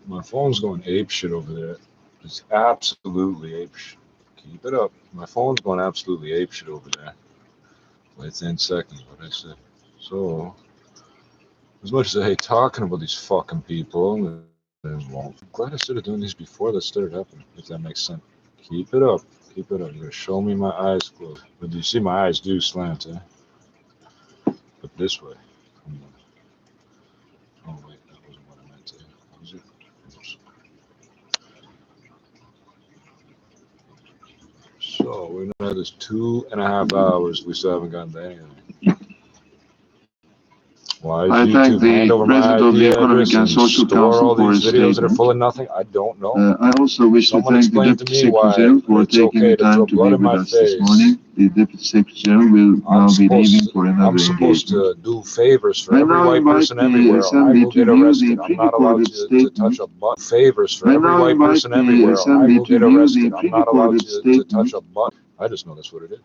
My phone's going ape shit over there. It's absolutely ape shit. Keep it up. My phone's going absolutely ape shit over there. Wait 10 seconds, what I said. So, as much as I hate talking about these fucking people, I'm glad I started doing these before that started happening, if that makes sense. Keep it up. Keep it up. You're gonna show me my eyes closed. But you see my eyes do slant, eh? But this way. Oh wait, that wasn't what I meant to. Was it? So we're gonna have this 2.5 hours. We still haven't gotten to anything. Why is YouTube hand over my IP address and store all these videos that are full of nothing? I don't know. I also wish to thank the Deputy Secretary for taking the time to be with us this morning. The Deputy Secretary will now be leaving for another I'm supposed to do favors for every white person everywhere. I will get arrested. I'm not allowed to touch a button. Favors for every white person everywhere. I will get arrested. I'm not allowed to touch a button. I just know that's what it is.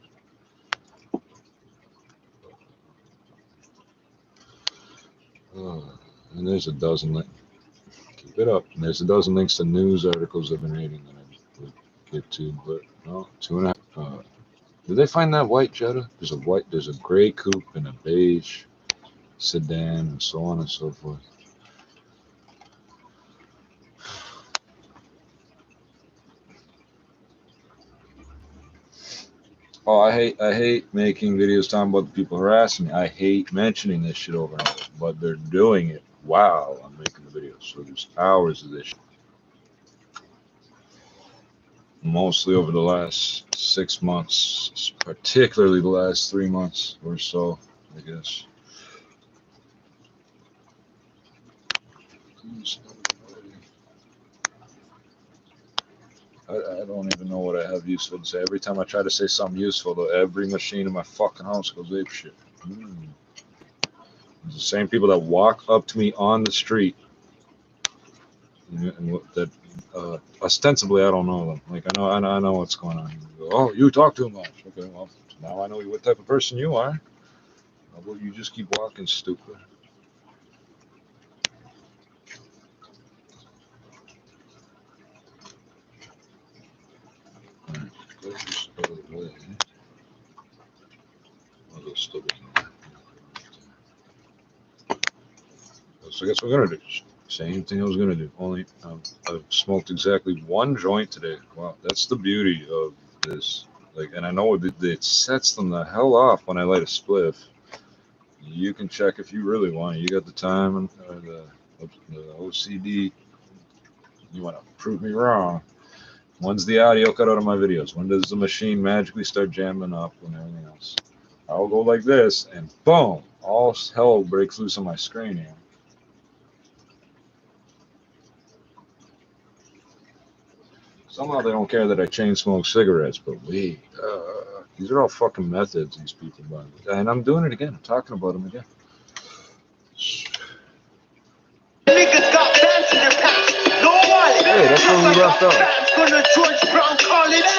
And there's a dozen links. Keep it up. And there's a dozen links to news articles I've been reading that I would get to, but no, 2.5. Did they find that white Jetta? There's a gray coupe and a beige sedan and so on and so forth. Oh, I hate making videos talking about the people harassing me. I hate mentioning this shit over and over, but they're doing it while I'm making the videos. So there's hours of this shit. Mostly over the last 6 months, particularly the last 3 months or so, I guess. I don't even know what I have useful to say. Every time I try to say something useful, though, every machine in my fucking house goes ape shit. It's the same people that walk up to me on the street, and that ostensibly I don't know them. Like I know what's going on. Go, oh, you talk too much. Okay, well now I know what type of person you are. How about you just keep walking, stupid? So I guess we're gonna do same thing I was gonna do. Only I've smoked exactly one joint today. Wow, that's the beauty of this. Like, and I know it sets them the hell off when I light a spliff. You can check if you really want. You got the time and the OCD. You want to prove me wrong? When's the audio cut out of my videos? When does the machine magically start jamming up and everything else? I'll go like this, and boom, all hell breaks loose on my screen here. Somehow they don't care that I chain smoke cigarettes, but wait, these are all fucking methods these people buy. And I'm doing it again. I'm talking about them again. Niggas got bands in their pants. No wallet. Hey, that's where we left off. Going to George Brown College.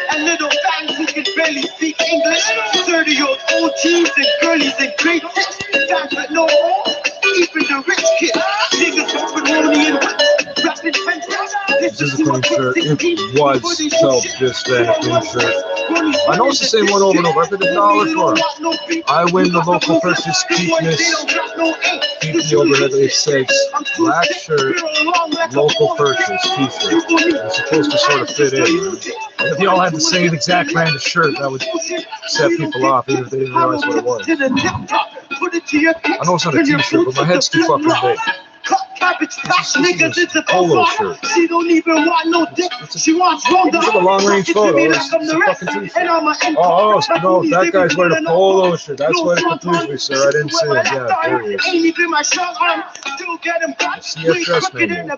And little bangs who can barely speak English. 30-year-old OGs and girlies and great tips. Bands with no home. Even the rich kids. Niggas with money and whips. Rapping fence. This is a clean shirt. It was so just then a clean shirt. I know it's the same one over and over. I paid $1 for it. I win the local purchase cheapness. Keep the overhead. It says black shirt, local purchase t-shirt. It's supposed to sort of fit in. If they all had the same exact brand of shirt, that would set people off, even if they didn't realize what it was. I know it's not a t-shirt, but my head's too fucking big. This is a polo shirt. She don't even want no dick. She wants longer. Look at the long range photo. It's a fucking t-shirt. Oh, no, that guy's wearing a polo shirt. That's why it confused me, sir. I didn't see it. Yeah, there he is. I see a dress manual. I'm a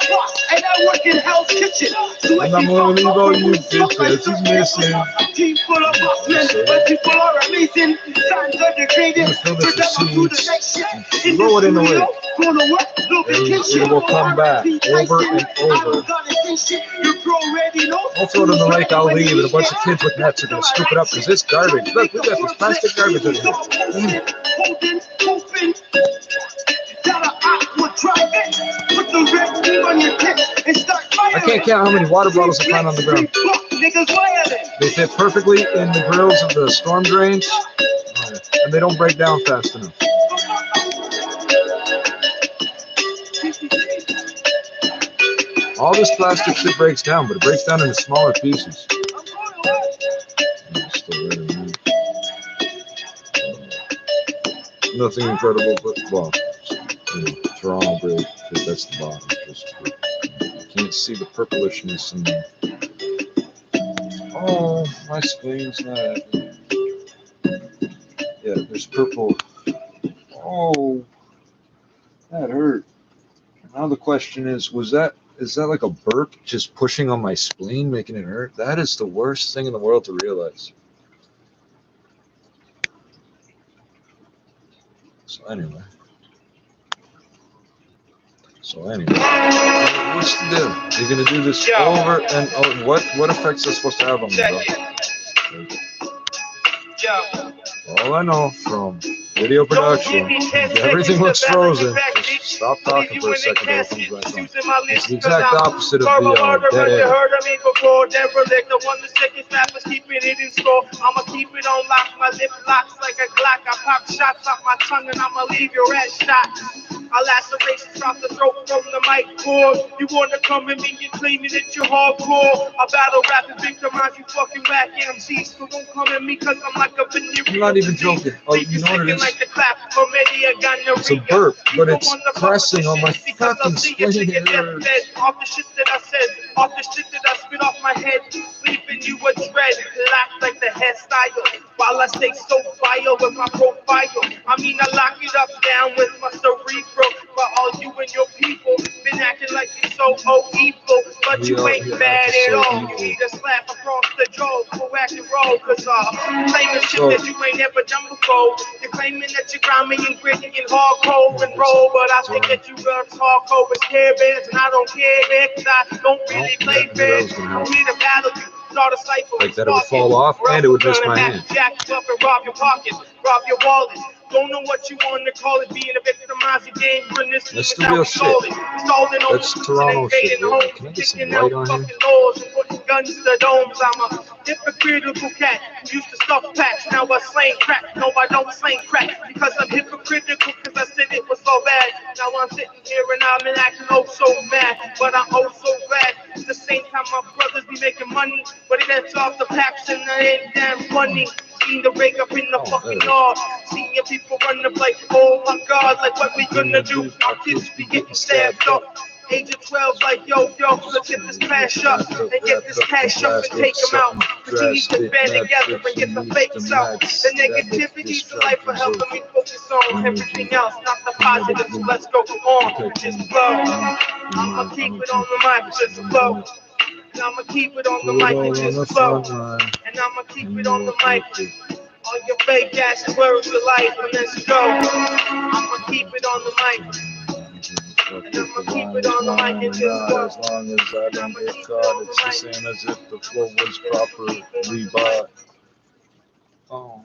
boss and I work in Hell's Kitchen. So I'm not gonna leave all you bitches. He's missing. Team full of boss men, but people are amazing. Fans are degrading. Throw it in the lake. And it will come back over and over. I'll throw it in the lake, I'll leave, and a bunch of kids with nets are going to scoop it up because it's garbage. Look at this plastic garbage in here. spin. Tell her I will try it. Put the red beam on your tip and start firing. I can't count how many water bottles I find on the ground. They fit perfectly in the grills of the storm drains, and they don't break down fast enough. All this plastic shit breaks down, but it breaks down into smaller pieces. Nothing incredible, but well, Toronto break, because that's the bottom. Just you can't see the purplishness in there. Oh, my spleen's not. Yeah, there's purple. Oh, that hurt. Now the question is that like a burp just pushing on my spleen, making it hurt? That is the worst thing in the world to realize. So anyway, what's the deal? You're gonna do this over and over. What effects are supposed to have on me, bro? All I know from video production, everything looks frozen. Just stop talking for a second till it comes back on. It's the exact opposite of the dead air. I'ma keep it on lock, my lip locks like a Glock. I pop shots off my tongue and I'ma leave your ass shot. I lacerations off the throat from the mic cord. You wanna come at me and claiming that you're hardcore. I battle rap and victimize you fucking whack MCs. So don't come at me cause I'm like a venereal. I'm not even joking. Oh, you know what it is? It's a burp, but it's pressing on my fucking spleen. Off the shit that I said, off the shit that I spit off my head, leaving you a dread, locked like the hairstyle. While I stay so vile with my profile, I mean I lock it up down with my cerebral. But all you and your people been acting like you're so evil, but you ain't bad at all. You need a slap across the jaw for acting roll, cause claiming shit that you ain't never done before. You're claiming that you're grimy and gritty and hardcore and roll, but I think that you girls hardcore with scare bands, and I don't care that cause I don't really play bands. I'm here to battle you. Like that it would fall off and it would miss my hand. Jack you up and rob your pockets, rob your wallet. Don't know what you want to call it, being a victimized game. That's the real shit. That's Toronto shit. Can I get some light on here? Putting guns to the domes. I'm a hypocritical cat who used to stuff packs. Now I slang crack. No, I don't slang crack because I'm hypocritical because I said it was so bad. Now I'm sitting here and I'm acting oh so mad, but I'm oh so glad. At the same time, my brothers be making money, but it ends off the packs and I ain't damn funny. Seeing the rig up in the fucking yard, seeing people run up like, oh my God, like what we gonna do? Our kids be getting stabbed up. Age of 12, like yo, let's get this cash up and get this cash up and take them out. Cause we need to band together and get the fakes out. The negativity's the life of helping me focus on everything else, not the positive. So let's go on, just flow. I'ma keep it on the mic, just flow. And I'ma keep it on the mic and just flow. And I'ma keep it on the mic. All your fake ass words of life, and let's go. I'ma keep it on the mic. And I'ma keep it on the mic and just go. As long as I don't get caught, it's the same as if the flow was properly bought. Oh.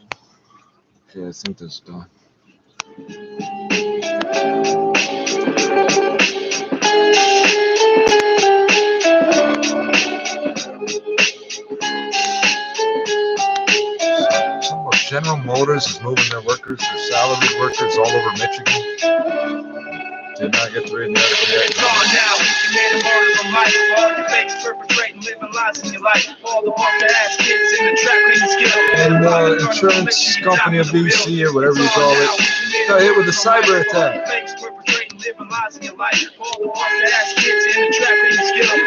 Okay, I think that's done. General Motors is moving their workers, their salaried workers, all over Michigan. Did not get to read the article yet. Now we committed murder from life. All the fakes perpetrating, living lies in your life. All the punk ass kids in the trap cleaning skill. And insurance company of BC or whatever you call it got hit with a cyber attack.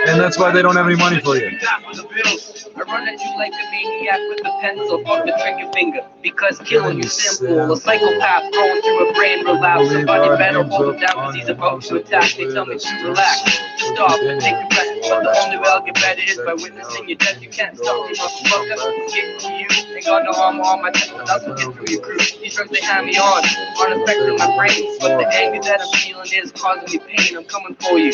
And that's why they don't have any money for you. I run at you like a maniac with a pencil on the trigger finger because killing you simple. A psychopath going through a brain relapse. Somebody better hold him down because he's about to attack. They tell me to relax, to stop, take a breath. But the only way I'll get better is by witnessing your death. You can't stop me, motherfucker. Getting to you, ain't got no armor on my chest, but that's what gets through your crew. These drugs they hand me on affecting my brain. But the anger that I'm feeling is causing me pain. I'm coming for you,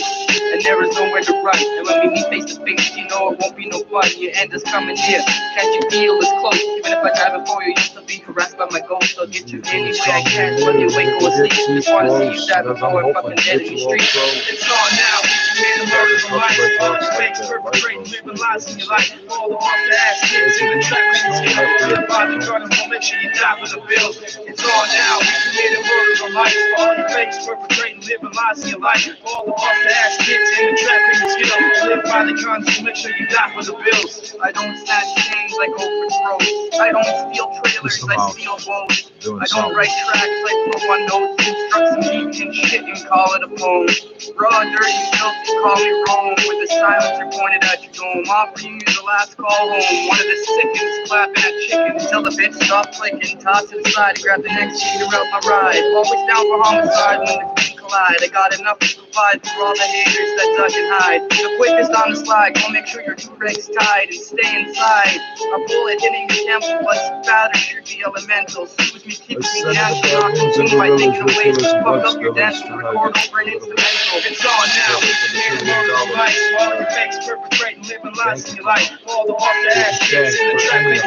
and there is nowhere to run. And when we meet face to face, you know it won't be no fun. Your end is coming near. Can't you feel it's close? Even if I drive it for you, you'll still be harassed by my ghost. promise they'll get you anyway I can. Whether you wake or sleep, just wanna see you die before I'm fucking dead in the streets. It's on now. Man, the murders of life, all the fakes, perpetrating, living lies in your life. All the off-the-ass kids in the trap, and it's live by the gun and won't make sure you die for the bills. It's on now. We committed murders of life, all the fakes, perpetrating, living lies in your life. All the off-the-ass kids in the trap, and it's live by the gun and make sure you die for the bills. I don't snatch chains like open throats. I don't steal trailers, I steal bones. I don't write tracks like put my notes, construct some beats and shit and call it a poem. Raw, dirty, filthy, call me Rome. With the silencer pointed at your dome. Offer you the last call home. One of the sickens clapping at chickens. Tell the bitch stop clicking. Toss to the side to grab the next cheater out my ride. Always down for homicide when the two collide. I got enough to provide for all the haters that duck and hide. The quickest on the slide. Go make sure your two legs tied and stay inside. A bullet hitting the temple. What's better should be elemental. Soothes me, keeps me down. Knocking me by thinking away. Fuck up your dance and record over an instrumental. It's on now. All the fakes perpetrating, living lies in your life. All the off-the-ass kids in the trap, and it's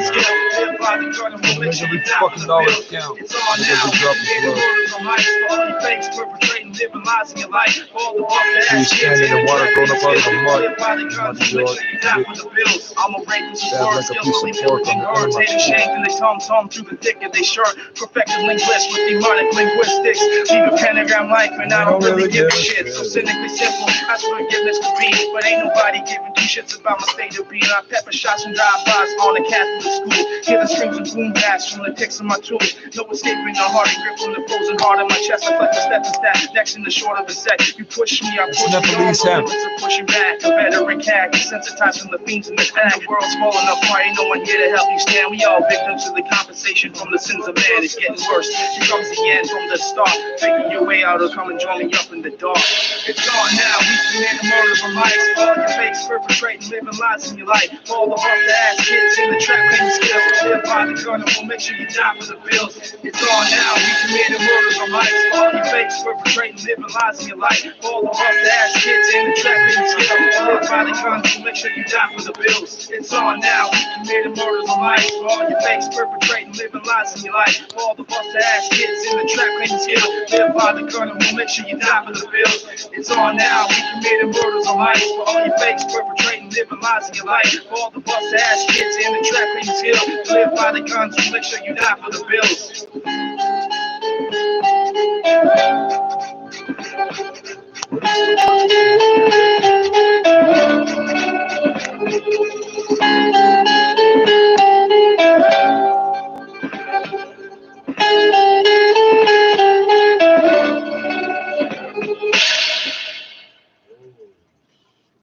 live by the gun and won't make sure you die for the bills. It's on now. All the fakes perpetrating, living lies in your life. All the off-the-ass kids in the trap, and it's live by the gun and make sure you die for the bills. I'm a rapist, skillfully pillaging, irritating, shanked in the tom-tom through the thick of they shirt. Perfected linguist with demonic linguistics. Leave a pentagram life, and I don't really give a shit. So cynically simple, ask forgiveness to be, but ain't nobody giving two shits about my state of being. I pepper shots and drive-bys on the Catholic school. Hear the strings and boom blasts from the ticks of my tools. No escaping the hearty grip from the frozen heart in my chest. I flex a step and stat, next in the short of the set. You push me, I push you. All the limits are pushing back. A veteran cat, desensitized from the fiends in the pack. The world's falling apart, ain't no one here to help you stand. We all victims of the compensation from the sins of man. It's getting worse. It comes again from the start. Faking your way out or come and join me up in the dark. It's on now. We committed murders of life. All your fakes perpetrating, living lies in your life. All the off-the-ass kids in the trap, and skills. Live by the gun and we'll make sure you die for the bills. It's on now. We committed murders of life. All your fakes perpetrating, living lies in your life. All the off-the-ass kids in the trap, and skills. Live by the gun and we'll make sure you die for the bills. It's on now. We committed murders of life. All your fakes perpetrating, living lies in your life. All the off-the-ass kids in the trap, and skills. Live by the gun and we'll make sure you die for the bills. It's on now. We committed murders of life. For all your fakes perpetrating, living lies in your life. For all the bust-ass kids in the trap, and skills. Live by the guns and make sure you die for the bills.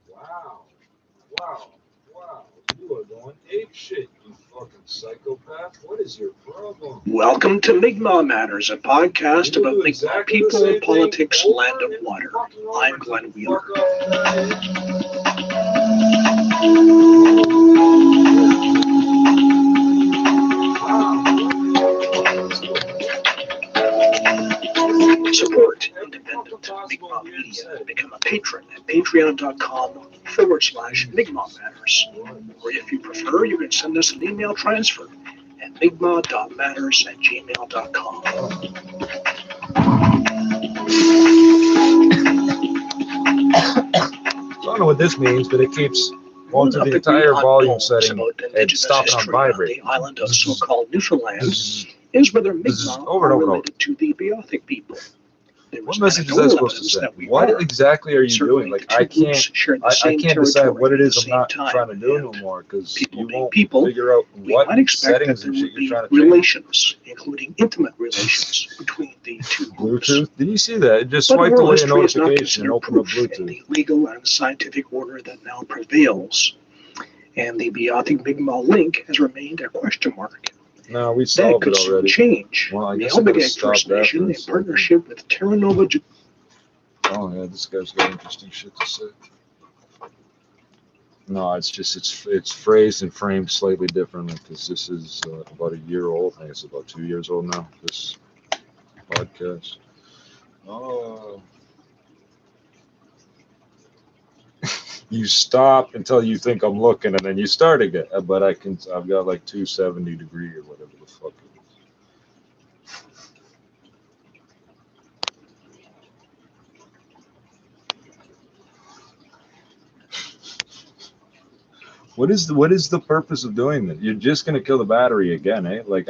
Wow. You are going ape shit, you fucking psychopath. What is your problem? Welcome to Mi'kmaq Matters, a podcast about Mi'kmaq people, politics, land, and water. I'm Glenn Wheeler. Support independent Mi'kmaq media and become a patron at patreon.com/Mi'kmaq Matters. Or if you prefer, you can send us an email transfer at mi'kmaq.matters@gmail.com. I don't know what this means, but it keeps going through the entire volume setting and stopping on vibrate. The island of so-called Newfoundland is whether Mi'kmaq are related to the Beothuk people. What message is that supposed to say? What exactly are you doing? Like, I can't decide what it is I'm not trying to do no more, because you won't figure out what settings and shit you're trying to change. Relations, including intimate relations between the two groups. Bluetooth? Did you see that? It just swiped away a notification and opened up Bluetooth. In the legal and scientific order that now prevails, and the Beothuk Mi'kmaq link has remained a question mark. No, we solved it already. Change. Well, I the guess I'm gonna Albigec stop First that Nation, for a in second. partnership with Terra Nova. Oh yeah, this guy's got interesting shit to say. No, it's just it's phrased and framed slightly differently, because this is about a year old. I think it's about 2 years old now. This podcast. Oh. You stop until you think I'm looking, and then you start again. But I've got like 270 degree or whatever the fuck it is. What is the purpose of doing this? You're just gonna kill the battery again, eh? Like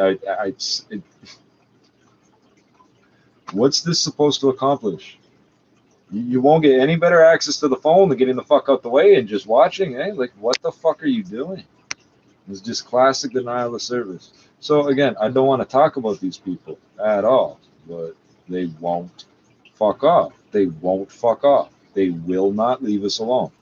what's this supposed to accomplish? You won't get any better access to the phone than getting the fuck out the way and just watching, eh? Like, what the fuck are you doing? It's just classic denial of service. So again, I don't want to talk about these people at all, but they won't fuck off. They won't fuck off. They will not leave us alone.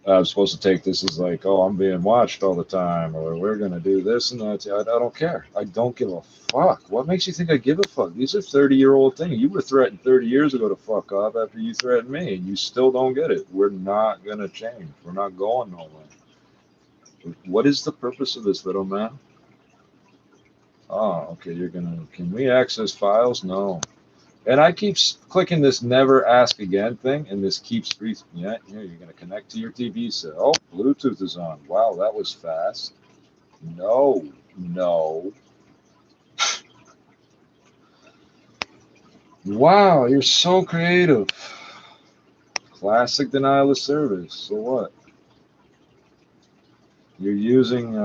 I'm supposed to take this as like, oh, I'm being watched all the time, or we're going to do this and that. I don't care. I don't give a fuck. What makes you think I give a fuck? These are 30-year-old things. You were threatened 30 years ago to fuck off after you threatened me, and you still don't get it. We're not going to change. We're not going nowhere. What is the purpose of this, little man? Oh, okay, you're going to, can we access files? No. And I keep clicking this never ask again thing, and this keeps freezing. Yeah, you're going to connect to your TV set. Oh, Bluetooth is on. Wow, that was fast. No. Wow, you're so creative. Classic denial of service. So what? You're using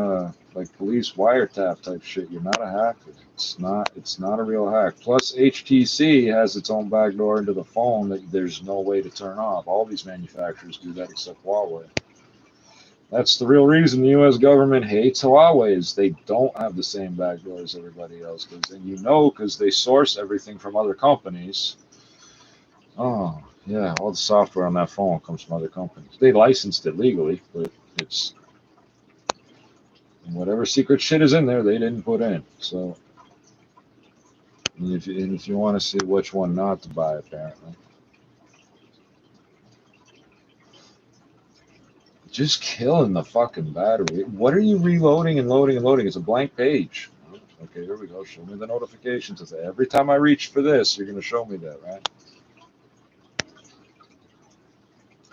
like police wiretap type shit. You're not a hacker. It's not a real hack. Plus HTC has its own backdoor into the phone that there's no way to turn off. All these manufacturers do that except Huawei. That's the real reason the US government hates Huawei, is they don't have the same backdoor as everybody else does. And you know, because they source everything from other companies. Oh, yeah, all the software on that phone comes from other companies. They licensed it legally, but it's whatever secret shit is in there, they didn't put in. So, and if you want to see which one not to buy, apparently. Just killing the fucking battery. What are you reloading and loading and loading? It's a blank page. Okay, here we go. Show me the notifications. Every time I reach for this, you're going to show me that, right?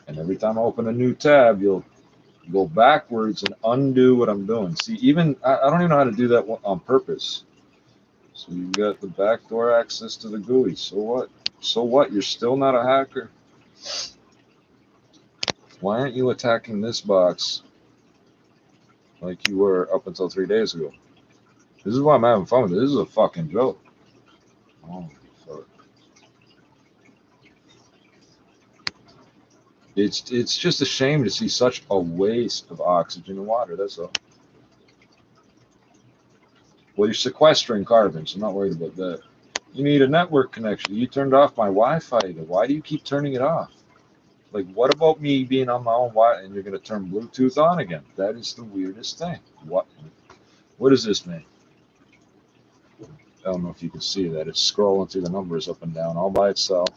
And every time I open a new tab, you'll go backwards and undo what I'm doing. See, even I don't even know how to do that on purpose. So you've got the backdoor access to the GUI. So what? So what? You're still not a hacker. Why aren't you attacking this box like you were up until 3 days ago? This is why I'm having fun with it. This is a fucking joke. Oh, fuck. It's just a shame to see such a waste of oxygen and water. That's all. Well, you're sequestering carbon, so I'm not worried about that. You need a network connection. You turned off my Wi-Fi. Why do you keep turning it off? Like, what about me being on my own Wi-Fi and you're going to turn Bluetooth on again? That is the weirdest thing. What does this mean? I don't know if you can see that. It's scrolling through the numbers up and down all by itself.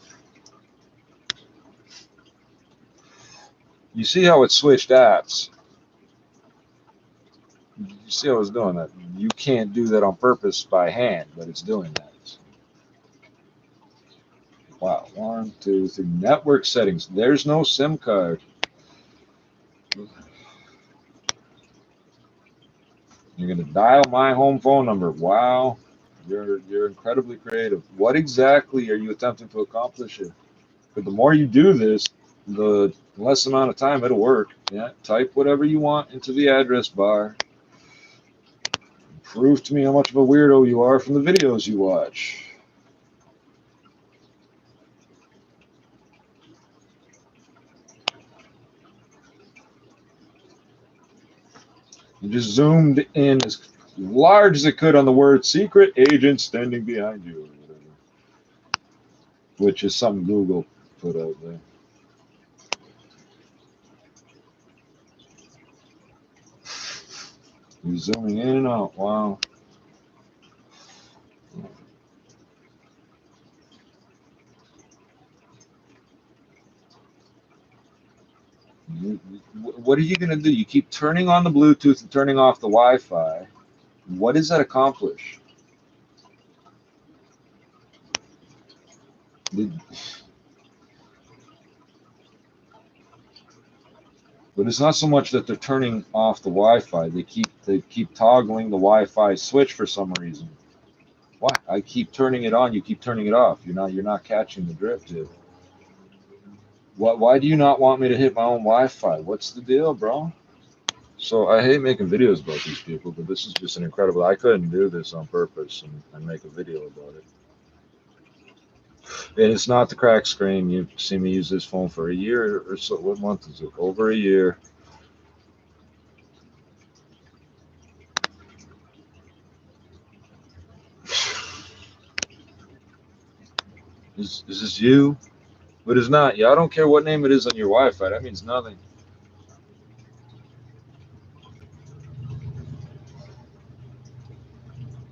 You see how it switched apps? You see how it's doing that? You can't do that on purpose by hand, but it's doing that. Wow, 1, 2, 3. Network settings. There's no SIM card. You're going to dial my home phone number. Wow, you're incredibly creative. What exactly are you attempting to accomplish here? But the more you do this, the less amount of time it'll work. Yeah, type whatever you want into the address bar. Prove to me how much of a weirdo you are from the videos you watch. You just zoomed in as large as it could on the word secret agent standing behind you, or whatever. Which is something Google put out there. You're zooming in and out. Wow. What are you going to do? You keep turning on the Bluetooth and turning off the Wi-Fi. What does that accomplish? But it's not so much that they're turning off the Wi-Fi. They keep toggling the Wi-Fi switch for some reason. Why? I keep turning it on. You keep turning it off. You're not catching the drift here. Why do you not want me to hit my own Wi-Fi? What's the deal, bro? So I hate making videos about these people, but this is just an incredible. I couldn't do this on purpose and make a video about it. And it's not the crack screen. You've seen me use this phone for a year or so. What month is it? Over a year. Is this you? But it's not. Yeah, I don't care what name it is on your Wi-Fi. That means nothing.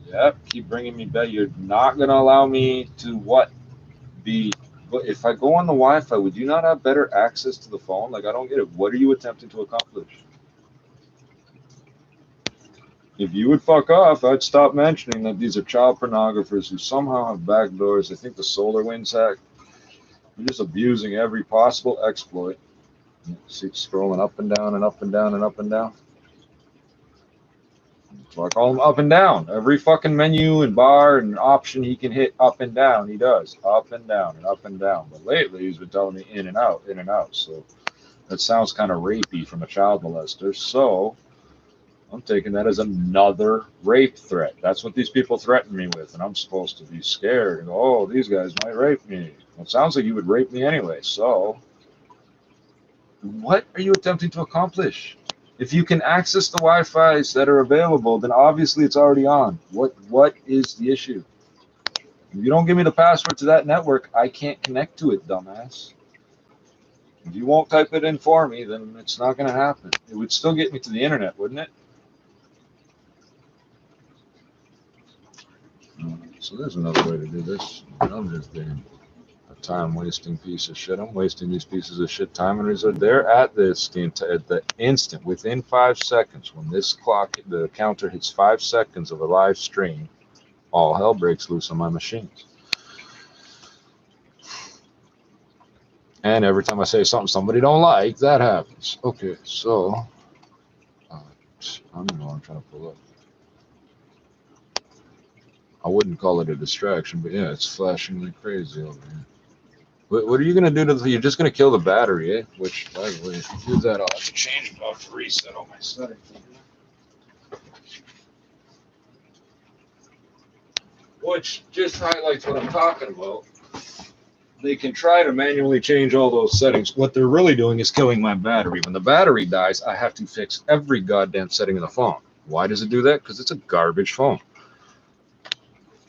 Yep, keep bringing me back. You're not going to allow me to what? But if I go on the Wi-Fi, would you not have better access to the phone? Like, I don't get it. What are you attempting to accomplish? If you would fuck off, I'd stop mentioning that these are child pornographers who somehow have backdoors. I think the SolarWinds hack. You're just abusing every possible exploit. See, scrolling up and down and up and down and up and down. So I call him up and down. Every fucking menu and bar and option he can hit up and down, he does. Up and down and up and down. But lately he's been telling me in and out, in and out. So that sounds kind of rapey from a child molester. So I'm taking that as another rape threat. That's what these people threaten me with. And I'm supposed to be scared and go, oh, these guys might rape me. Well, it sounds like you would rape me anyway. So what are you attempting to accomplish? If you can access the Wi-Fi's that are available, then obviously it's already on. What is the issue? If you don't give me the password to that network, I can't connect to it, dumbass. If you won't type it in for me, then it's not going to happen. It would still get me to the internet, wouldn't it? So there's another way to do this. I'm just being a time-wasting piece of shit. I'm wasting these pieces of shit time and reserve. They're at this at the instant, within 5 seconds, when this clock, the counter hits 5 seconds of a live stream, all hell breaks loose on my machines. And every time I say something somebody don't like, that happens. Okay, so I don't know what I'm trying to pull up. I wouldn't call it a distraction, but yeah, it's flashing like crazy over here. What are you going to do to the, you're just going to kill the battery, eh? Which, by the way, if you do that, I'll have to change it off to reset all my settings. Which just highlights what I'm talking about. They can try to manually change all those settings. What they're really doing is killing my battery. When the battery dies, I have to fix every goddamn setting in the phone. Why does it do that? Because it's a garbage phone.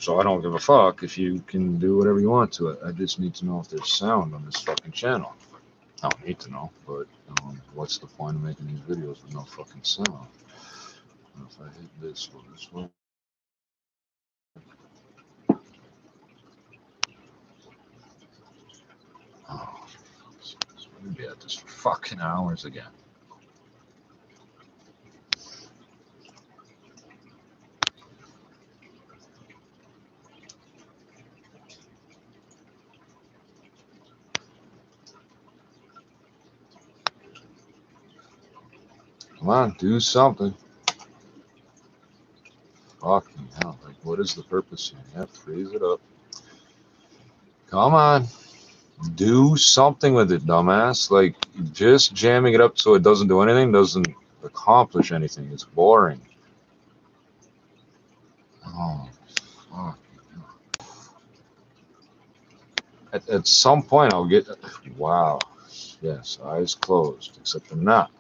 So I don't give a fuck if you can do whatever you want to it. I just need to know if there's sound on this fucking channel. I don't need to know, but what's the point of making these videos with no fucking sound? If I hit this, will this work? Oh, we're gonna be at this for fucking hours again. Come on, do something. Fucking hell, like what is the purpose here? Yeah, freeze it up. Come on. Do something with it, dumbass. Like, just jamming it up so it doesn't do anything doesn't accomplish anything. It's boring. Oh, fuck. At some point, I'll get... Wow. Yes, eyes closed, except I'm not.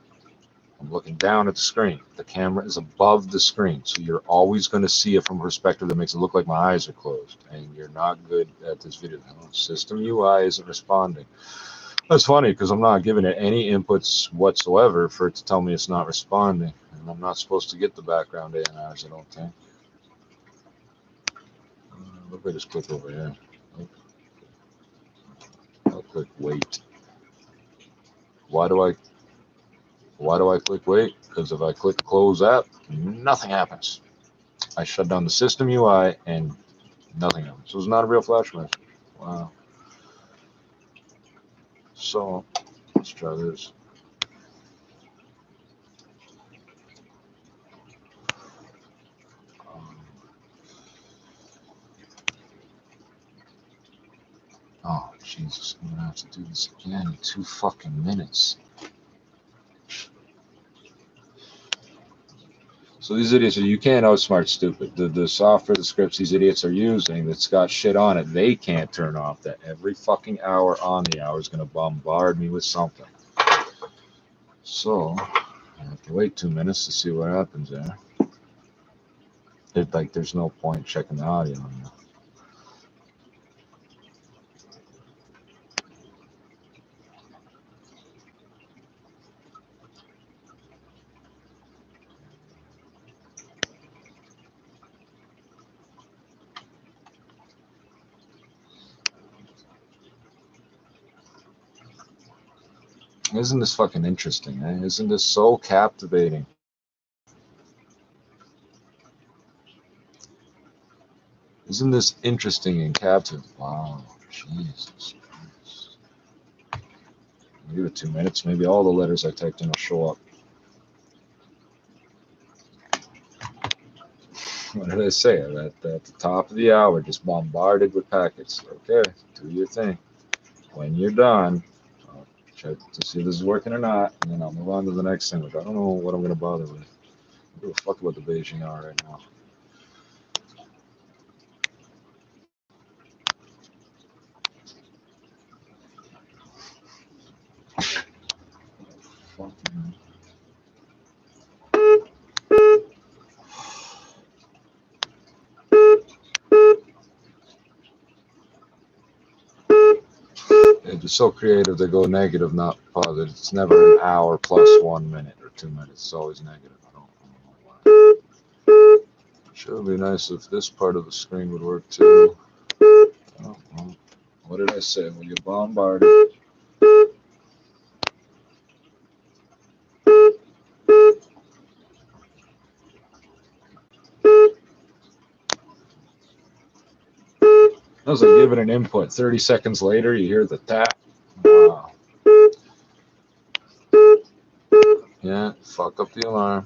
I'm looking down at the screen. The camera is above the screen, so you're always going to see it from a perspective that makes it look like my eyes are closed, and you're not good at this video. System UI isn't responding. That's funny because I'm not giving it any inputs whatsoever for it to tell me it's not responding, and I'm not supposed to get the background ANRs, I don't think. Look at this click over here. I'll click wait. Why do I click wait? Because if I click close app, nothing happens. I shut down the system UI and nothing happens. So it's not a real flash message. Wow. So let's try this. Oh, Jesus, I'm gonna have to do this again in 2 fucking minutes. So these idiots, you can't outsmart stupid. The software, the scripts these idiots are using that's got shit on it, they can't turn off that every fucking hour on the hour is going to bombard me with something. So I have to wait 2 minutes to see what happens there. There's no point checking the audio now. Isn't this fucking interesting, eh? Isn't this so captivating? Isn't this interesting and captivating? Wow, Jesus Christ. I'll give it 2 minutes. Maybe all the letters I typed in will show up. What did I say? At the top of the hour, just bombarded with packets. Okay, do your thing. When you're done, I'll check to see if this is working or not, and then I'll move on to the next thing. Which I don't know what I'm going to bother with. I don't give a fuck about the Beijing hour right now. They're just so creative, they go negative, not positive. It's never an hour plus 1 minute or 2 minutes. It's always negative. I don't know why. Sure would be nice if this part of the screen would work too. Oh, well, what did I say? When you bombard it. That was like giving an input. 30 seconds later, you hear the tap. Wow. Yeah, fuck up the alarm.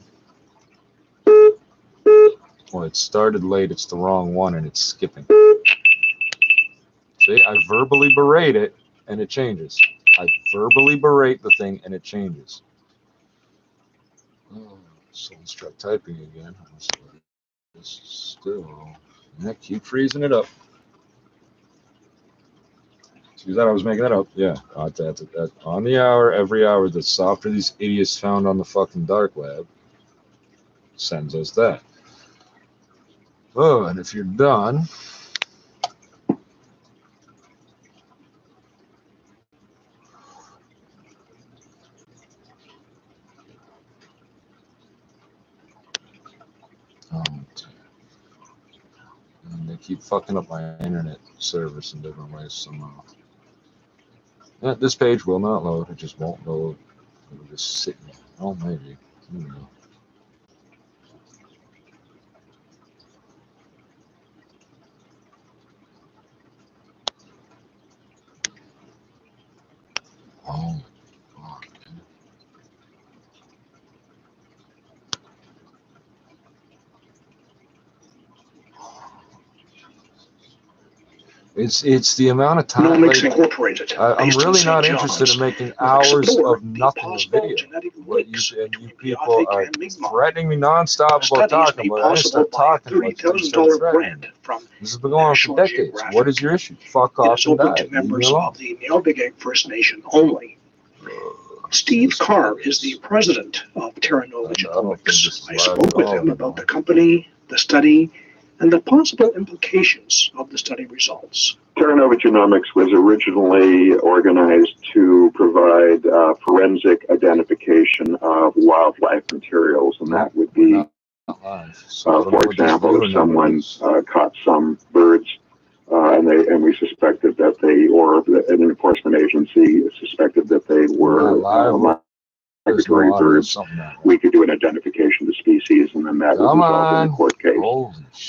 Well, it started late. It's the wrong one, and it's skipping. See, I verbally berate it, and it changes. I verbally berate the thing, and it changes. Oh, so let's try typing again. This is still. Yeah, keep freezing it up. See that I was making that up? Yeah. On the hour, every hour, the software these idiots found on the fucking dark web sends us that. Oh, and if you're done, and they keep fucking up my internet service in different ways somehow. Yeah, this page will not load. It just won't load. It'll just sit there. Oh, maybe. Here we go. Oh, fuck. It's the amount of time. Genomics Incorporated. I'm based in really St. not John's, interested in making will hours explore of the nothing of possible video. genetic But links you between people are and Mi'kmaq. threatening me nonstop about Studies talking made about it. I didn't possible start by a talking about it. You $30,000 started threatening me. grant from This has been going on for National decades. Geographic. What is your issue? Fuck It off is and open die. to Leave me members alone. of the Neobigay First Nation only. Steve Carr is the president of Terra Nova Genomics. I spoke with him about the company, the study, and the possible implications of the study results. Terra Nova Genomics was originally organized to provide forensic identification of wildlife materials, and that would be, for example, if someone caught some birds and we suspected that they, or an enforcement agency suspected that they were migratory birds, we could do an identification of the species, and then that would result in a court case.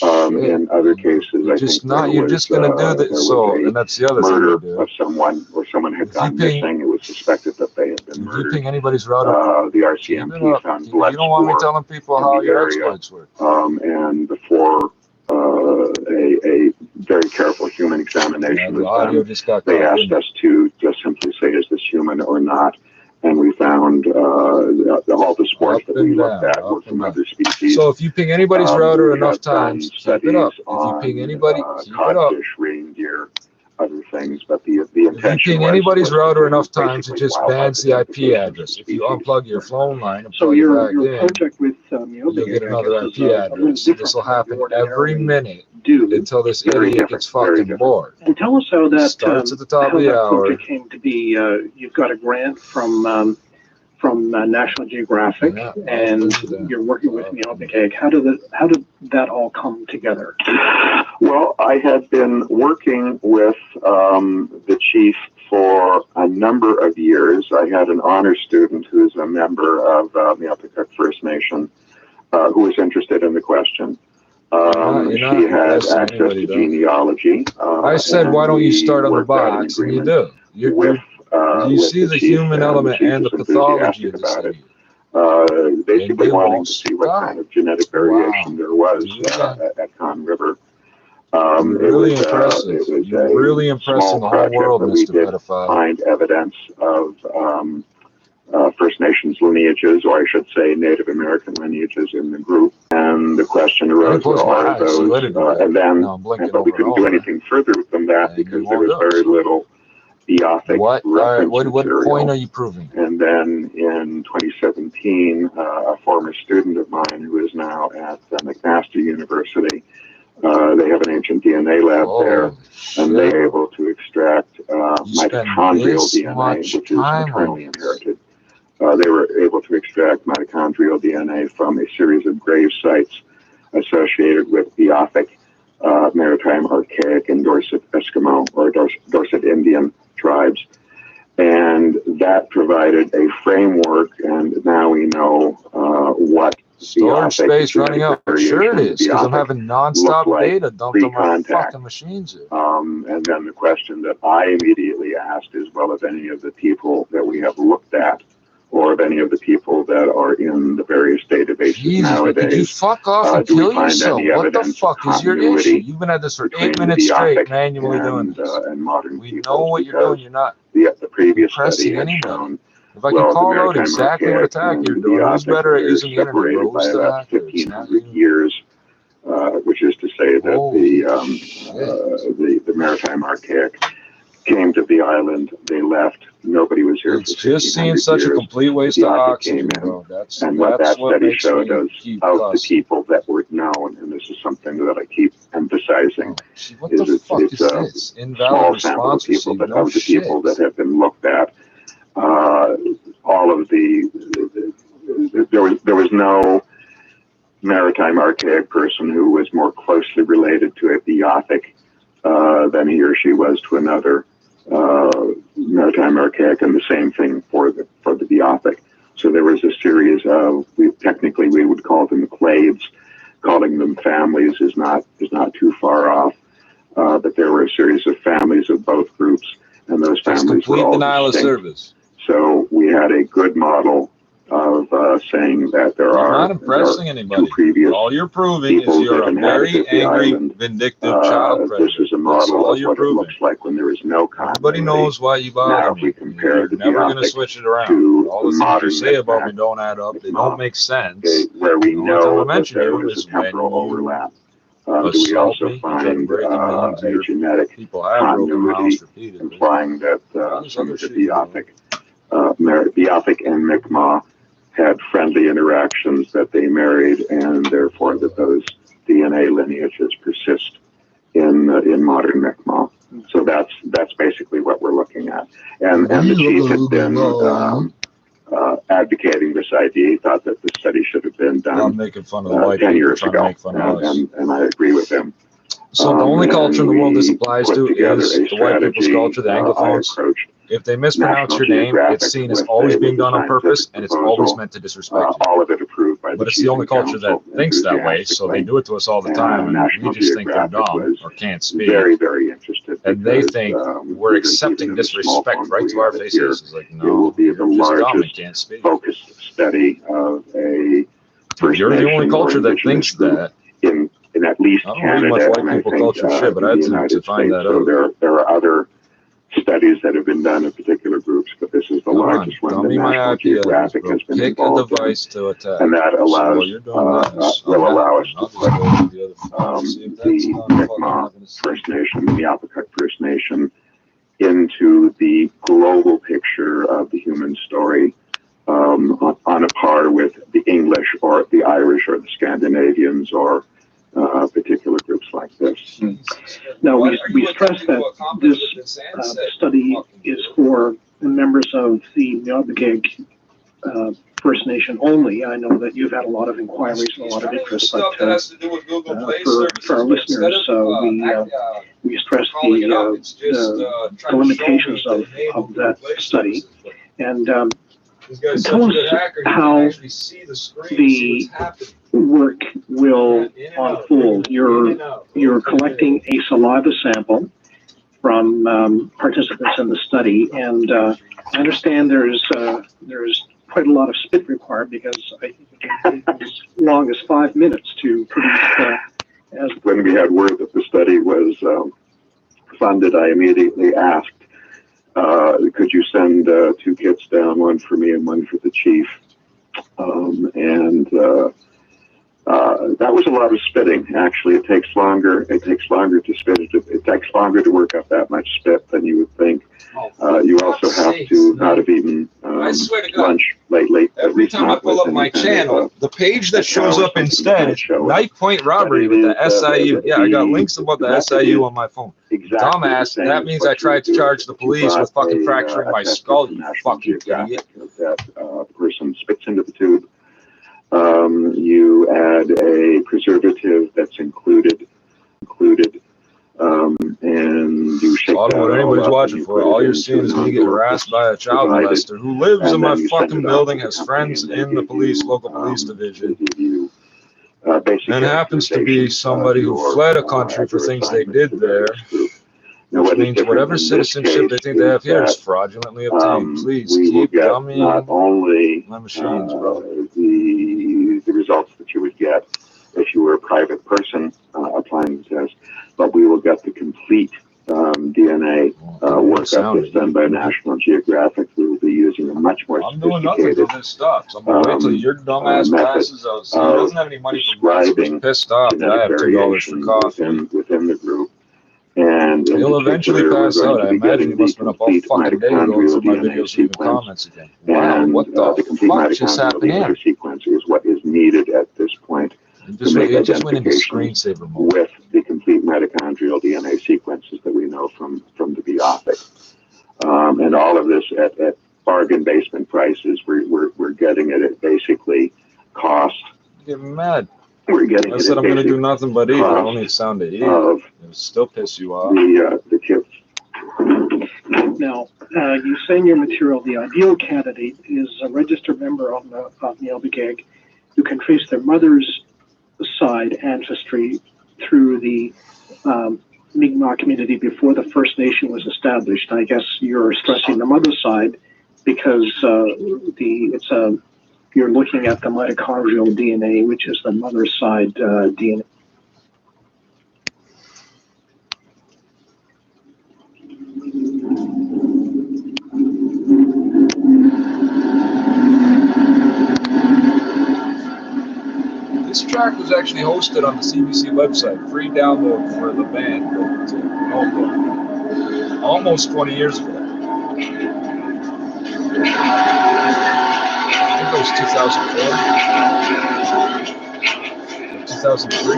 In other cases, I think you're just going to do that. So, and that's the other murder thing to do. of someone, or someone had gone missing. It was suspected that they had been murdered. If you ping anybody's router, the RCMP found blood you don't want me telling people how your area, exploits work. And the four a very careful human examination the audio just got they cut, asked us to just simply say, is this human or not? And we found all the spores that we looked at were from other species. So if you ping anybody's router We enough have done times, keep studies it up. If you on, ping anybody, keep it up. codfish, reindeer, other things, but the If you intention ping anybody's was router to enough times, it basically just wildlife bans the IP identification address. If species. you unplug your phone line and So plug it your back in, project with you'll Myobic, get I another guess, IP is a little address. different This will than what happen you every ordinarily minute do. until this Very idiot different, gets very fucking different. bored. And tell us how that Starts at the top how of the that hour. project came to be. You've got a grant from National Geographic, Yeah, and yeah. you're working with Myobic. How did that all come together? Well, I had been working with the chief for a number of years. I had an honor student who is a member of Myobic First Nation who was interested in the question. You're not she had impressing access anybody, to though. genealogy. I said, why don't you start on the worked out an box? And you agreement do. You with see the chief, human element chief and the was pathology of enthusiastic this about it. idiot. Basically they wanting won't to see what stop. kind of genetic variation there was at Con River. You're really it impressive. was You're really impressing the whole world, but we Mr. did Pedophile. find evidence of First Nations lineages, or I should say Native American lineages in the group. And the question arose, close my eyes, those, so let it do that. and then, No, I'm blinking but we over couldn't and do over. anything further than that And because you there won't was do it. very little Beothic What material. point are you proving? And then in 2017, a former student of mine who is now at McMaster University, they have an ancient DNA lab there, and they are able to extract mitochondrial DNA, which is maternally inherited. They were able to extract mitochondrial DNA from a series of grave sites associated with Beothic, Maritime Archaic, and Dorset Eskimo or Dorset Indian tribes. And that provided a framework, and now we know what storage space running out. Sure it is, because I'm having non-stop data dumped on my fucking machines here. And then the question that I immediately asked is, well, of any of the people that we have looked at, or of any of the people that are in the various databases nowadays, could you fuck off and kill yourself? What the fuck is your issue? You've been at this for 8 minutes straight, manually doing this. And modern we know what you're doing. You're not the previous pressing study had anybody. shown, If I can call out exactly what attack you're doing, who's better at using the internet, bro? Who's the hacker? 1,500 years, which is to say that the Maritime Archaic came to the island, they left, nobody was here. It's just seeing such a complete waste of oxygen, bro. And what that study showed us of the people that were known, and this is something that I keep emphasizing, what the fuck is this? Invalid response people, but of the people that have been looked at, all of there was no Maritime Archaic person who was more closely related to a Beothic than he or she was to another Maritime Archaic, and the same thing for the Beothic. So there was a series of, technically we would call them clades. Calling them families is not too far off. But there were a series of families of both groups, and those families were all denial of distinct. service. So we had a good model of saying that there are not impressing anybody. All you're proving is you're a very angry, vindictive child predator. This is a model of what it looks like when there is no continuity. Everybody knows why you bother me. You're never going to switch it around. All the things you say about me don't add up. They don't make sense. Where we know that there was a temporal overlap. We also find a genetic continuity implying that some of the Beothic and Mi'kmaq had friendly interactions, that they married, and therefore that those DNA lineages persist in modern Mi'kmaq. So that's basically what we're looking at. And the chief had been advocating this idea. He thought that the study should have been done I'm making fun of the white 10 people years trying ago, to make fun of us. and I agree with him. So the only culture in the world this applies to is the white people's culture, the Anglophones. If they mispronounce your name, it's seen as always being done on purpose, and it's always meant to disrespect you. All of it approved by But it's the only culture that thinks that way, so they do it to us all the time, and we just think they're dumb or can't speak. Very, very interested. And they think we're accepting disrespect right to our faces. It's like, no, it will be the you're just dumb and largest can't speak. focused study of a First You're the only Nation culture or that indigenous thinks group that. in in at least I don't read much Canada white and I people think culture shit, but I in had the United to find States. that So out. there are other studies that have been done in particular groups, but this is the Come on, largest one tell that me my National IP address, Geographic bro. has been Pick a involved in, device to attack. and that So allows while you're doing this, will allow us I'll to just put go to the other phone, see if that's the not fucking Mi'kmaq happening. First Nation, the Yapakut First Nation, into the global picture of the human story, on a par with the English or the Irish or the Scandinavians or particular groups like this. Now, we stress that this study is for the members of the Mi'kmaq First Nation only. I know that you've had a lot of inquiries and a lot of interest, but for our listeners, we stress the limitations of that study. And tell us how the work will unfold. You're collecting a saliva sample from participants in the study, and I understand there's quite a lot of spit required, because I think it can take as long as 5 minutes to produce. When we had word that the study was funded, I immediately asked, could you send 2 kits down, one for me and one for the chief? That was a lot of spitting. Actually, it takes longer. It takes longer to spit. It takes longer to work up that much spit than you would think. You also have to not have eaten lunch lately. Every time I pull up my channel, the page that shows up instead is knife point robbery with the SIU. Yeah, I got links about the SIU on my phone. Dumbass, that means I tried to charge the police with fucking fracturing my skull, you fucking idiot. That person spits into the tube. You add a preservative that's included, and you shake I don't know what anybody's watching for. All you're seeing is me getting harassed by a child molester who lives in my fucking building, has friends in the police, local police division, and happens to be somebody who fled a country for things they did there, which means whatever citizenship they think they have here is fraudulently obtained. Please keep dummying my machines, bro. The results that you would get if you were a private person applying the test, but we will get the complete DNA workup that's done by National Geographic. We will be using a much more sophisticated this stops. I'm gonna wait till your dumbass passes out. So he doesn't have any money for me. He's pissed off that I have $2 for coffee. Within the group. And he'll eventually pass out. I imagine he must have been up all fucking day going through my videos, leaving comments again. Wow, what the fuck just happened here? Sequence is what is needed at this point. It just went into screensaver mode. With the complete mitochondrial DNA sequences that we know from the Biopic. And all of this at bargain basement prices. We're getting it at basically cost. Get mad. We're getting I said I'm going to do nothing but eat. I don't need sound to eat. It'll still piss you off. The kits. Now, you say in your material the ideal candidate is a registered member of the Mi'kmaq who can trace their mother's side ancestry through the Mi'kmaq community before the First Nation was established. I guess you're stressing the mother's side because you're looking at the mitochondrial DNA, which is the mother's side DNA. This track was actually hosted on the CBC website, free download for the band, almost 20 years ago. I think it was 2004, 2003.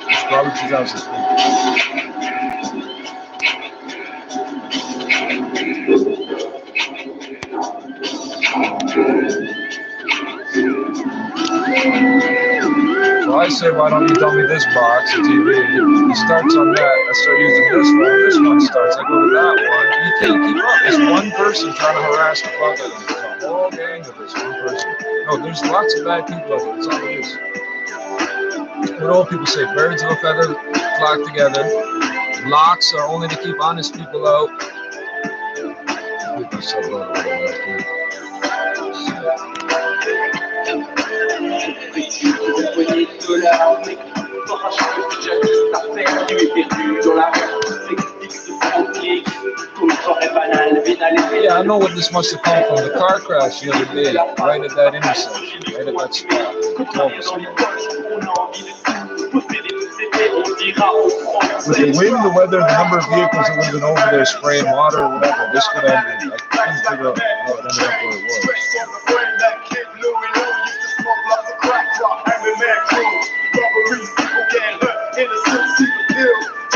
It's probably 2003. So I say, why don't you dump me this box of TV? He starts on that. I start using this one. This one starts. I go to that one. You can't keep up. There's one person trying to harass the fuck out of me. There's a whole gang of this one person. No, there's lots of bad people out there. That's all it is. What old people say, birds of a feather flock together. Locks are only to keep honest people out. People so low. Yeah, I know what this must have come from. The car crash the other day, right at that intersection, right at that spot. With the wind, the weather, the number of vehicles that would have been over there spraying water or whatever, this could have ended. I couldn't figure out how it ended up where it was.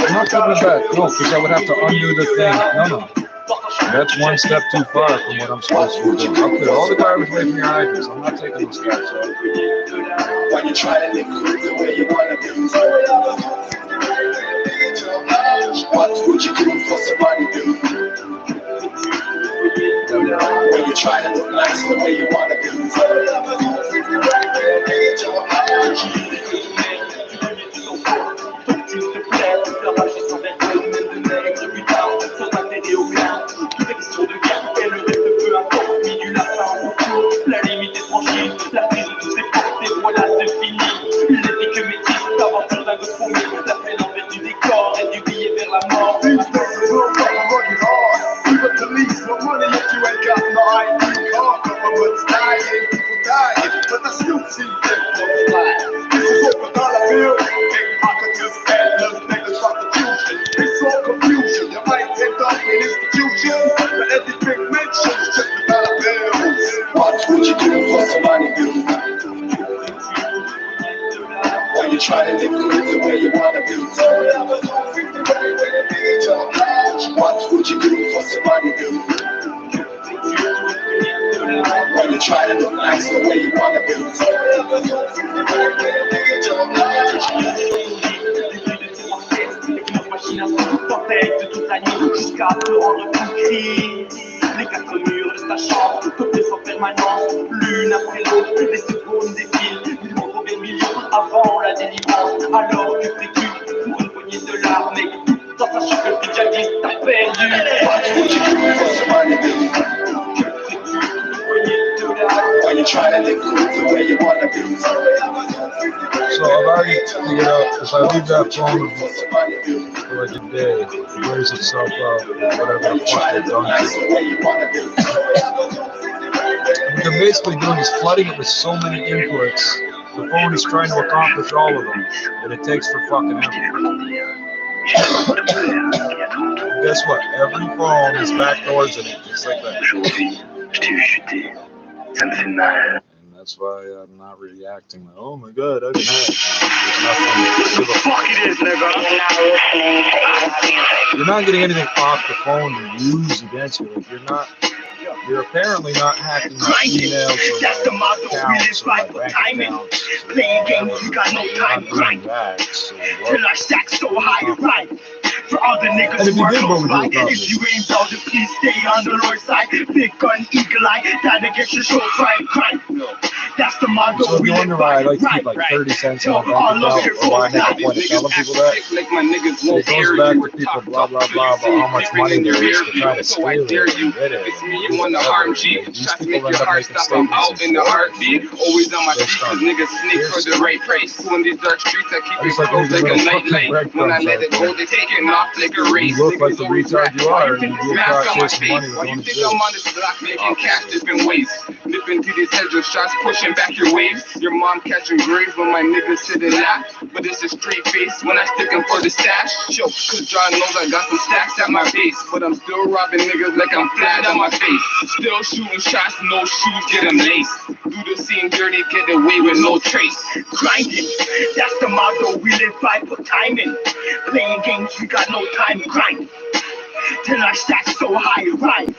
I'm not putting it back, no, because I would have to undo the thing. No. That's one step too far from what I'm supposed to do. I'll clear all the garbage away from your hydrants. I'm not taking those steps off. When you try to live the way you want to do, what would you do for somebody new? When you try to look nice the way you want to do, la limite est franchie, la prise de tous ces portes, voilà c'est fini. Il n'est plus que métis, l'aventure d'un gosse promis, la peine en fait du décor et du billet vers la mort. These days the world got money hard. Even police want money if you ain't got no ID card. Government's dying, people dying, but I still see them fly. This is open dollar bill, pickpocketers, handlers, niggas, prostitution. It's all confusion. You might take up an institution, but everything mentions just the dollar bill. What would you do for somebody new? When you try to live the way you want to do. What would you do for somebody new? When you try to look nice the way you want to do. Jusqu'à te rendre tout crise. Les quatre murs de ta chambre, côté sans permanence, l'une après l'autre, les secondes défilent, ils vont trouver millions avant la délivrance. Alors que fais-tu pour une poignée de larmes, mec, dans ta chute le djihadiste t'as perdu. What would you do for somebody new? Que fais-tu pour une poignée de larmes? When you try to live the way you want to do. So I've already figured out if I leave that phone for like a day, it wears itself out, whatever the fuck they've done to it. What they're basically doing is flooding it with so many inputs, the phone is trying to accomplish all of them, but it takes for fucking ever. Guess what? Every phone is backdoors in it, just like that. And that's why I'm not reacting. Like, oh my god, I've been hacked. There's nothing. Fuck it is, nigga. You're not getting anything off the phone to use against you. Like, you're apparently not hacking my emails or my accounts or my bank accounts. Playing games, you got no time, grind. Till our stacks so high, right? For all the niggas who are close by, if you ain't about to please stay on the Lord's side. Big gun, eagle eye, that'll get your show fried, crime. That's the motto. So if you wonder why I like to keep like 30 cents on my bank account, or why I make a point of telling people that, it goes back to people blah blah blah about how much money there is to try to steal it and get it. You want the harm G, try to make your heart stop, I'm out in the heartbeat. Always on my feet, cause niggas sneak for the right price. In these dark streets, I keep it close like a nightlight. When I let it go, they take it off like a race. You look like the retard you are, and you get caught chasing money with Why you one think zip. I'm on this block making cash different ways? Nipping through these heads with shots, pushing back your waves. Your mom catching graves when my niggas sitting out. But it's a straight face when I stick 'em for the stash. Yo, cause John knows I got some stacks at my base. But I'm still robbing niggas like I'm flat on my face. Still shooting shots, no shoes, get 'em laced. Do the same dirty, get away with no trace. Grinding, that's the motto we live by, put time in. Playing games, we got no time, grind. Till our stacks so high, right?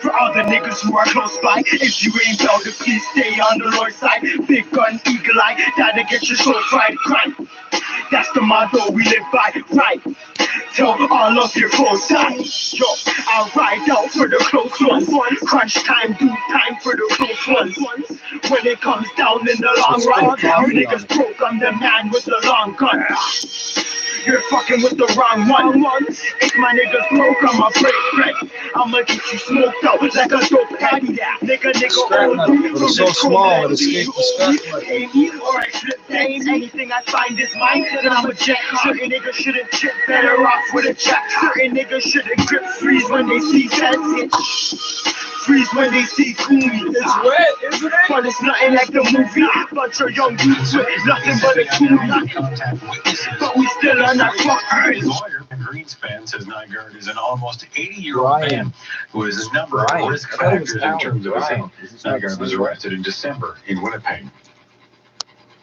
For all the niggas who are close by, if you ain't about to please stay on the Lord's side. Big gun, eagle eye, that'll get your soul fried, grind. That's the motto we live by, right? Tell all of your foes die. Yo, I'll ride out for the close ones. Crunch time, do time for the close ones. When it comes down in the long run, you niggas broke, I'm the man with the long gun. You're fucking with the wrong one. If my niggas broke, I'ma break. I'ma get you smoked out like a dope pack. Nigga, It's so small it escaped the scrap. or I slip things. Anything I find is mine, then I'm a jack. Certain niggas shouldn't chip, better off with a jack. Certain niggas shouldn't grip, freeze when they see that bitch. Freeze when they see Cooney. It's wet, isn't it? But it's nothing like the movie. Bunch of young dudes with nothing but a Cooney. But we still are not fuckers. Lawyer and Greenspan says Nygaard is an almost 80-year-old man who has a number of risk factors in terms of his health. Nygaard was arrested in December in Winnipeg.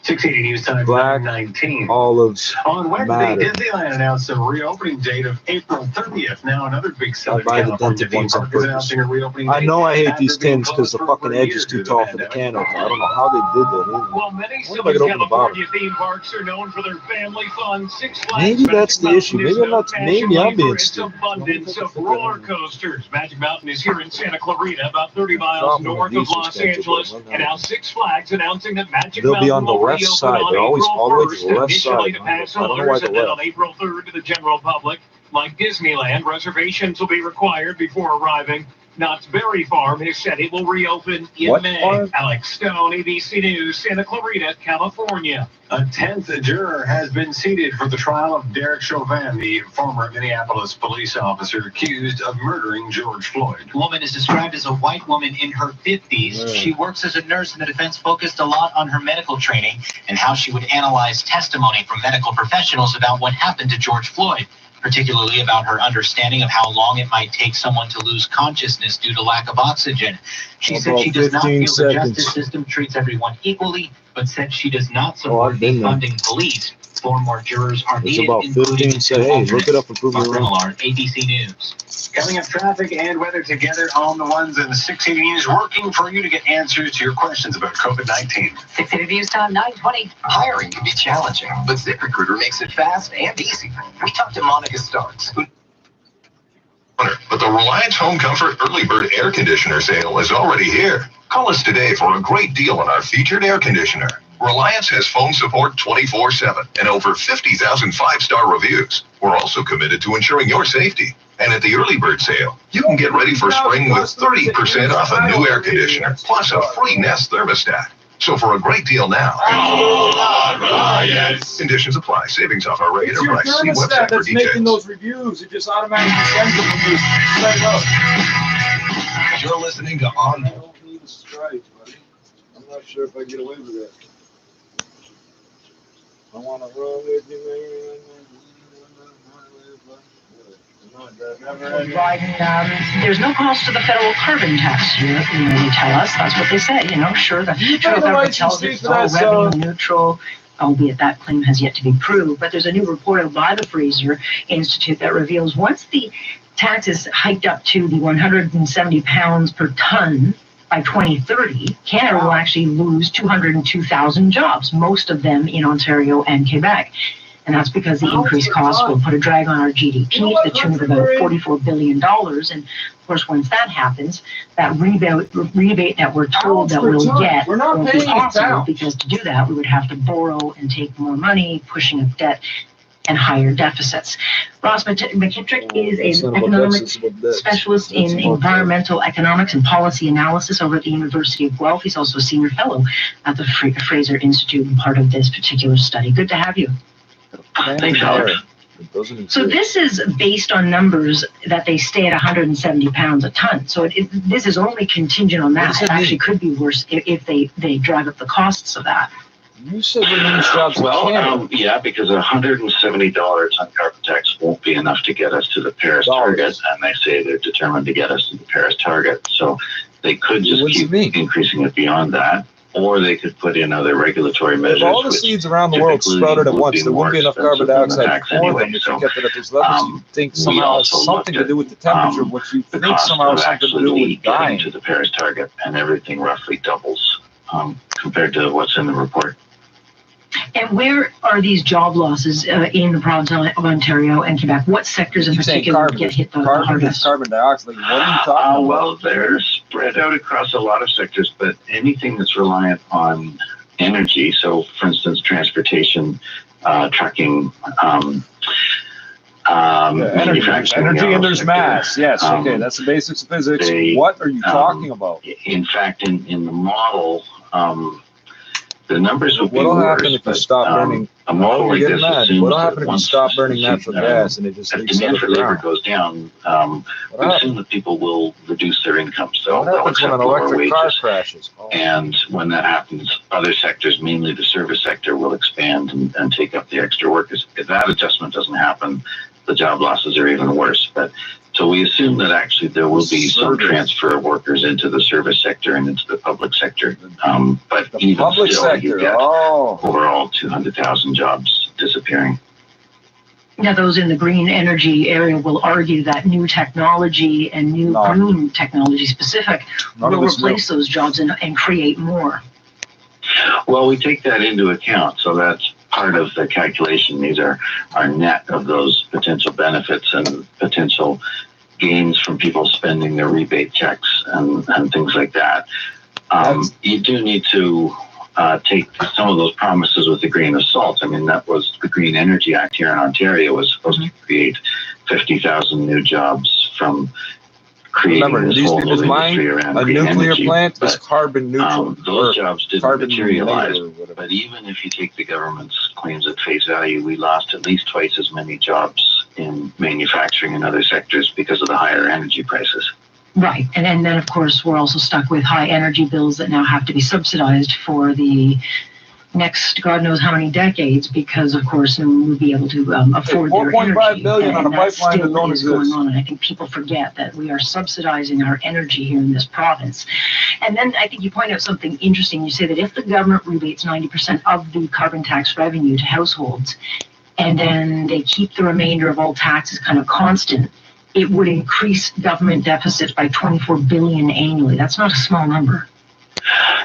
680 News Time, Black 19. olives On Wednesday, matter. Disneyland announced a reopening date of April 30th. Now, another big Southern buy the California dented theme ones on park is purpose. announcing a reopening I date know I hate after these being tins because the closed for fucking over a edge is year too due to tall for the pandemic. can opener. I don't know how they did that either. While many What if I Southern could open the bottom? California theme parks are known for their family fun, Six Flags Maybe that's Magic the issue. Mountain Maybe is I'm not. known Maybe I'm nationally being for its stupid. abundance of roller coasters. Magic Mountain is here in Santa Clarita, about 30 miles north of Los Angeles, and now Six Flags announcing that Magic They'll be Mountain on the will left reopen side. on They're always April all the way to 1st, the left initially side. to pass I don't know why holders, the and then on left. April 3rd to the general public. Like Disneyland, reservations will be required before arriving. Knott's Berry Farm has said it will reopen in What May. farm? Alex Stone, ABC News, Santa Clarita, California. A 10th juror has been seated for the trial of Derek Chauvin, the former Minneapolis police officer accused of murdering George Floyd. The woman is described as a white woman in her 50s. Yeah. She works as a nurse, and the defense focused a lot on her medical training and how she would analyze testimony from medical professionals about what happened to George Floyd, particularly about her understanding of how long it might take someone to lose consciousness due to lack of oxygen. She said About she does not 15 feel the seconds. justice system treats everyone equally, but said she does not I've support been there. defunding police. 4 more jurors are It's needed, about including 15 seconds. Hey, look it up and prove me Mark wrong. Remillard, ABC News. Coming up, traffic and weather together on the ones in 680 News, working for you to get answers to your questions about COVID-19. 680 News Time, 9:20. Hiring can be challenging, but ZipRecruiter makes it fast and easy. We talked to Monica Starks, who But the Reliance Home Comfort Early Bird Air Conditioner sale is already here. Call us today for a great deal on our featured air conditioner. Reliance has phone support 24/7 and over 50,000 five-star reviews. We're also committed to ensuring your safety. And at the Early Bird sale, you can get ready for spring with 30% off a new air conditioner, plus a free Nest thermostat. So for a great deal now, conditions apply. Savings off our It's regular your price. See thermostat website for that's making details. those reviews. It just automatically sends them when you set it up. You're listening to On. I don't need a stripe, buddy. I'm not sure if I get away with that. I want to roll with you. Biden, there's no cost to the federal carbon tax. They tell us that's what they say. Sure, the federal government tells us it's all revenue neutral, albeit that claim has yet to be proved. But there's a new report out by the Fraser Institute that reveals once the tax is hiked up to the 170 pounds per ton by 2030, Canada will actually lose 202,000 jobs, most of them in Ontario and Quebec. And that's because the increased costs will put a drag on our GDP to the tune of about $44 billion. And of course, once that happens, that rebate that we're told that we'll get won't be possible, because to do that, we would have to borrow and take more money, pushing up debt and higher deficits. Ross McKittrick is an economic specialist in environmental economics and policy analysis over at the University of Guelph. He's also a senior fellow at the Fraser Institute and part of this particular study. Good to have you. Thanks, Alex. So this is based on numbers that they stay at 170 pounds a ton. So this is only contingent on that. It actually could be worse if they drive up the costs of that. You said we lose jobs. Yeah, because $170 on carbon tax won't be enough to get us to the Paris target, and they say they're determined to get us to the Paris target. So they could just keep increasing it beyond that, or they could put in other regulatory measures. If all the seeds around the world sprouted at once, there wouldn't be enough carbon dioxide for them. If you get that at those levels, you think somehow has something to do with the temperature, which you think somehow has something to do with dying. To the Paris target, and everything roughly doubles compared to what's in the report. And where are these job losses in the province of Ontario and Quebec? What sectors in particular get hit the hardest? Carbon dioxide. What are you talking about? Well, they're spread out across a lot of sectors, but anything that's reliant on energy, so for instance, transportation, trucking, Energy and there's mass. Yes, okay, that's the basics of physics. What are you talking about? In fact, in the model, the numbers would be What'll worse. happen if you stop burning? A model like this assumes What'll that happen if you once stop burning natural gas and it just as leaks out demand of for the labor ground? goes down, we assume that people will reduce their incomes. What They'll happens when accept an lower electric car wages. crashes? And when that happens, other sectors, mainly the service sector, will expand and take up the extra workers. If that adjustment doesn't happen, the job losses are even worse. But so we assume that actually there will be some transfer of workers into the service sector and into the public sector. But even still, you get overall 200,000 jobs disappearing. Now, those in the green energy area will argue that new technology and new green technology specific will replace those jobs and create more. Well, we take that into account, so that's part of the calculation. These are our net of those potential benefits and potential gains from people spending their rebate checks and things like that. You do need to take some of those promises with a grain of salt. I mean, that was the Green Energy Act here in Ontario was supposed to create 50,000 new jobs from creating this whole new industry around green energy. A nuclear plant is carbon neutral. Those jobs didn't materialize. But even if you take the government's claims at face value, we lost at least twice as many jobs in manufacturing and other sectors because of the higher energy prices. Right. And then, of course, we're also stuck with high energy bills that now have to be subsidized for the next God knows how many decades because, of course, no one will be able to afford their energy. $4.5 billion on a pipeline that don't exist. Going on, and I think people forget that we are subsidizing our energy here in this province. And then I think you point out something interesting. You say that if the government rebates 90% of the carbon tax revenue to households, and then they keep the remainder of all taxes kind of constant, it would increase government deficits by $24 billion annually. That's not a small number.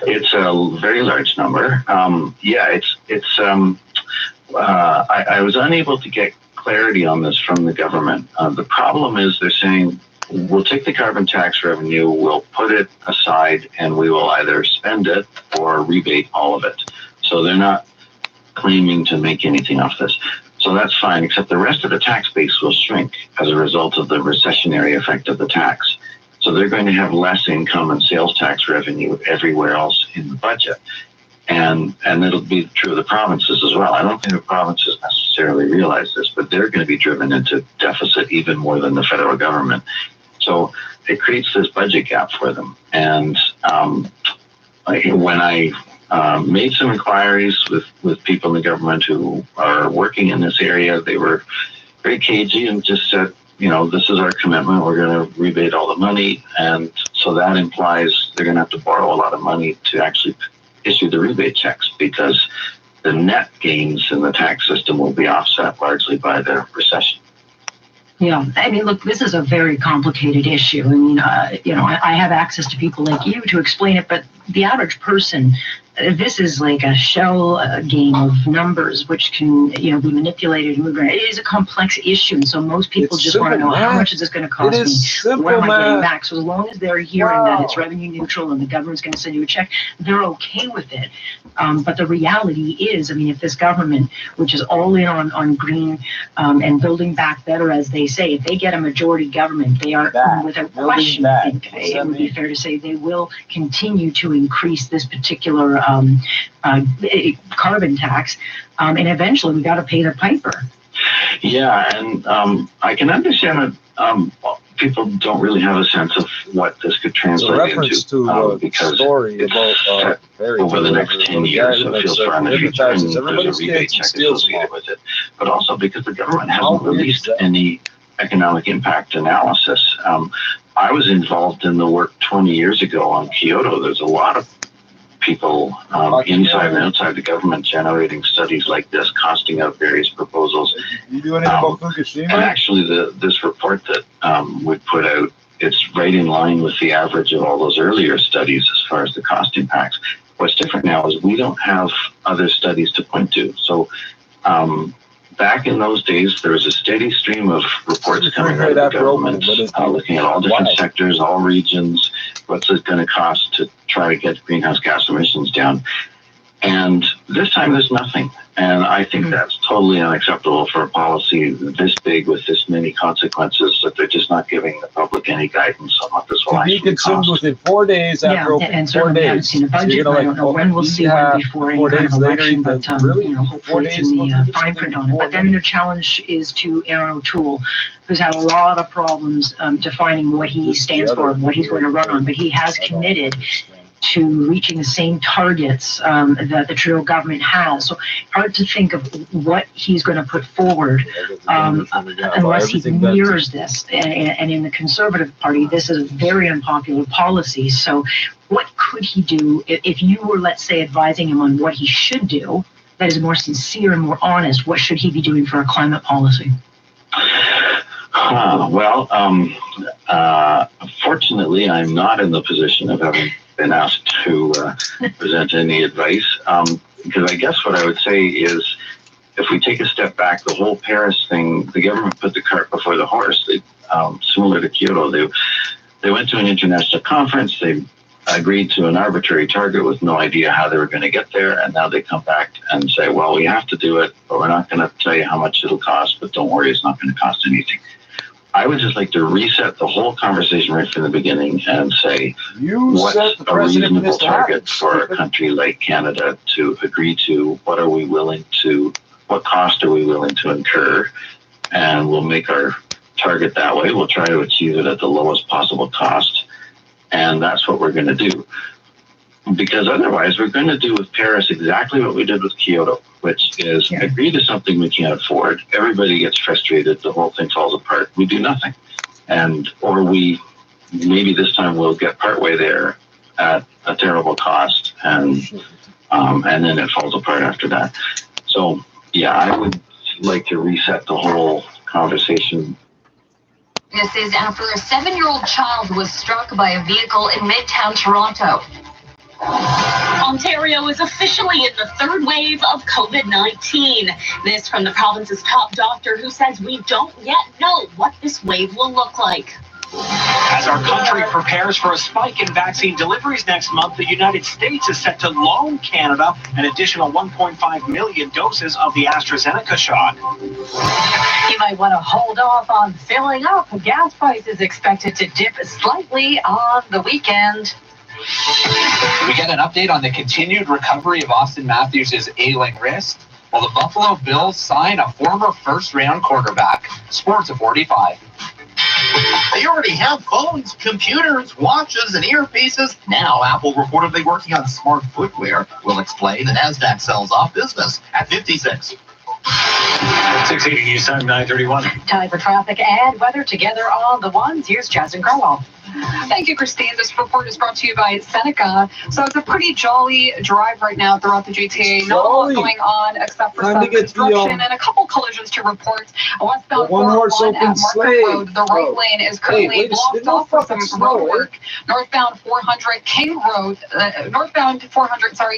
It's a very large number. I was unable to get clarity on this from the government. The problem is they're saying, we'll take the carbon tax revenue, we'll put it aside, and we will either spend it or rebate all of it. So they're not claiming to make anything off this. So that's fine, except the rest of the tax base will shrink as a result of the recessionary effect of the tax. So they're going to have less income and sales tax revenue everywhere else in the budget. And it'll be true of the provinces as well. I don't think the provinces necessarily realize this, but they're going to be driven into deficit even more than the federal government. So it creates this budget gap for them. And when I made some inquiries with people in the government who are working in this area, they were very cagey and just said, you know, this is our commitment. We're going to rebate all the money. And so that implies they're going to have to borrow a lot of money to actually issue the rebate checks because the net gains in the tax system will be offset largely by the recession. Yeah, I mean, look, this is a very complicated issue. I mean, I have access to people like you to explain it, but the average person, this is like a shell game of numbers, which can, be manipulated and moved around. It is a complex issue, and so most people just want to know how much is this going to cost me? What am I getting back? So as long as they're hearing that it's revenue neutral and the government's going to send you a check, they're okay with it. But the reality is, I mean, if this government, which is all in on green and building back better, as they say, if they get a majority government, they are, without question, I think it would be fair to say, they will continue to increase this particular carbon tax, and eventually we got to pay the piper. Yeah, and I can understand that people don't really have a sense of what this could translate into because story about over the next 10 years it feels far in the future and there's a rebate check associated with it, but also because the government hasn't released any economic impact analysis. I was involved in the work 20 years ago on Kyoto. There's a lot of people inside and outside the government generating studies like this, costing out various proposals. You do anything about Fukushima? And actually, this report that we put out, it's right in line with the average of all those earlier studies as far as the cost impacts. What's different now is we don't have other studies to point to. So back in those days, there was a steady stream of reports coming out of the government, looking at all different sectors, all regions, what's it going to cost to try to get greenhouse gas emissions down. And this time there's nothing. And I think that's totally unacceptable for a policy this big with this many consequences, that they're just not giving the public any guidance on what this will actually be consumed cost. within 4 days after opening. And 4 certainly we haven't days. seen a budget. I don't know when we'll see one before any kind of election, but hopefully it's in the fine print on it. But then the challenge is to Aaron O'Toole, who's had a lot of problems defining what he stands for and what he's going to run on, but he has committed to reaching the same targets that the Trudeau government has. So hard to think of what he's going to put forward unless he mirrors this. And in the Conservative Party, this is a very unpopular policy. So what could he do if you were, let's say, advising him on what he should do that is more sincere and more honest? What should he be doing for a climate policy? Fortunately, I'm not in the position of having been asked to present any advice, because I guess what I would say is, if we take a step back, the whole Paris thing, the government put the cart before the horse. They, similar to Kyoto, they went to an international conference, they agreed to an arbitrary target with no idea how they were going to get there, and now they come back and say, well, we have to do it, but we're not going to tell you how much it'll cost, but don't worry, it's not going to cost anything. I would just like to reset the whole conversation right from the beginning and say, what's a reasonable target for a country like Canada to agree to? What are we willing to, what cost are we willing to incur? And we'll make our target that way. We'll try to achieve it at the lowest possible cost. And that's what we're going to do. Because otherwise, we're going to do with Paris exactly what we did with Kyoto, which is agree to something we can't afford. Everybody gets frustrated. The whole thing falls apart. We do nothing. Or we, maybe this time we'll get partway there at a terrible cost, and then it falls apart after that. So, yeah, I would like to reset the whole conversation. This is after a 7-year-old child was struck by a vehicle in Midtown Toronto. Ontario is officially in the third wave of COVID-19. This from the province's top doctor, who says we don't yet know what this wave will look like. As our country prepares for a spike in vaccine deliveries next month, the United States is set to loan Canada an additional 1.5 million doses of the AstraZeneca shot. You might want to hold off on filling up. Gas price is expected to dip slightly on the weekend. We get an update on the continued recovery of Austin Matthews' ailing wrist, while the Buffalo Bills sign a former first-round quarterback. Sports at 45. They already have phones, computers, watches, and earpieces. Now, Apple reportedly working on smart footwear. We'll explain, the NASDAQ sells off business at 56. 680 News Time, 9:31. Time for traffic and weather together on the ones. Here's Justin Carwell. Thank you, Christine. This report is brought to you by Seneca. So it's a pretty jolly drive right now throughout the GTA. Not a lot going on except for some construction and a couple collisions to report. Westbound 401 at Market Road, the right lane is currently blocked off for some road work. Northbound 400 King Road,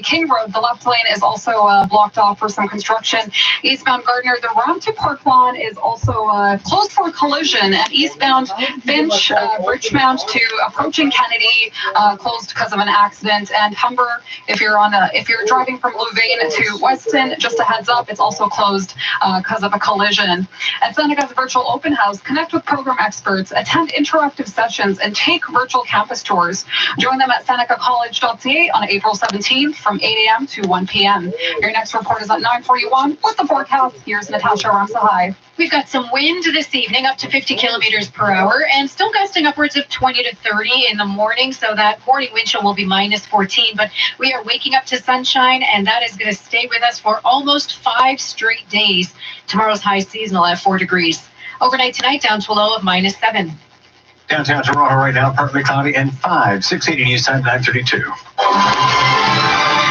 King Road, the left lane is also blocked off for some construction. Eastbound Gardner, the ramp to Park Lawn is also closed for a collision. And eastbound Finch, Richmount to approaching Kennedy, closed because of an accident. And Humber, if you're driving from Louvain to Weston, just a heads up, it's also closed because of a collision. At Seneca's virtual open house, connect with program experts, attend interactive sessions, and take virtual campus tours. Join them at senecacollege.ca on April 17th from 8 a.m. to 1 p.m. Your next report is at 9:41 with the forecast. Here's Natasha Ramsahai. We've got some wind this evening, up to 50 kilometers per hour, and still gusting upwards of 20 to 30 in the morning. So that morning wind chill will be minus 14. But we are waking up to sunshine, and that is going to stay with us for almost 5 straight days. Tomorrow's high seasonal at 4 degrees. Overnight tonight, down to a low of minus 7. Downtown Toronto right now, partly cloudy and 5. 680 News Time, 9:32.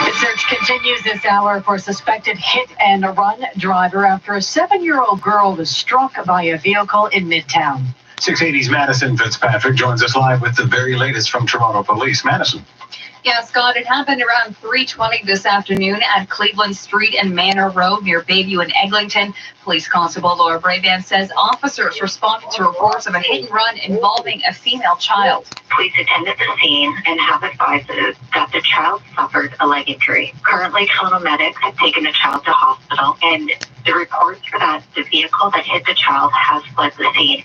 The search continues this hour for a suspected hit-and-run driver after a 7-year-old girl was struck by a vehicle in Midtown. 680's Madison Fitzpatrick joins us live with the very latest from Toronto Police. Madison. Yeah, Scott, it happened around 3:20 this afternoon at Cleveland Street and Manor Road near Bayview and Eglinton. Police Constable Laura Brabant says officers responded to reports of a hit and run involving a female child. Police attended the scene and have advised that the child suffered a leg injury. Currently, Toronto medics have taken the child to hospital, and the reports are that the vehicle that hit the child has fled the scene.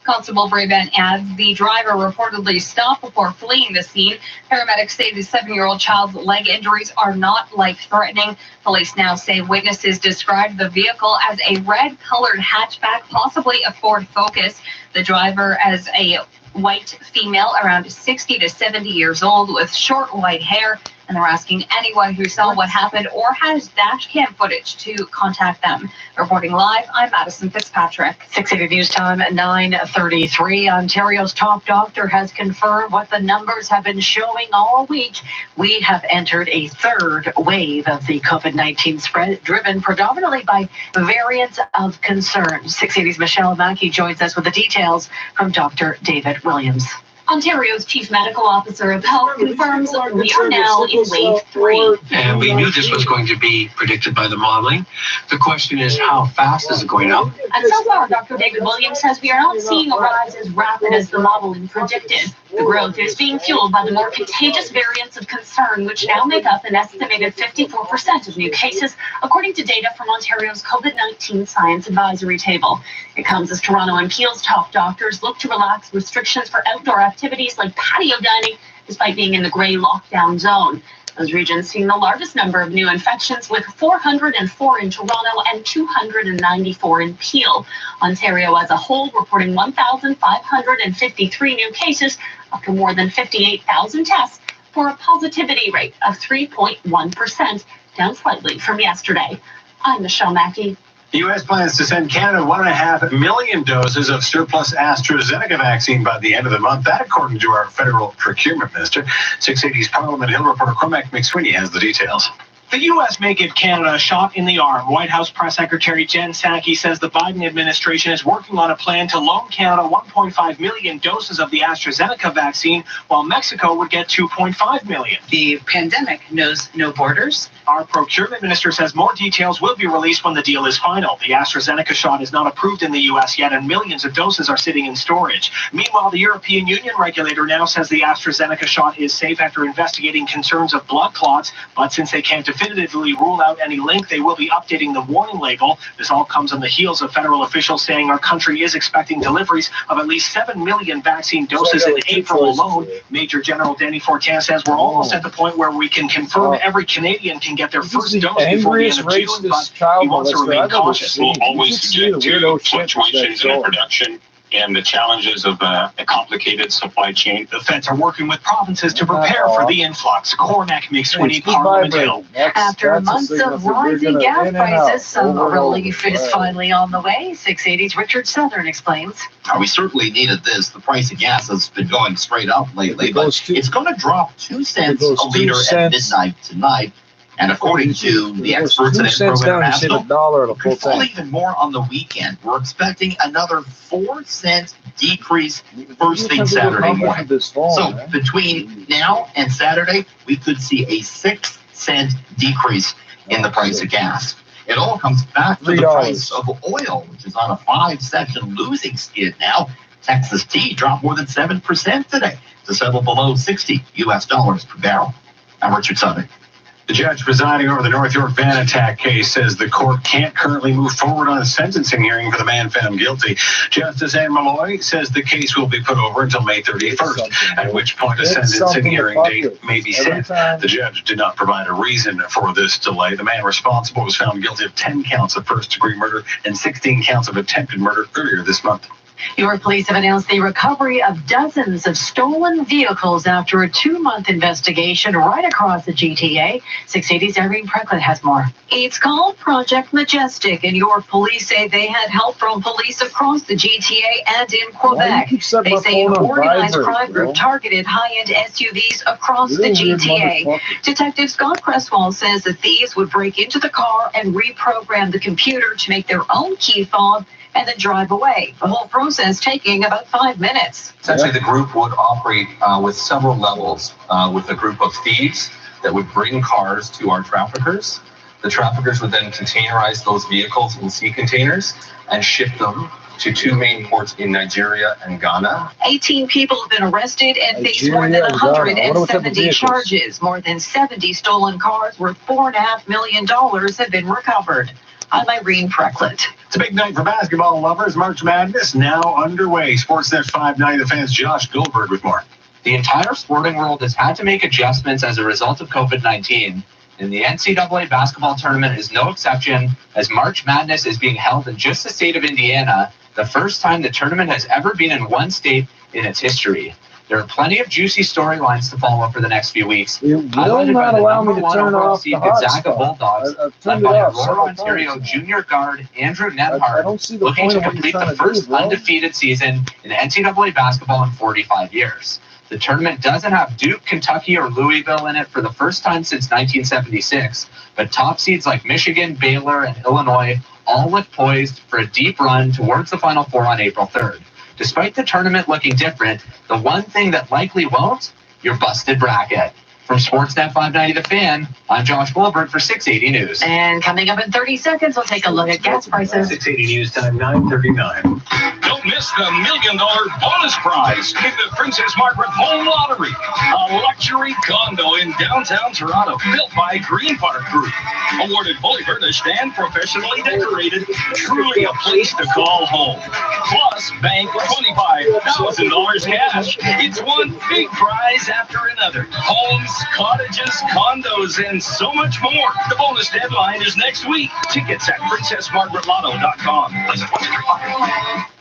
Constable Brabant adds the driver reportedly stopped before fleeing the scene. Paramedics say the 7-year-old child's leg injuries are not life-threatening. Police now say witnesses described the vehicle as a red-colored hatchback, possibly a Ford Focus. The driver as a white female around 60 to 70 years old with short white hair. And they're asking anyone who saw what happened or has dash cam footage to contact them. Reporting live, I'm Madison Fitzpatrick. 680 News Time at 9:33. Ontario's top doctor has confirmed what the numbers have been showing all week. We have entered a third wave of the COVID-19 spread, driven predominantly by variants of concern. 680's Michelle Mackey joins us with the details from Dr. David Williams. Ontario's Chief Medical Officer of Health confirms we are now in wave 3. And we knew this was going to be predicted by the modeling. The question is, how fast is it going up? And so far, Dr. David Williams says we are not seeing a rise as rapid as the modeling predicted. The growth is being fueled by the more contagious variants of concern, which now make up an estimated 54% of new cases, according to data from Ontario's COVID-19 Science Advisory Table. It comes as Toronto and Peel's top doctors look to relax restrictions for outdoor activities like patio dining, despite being in the gray lockdown zone. Those regions seeing the largest number of new infections, with 404 in Toronto and 294 in Peel. Ontario as a whole reporting 1,553 new cases, up to more than 58,000 tests, for a positivity rate of 3.1%, down slightly from yesterday. I'm Michelle Mackey. The U.S. plans to send Canada 1.5 million doses of surplus AstraZeneca vaccine by the end of the month. That, according to our federal procurement minister. 680's Parliament Hill reporter Cormac McSweeney has the details. The U.S. may give Canada a shot in the arm. White House Press Secretary Jen Psaki says the Biden administration is working on a plan to loan Canada 1.5 million doses of the AstraZeneca vaccine, while Mexico would get 2.5 million. The pandemic knows no borders. Our procurement minister says more details will be released when the deal is final. The AstraZeneca shot is not approved in the U.S. yet, and millions of doses are sitting in storage. Meanwhile, the European Union regulator now says the AstraZeneca shot is safe after investigating concerns of blood clots, but since they can't definitively rule out any link, they will be updating the warning label. This all comes on the heels of federal officials saying our country is expecting deliveries of at least 7 million vaccine doses in April alone. Major General Danny Fortin says we're almost at the point where we can confirm every Canadian can get their first dose before the end of June, but he wants to remain cautious. We'll always subject to fluctuations in production and the challenges of a complicated supply chain. The feds are working with provinces to prepare for the influx. Cormac McSweeney, Parliament Hill. After months of rising gas prices, some relief is finally on the way. 680's Richard Southern explains. We certainly needed this. The price of gas has been going straight up lately, but it's going to drop 2 cents a liter at midnight tonight. And according to the experts at International, it could fall even more on the weekend. We're expecting another 4-cent decrease first thing Saturday morning. So between now and Saturday, we could see a 6-cent decrease in the price of gas. It all comes back to the price of oil, which is on a 5-session losing skid now. Texas tea dropped more than 7% today to settle below $60 per barrel. I'm Richard Southern. The judge presiding over the North York van attack case says the court can't currently move forward on a sentencing hearing for the man found guilty. Justice Anne Malloy says the case will be put over until May 31st, at which point a sentencing hearing date may be set. The judge did not provide a reason for this delay. The man responsible was found guilty of 10 counts of first-degree murder and 16 counts of attempted murder earlier this month. York police have announced the recovery of dozens of stolen vehicles after a 2-month investigation right across the GTA. 680's Irene Precklin has more. It's called Project Majestic, and York police say they had help from police across the GTA and in Quebec. They say an organized crime group targeted high-end SUVs across the GTA. Detective Scott Cresswell says the thieves would break into the car and reprogram the computer to make their own key fob and then drive away. The whole process taking about 5 minutes. Essentially, the group would operate with several levels, with a group of thieves that would bring cars to our traffickers. The traffickers would then containerize those vehicles in sea containers and ship them to 2 main ports in Nigeria and Ghana. 18 people have been arrested and face more than 170 charges. More than 70 stolen cars worth $4.5 million have been recovered. I'm Irene Precklet. It's a big night for basketball lovers. March Madness now underway. Sportsnet 590, the fans Josh Goldberg with more. The entire sporting world has had to make adjustments as a result of COVID-19. And the NCAA basketball tournament is no exception, as March Madness is being held in just the state of Indiana, the first time the tournament has ever been in one state in its history. There are plenty of juicy storylines to follow for the next few weeks. It will not allow me to turn off the Gonzaga Bulldogs, led by Aurora, Ontario junior guard Andrew Nemhard, looking to complete the first undefeated season in NCAA basketball in 45 years. The tournament doesn't have Duke, Kentucky, or Louisville in it for the first time since 1976, but top seeds like Michigan, Baylor, and Illinois all look poised for a deep run towards the Final Four on April 3rd. Despite the tournament looking different, the one thing that likely won't, your busted bracket. From Sportsnet 590 The Fan, I'm Josh Goldberg for 680 News. And coming up in 30 seconds, we'll take a look at gas prices. 680 News time, 9:39. Don't miss the $1 million bonus prize in the Princess Margaret Home Lottery. A luxury condo in downtown Toronto, built by Green Park Group. Awarded fully furnished and professionally decorated. Truly a place to call home. Plus, bank $25,000 cash. It's one big prize after another. Homes, cottages, condos, and so much more. The bonus deadline is next week. Tickets at princessmargaretlotto.com.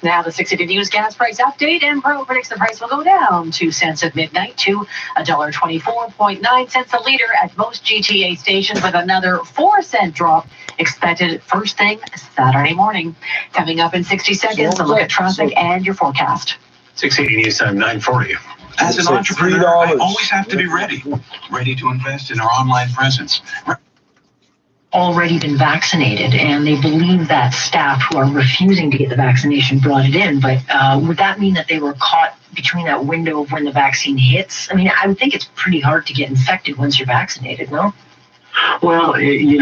Now the 680 News gas price update, and Pro predicts the price will go down 2 cents at midnight to $1.24.9 cents a liter at most GTA stations, with another 4-cent drop expected first thing Saturday morning. Coming up in 60 seconds, a look at traffic and your forecast. 680 News time, 9:40. As an entrepreneur, I always have to be ready to invest in our online presence. Already been vaccinated, and they believe that staff who are refusing to get the vaccination brought it in. But would that mean that they were caught between that window of when the vaccine hits? I mean, I would think it's pretty hard to get infected once you're vaccinated, no? Well, we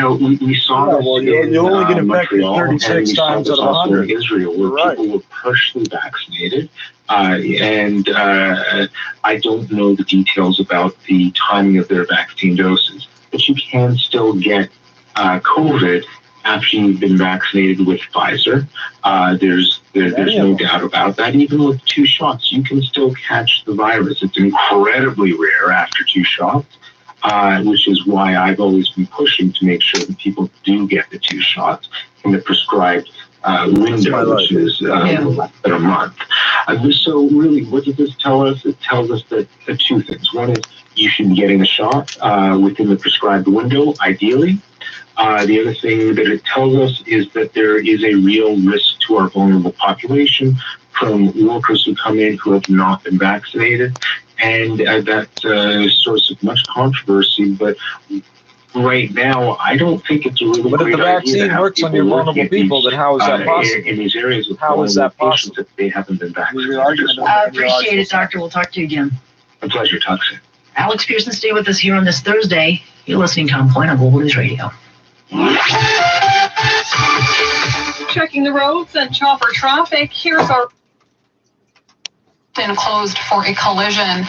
saw this you only get infected Montreal, 36 times out of 100. Israel, where people were partially vaccinated. And I don't know the details about the timing of their vaccine doses, but you can still get COVID after you've been vaccinated with Pfizer. There's no doubt about that. Even with 2 shots, you can still catch the virus. It's incredibly rare after 2 shots, which is why I've always been pushing to make sure that people do get the 2 shots in the prescribed window, which is less than a month. So really, what does this tell us? It tells us that 2 things. One is you should be getting a shot within the prescribed window, ideally. The other thing that it tells us is that there is a real risk to our vulnerable population from workers who come in who have not been vaccinated. And that's a source of much controversy. But right now, I don't think it's a really But if the vaccine works on your vulnerable people, then how is that possible? In these areas with how is that possible? If they haven't been vaccinated. I appreciate it, Doctor. We'll talk to you again. A pleasure. Talk soon. Alex Pearson, stay with us here on this Thursday. You're listening to On Point on Global News Radio. Checking the roads and chopper traffic. Here's our been closed for a collision.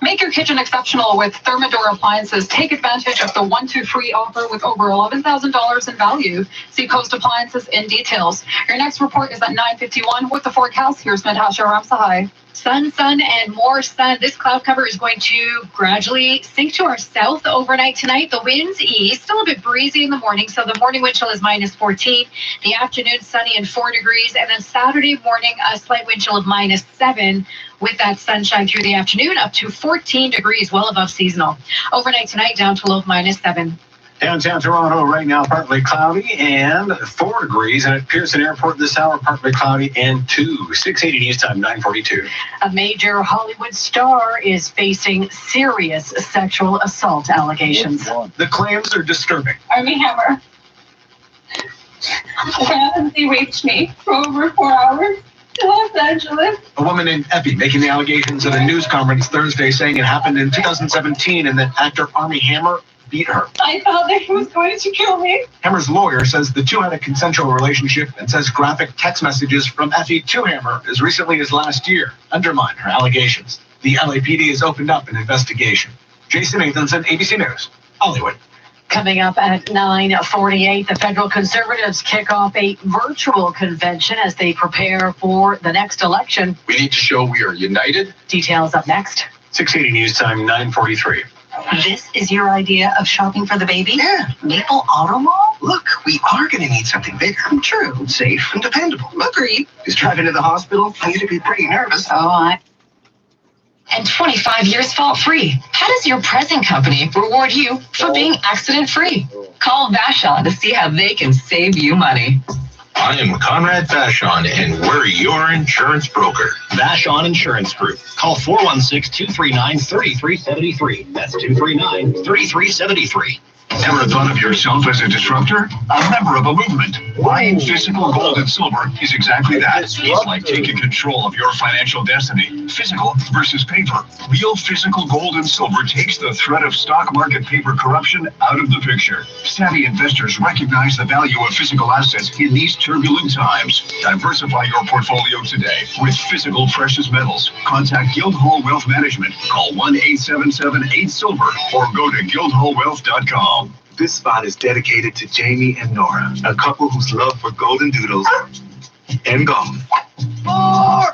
Make your kitchen exceptional with Thermador appliances. Take advantage of the 1, 2, 3 offer with over $11,000 in value. See Coast Appliances in details. Your next report is at 9:51 with the forecast. Here's Natasha Ramsahai. Sun, and more sun. This cloud cover is going to gradually sink to our south overnight tonight. The winds east, still a bit breezy in the morning, so the morning wind chill is -14. The afternoon, sunny and 4 degrees, and then Saturday morning, a slight wind chill of -7 with that sunshine through the afternoon, up to 14 degrees, well above seasonal. Overnight tonight, down to a low of -7. Downtown Toronto right now, partly cloudy and 4 degrees. And at Pearson Airport this hour, partly cloudy and 2. 680 News time, 9:42. A major Hollywood star is facing serious sexual assault allegations. The claims are disturbing. Armie Hammer Why hasn't he reached me for over 4 hours? To Los Angeles. A woman named Effie making the allegations at a news conference Thursday, saying it happened in 2017 and that actor Armie Hammer beat her. I thought that he was going to kill me. Hammer's lawyer says the two had a consensual relationship and says graphic text messages from Effie to Hammer as recently as last year undermine her allegations. The LAPD has opened up an investigation. Jason Nathanson, ABC News, Hollywood. Coming up at 9:48, the federal conservatives kick off a virtual convention as they prepare for the next election. We need to show we are united. Details up next. 680 News Time, 9:43. This is your idea of shopping for the baby? Yeah. Maple Auto Mall? Look, we are going to need something bigger. True. Safe and dependable. Agreed. Just driving to the hospital, I used to be pretty nervous. And 25 years fault-free. How does your present company reward you for being accident-free? Call Vashon to see how they can save you money. I am Conrad Vashon, and we're your insurance broker. Vashon Insurance Group. Call 416-239-3373. That's 239-3373. Ever thought of yourself as a disruptor? A member of a movement? Buying physical gold and silver is exactly that. It's like taking control of your financial destiny. Physical versus paper. Real physical gold and silver takes the threat of stock market paper corruption out of the picture. Savvy investors recognize the value of physical assets in these turbulent times. Diversify your portfolio today with physical precious metals. Contact Guildhall Wealth Management. Call 1-877-8-SILVER or go to guildhallwealth.com. This spot is dedicated to Jamie and Nora, a couple whose love for golden doodles and golf,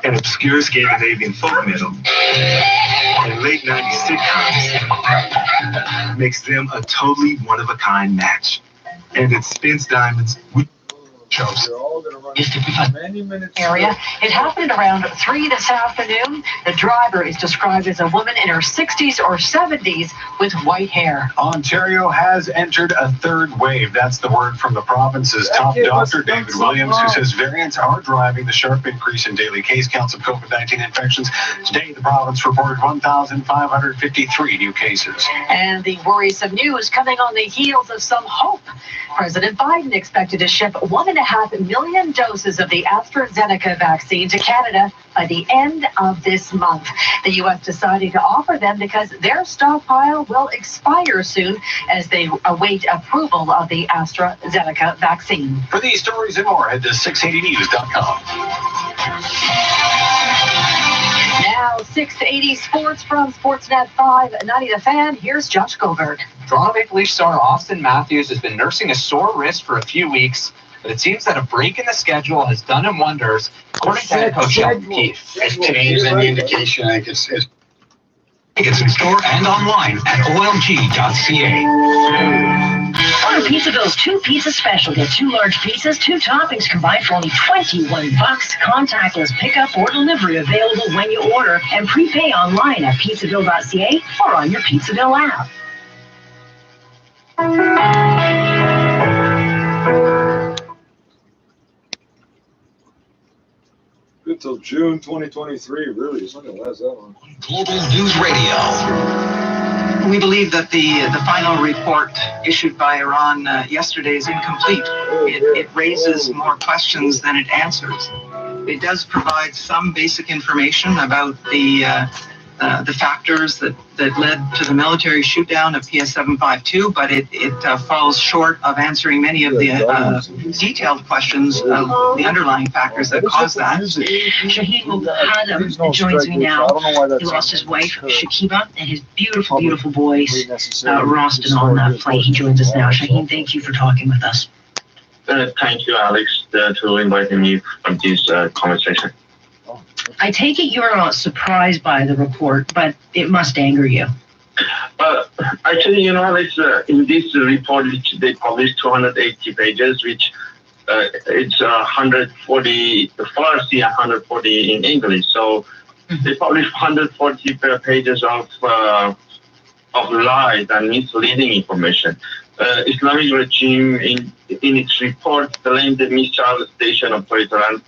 and obscure Scandinavian folk metal, and late 90s sitcoms makes them a totally one-of-a-kind match. And it Spence Diamonds shows. Area. It happened around 3 this afternoon. The driver is described as a woman in her 60s or 70s with white hair. Ontario has entered a third wave. That's the word from the province's top doctor, David Williams, who says variants are driving the sharp increase in daily case counts of COVID-19 infections. Today, the province reported 1,553 new cases. And the worrisome news coming on the heels of some hope. President Biden expected to ship 1.5 million doses of the AstraZeneca vaccine to Canada by the end of this month. The U.S. deciding to offer them because their stockpile will expire soon as they await approval of the AstraZeneca vaccine. For these stories and more, head to 680news.com. Now, 680 Sports from Sportsnet 590 The Fan. Here's Josh Goldberg. Toronto Maple Leaf star Austin Matthews has been nursing a sore wrist for a few weeks, but it seems that a break in the schedule has done him wonders, according to head coach Sheldon Keefe. If today's any indication, I guess it's Tickets in store and online at olg.ca. Order Pizza Bill's 2 pizza special. Get 2 large pizzas, 2 toppings combined for only $21. Contactless pickup or delivery available when you order, and prepay online at pizzabill.ca or on your Pizza Bill app. Good till June 2023, really. It's not going to last that long. Global News Radio. We believe that the final report issued by Iran yesterday is incomplete. It raises more questions than it answers. It does provide some basic information about the factors that led to the military shootdown of PS-752, but it falls short of answering many of the detailed questions of the underlying factors that caused that. Shahid Hadam joins me now. He lost his wife, Shakiba, and his beautiful, beautiful boys, Rostin, on that flight. He joins us now. Shahid, thank you for talking with us. Thank you, Alex, to inviting me for this conversation. I take it you're not surprised by the report, but it must anger you. Actually, Alex, in this report, which they published 280 pages, which it's 140 Farsi, 140 in English. So they published 140 pages of lies and misleading information. Islamic regime in its report claimed the missile station operator and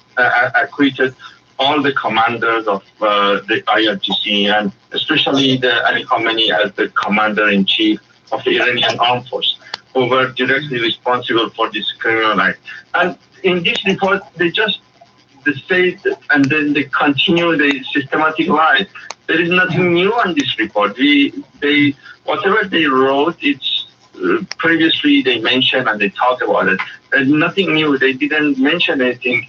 acquitted all the commanders of the IRGC, and especially the Ali Khamenei as the commander-in-chief of the Iranian armed force, who were directly responsible for this criminal act. And in this report, they say, and then they continue the systematic lies. There is nothing new on this report. Whatever they wrote, it's previously they mentioned and they talked about it. There's nothing new. They didn't mention anything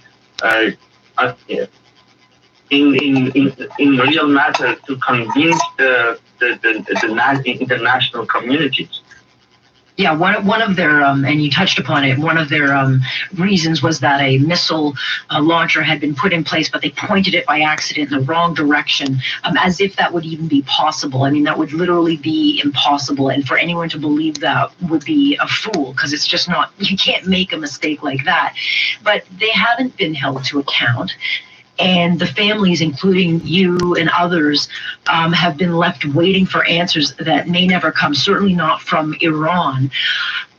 in real matter to convince the international communities. Yeah, one of their, and you touched upon it, one of their reasons was that a missile launcher had been put in place, but they pointed it by accident in the wrong direction, as if that would even be possible. I mean, that would literally be impossible, and for anyone to believe that would be a fool, because it's just not, you can't make a mistake like that. But they haven't been held to account. And the families, including you and others, have been left waiting for answers that may never come, certainly not from Iran.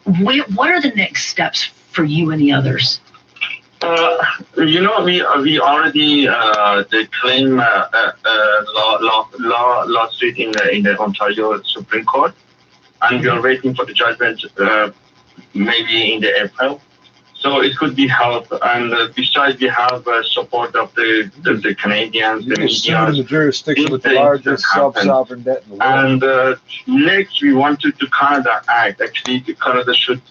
What are the next steps for you and the others? We already the claim lawsuit in the Ontario Supreme Court, and we are waiting for the judgment maybe in the April. So it could be help, and besides, we have support of the Canadians, the media, in the jurisdiction with the largest self-sovereign debt in the world. And next, we wanted to Canada Act. Actually, Canada should,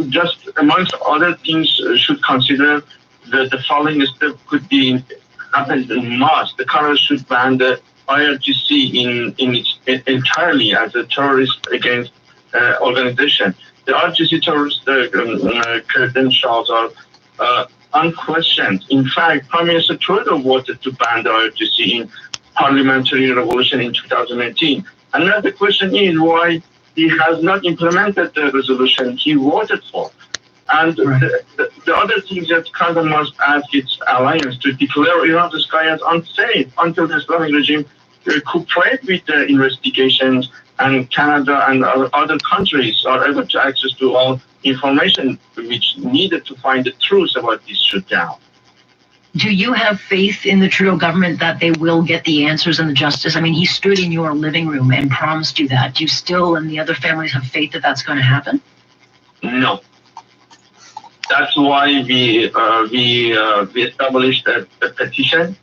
just amongst other things, should consider the following step could be happened in March. The Canada should ban the IRGC in its entirely as a terrorist against organization. The IRGC terrorist credentials are unquestioned. In fact, Prime Minister Trudeau voted to ban the IRGC in parliamentary revolution in 2018. And now the question is why he has not implemented the resolution he voted for. And the other thing that Canada must ask its alliance to declare Iran's sky as unsafe until the Islamic regime cooperate with the investigations, and Canada and other countries are able to access to all information which needed to find the truth about this shutdown. Do you have faith in the Trudeau government that they will get the answers and the justice? I mean, he stood in your living room and promised you that. Do you still and the other families have faith that that's going to happen? No. That's why we established a petition,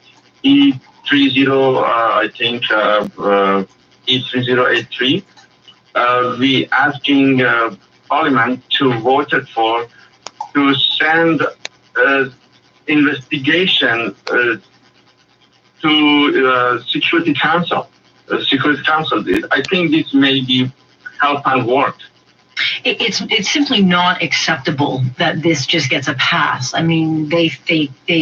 E30, I think, E3083. We asking Parliament to vote it for to send investigation to Security Council. I think this may be help and work. It's simply not acceptable that this just gets a pass. I mean, they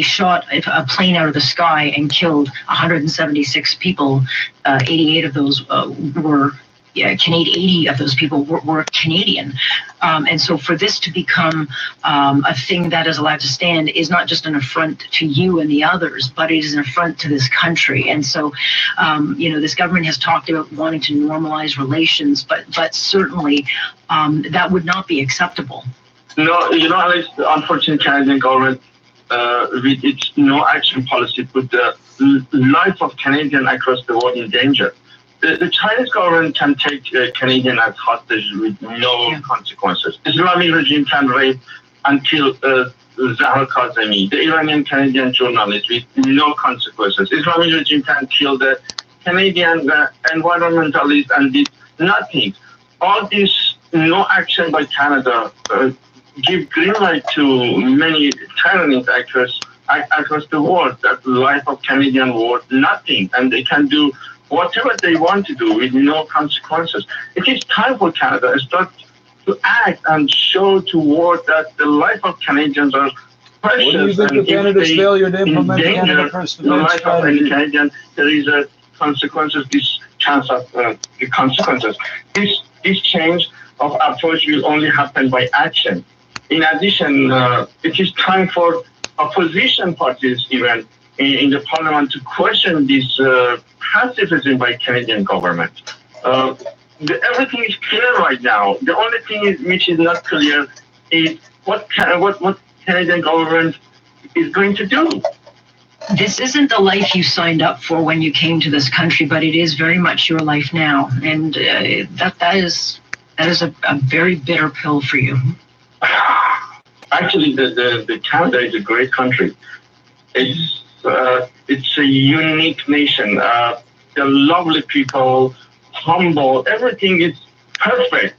shot a plane out of the sky and killed 176 people. 88 of those were Canadian. 80 of those people were Canadian. And so for this to become a thing that is allowed to stand is not just an affront to you and the others, but it is an affront to this country. And so, this government has talked about wanting to normalize relations, but certainly that would not be acceptable. No, Alex, the unfortunate Canadian government, with its no action policy, put the life of Canadians across the world in danger. The Chinese government can take Canadian as hostage with no consequences. The Islamic regime can rape and kill Zahra Kazemi, the Iranian Canadian journalist, with no consequences. The Islamic regime can kill the Canadian environmentalists and did nothing. All this no action by Canada give green light to many terrorists across the world that the life of Canadian worth nothing, and they can do whatever they want to do with no consequences. It is time for Canada to start to act and show to the world that the life of Canadians are precious. What do you think and of Canada's failure to implement the Canada First the life of any strategy? Canadian, there is a consequences. This chance of the consequences. This change of approach will only happen by action. In addition, it is time for opposition parties even in the parliament to question this pacifism by Canadian government. Everything is clear right now. The only thing which is not clear is what Canadian government is going to do. This isn't the life you signed up for when you came to this country, but it is very much your life now, and that is a very bitter pill for you. Actually, the Canada is a great country. It's a unique nation. They're lovely people, humble. Everything is perfect.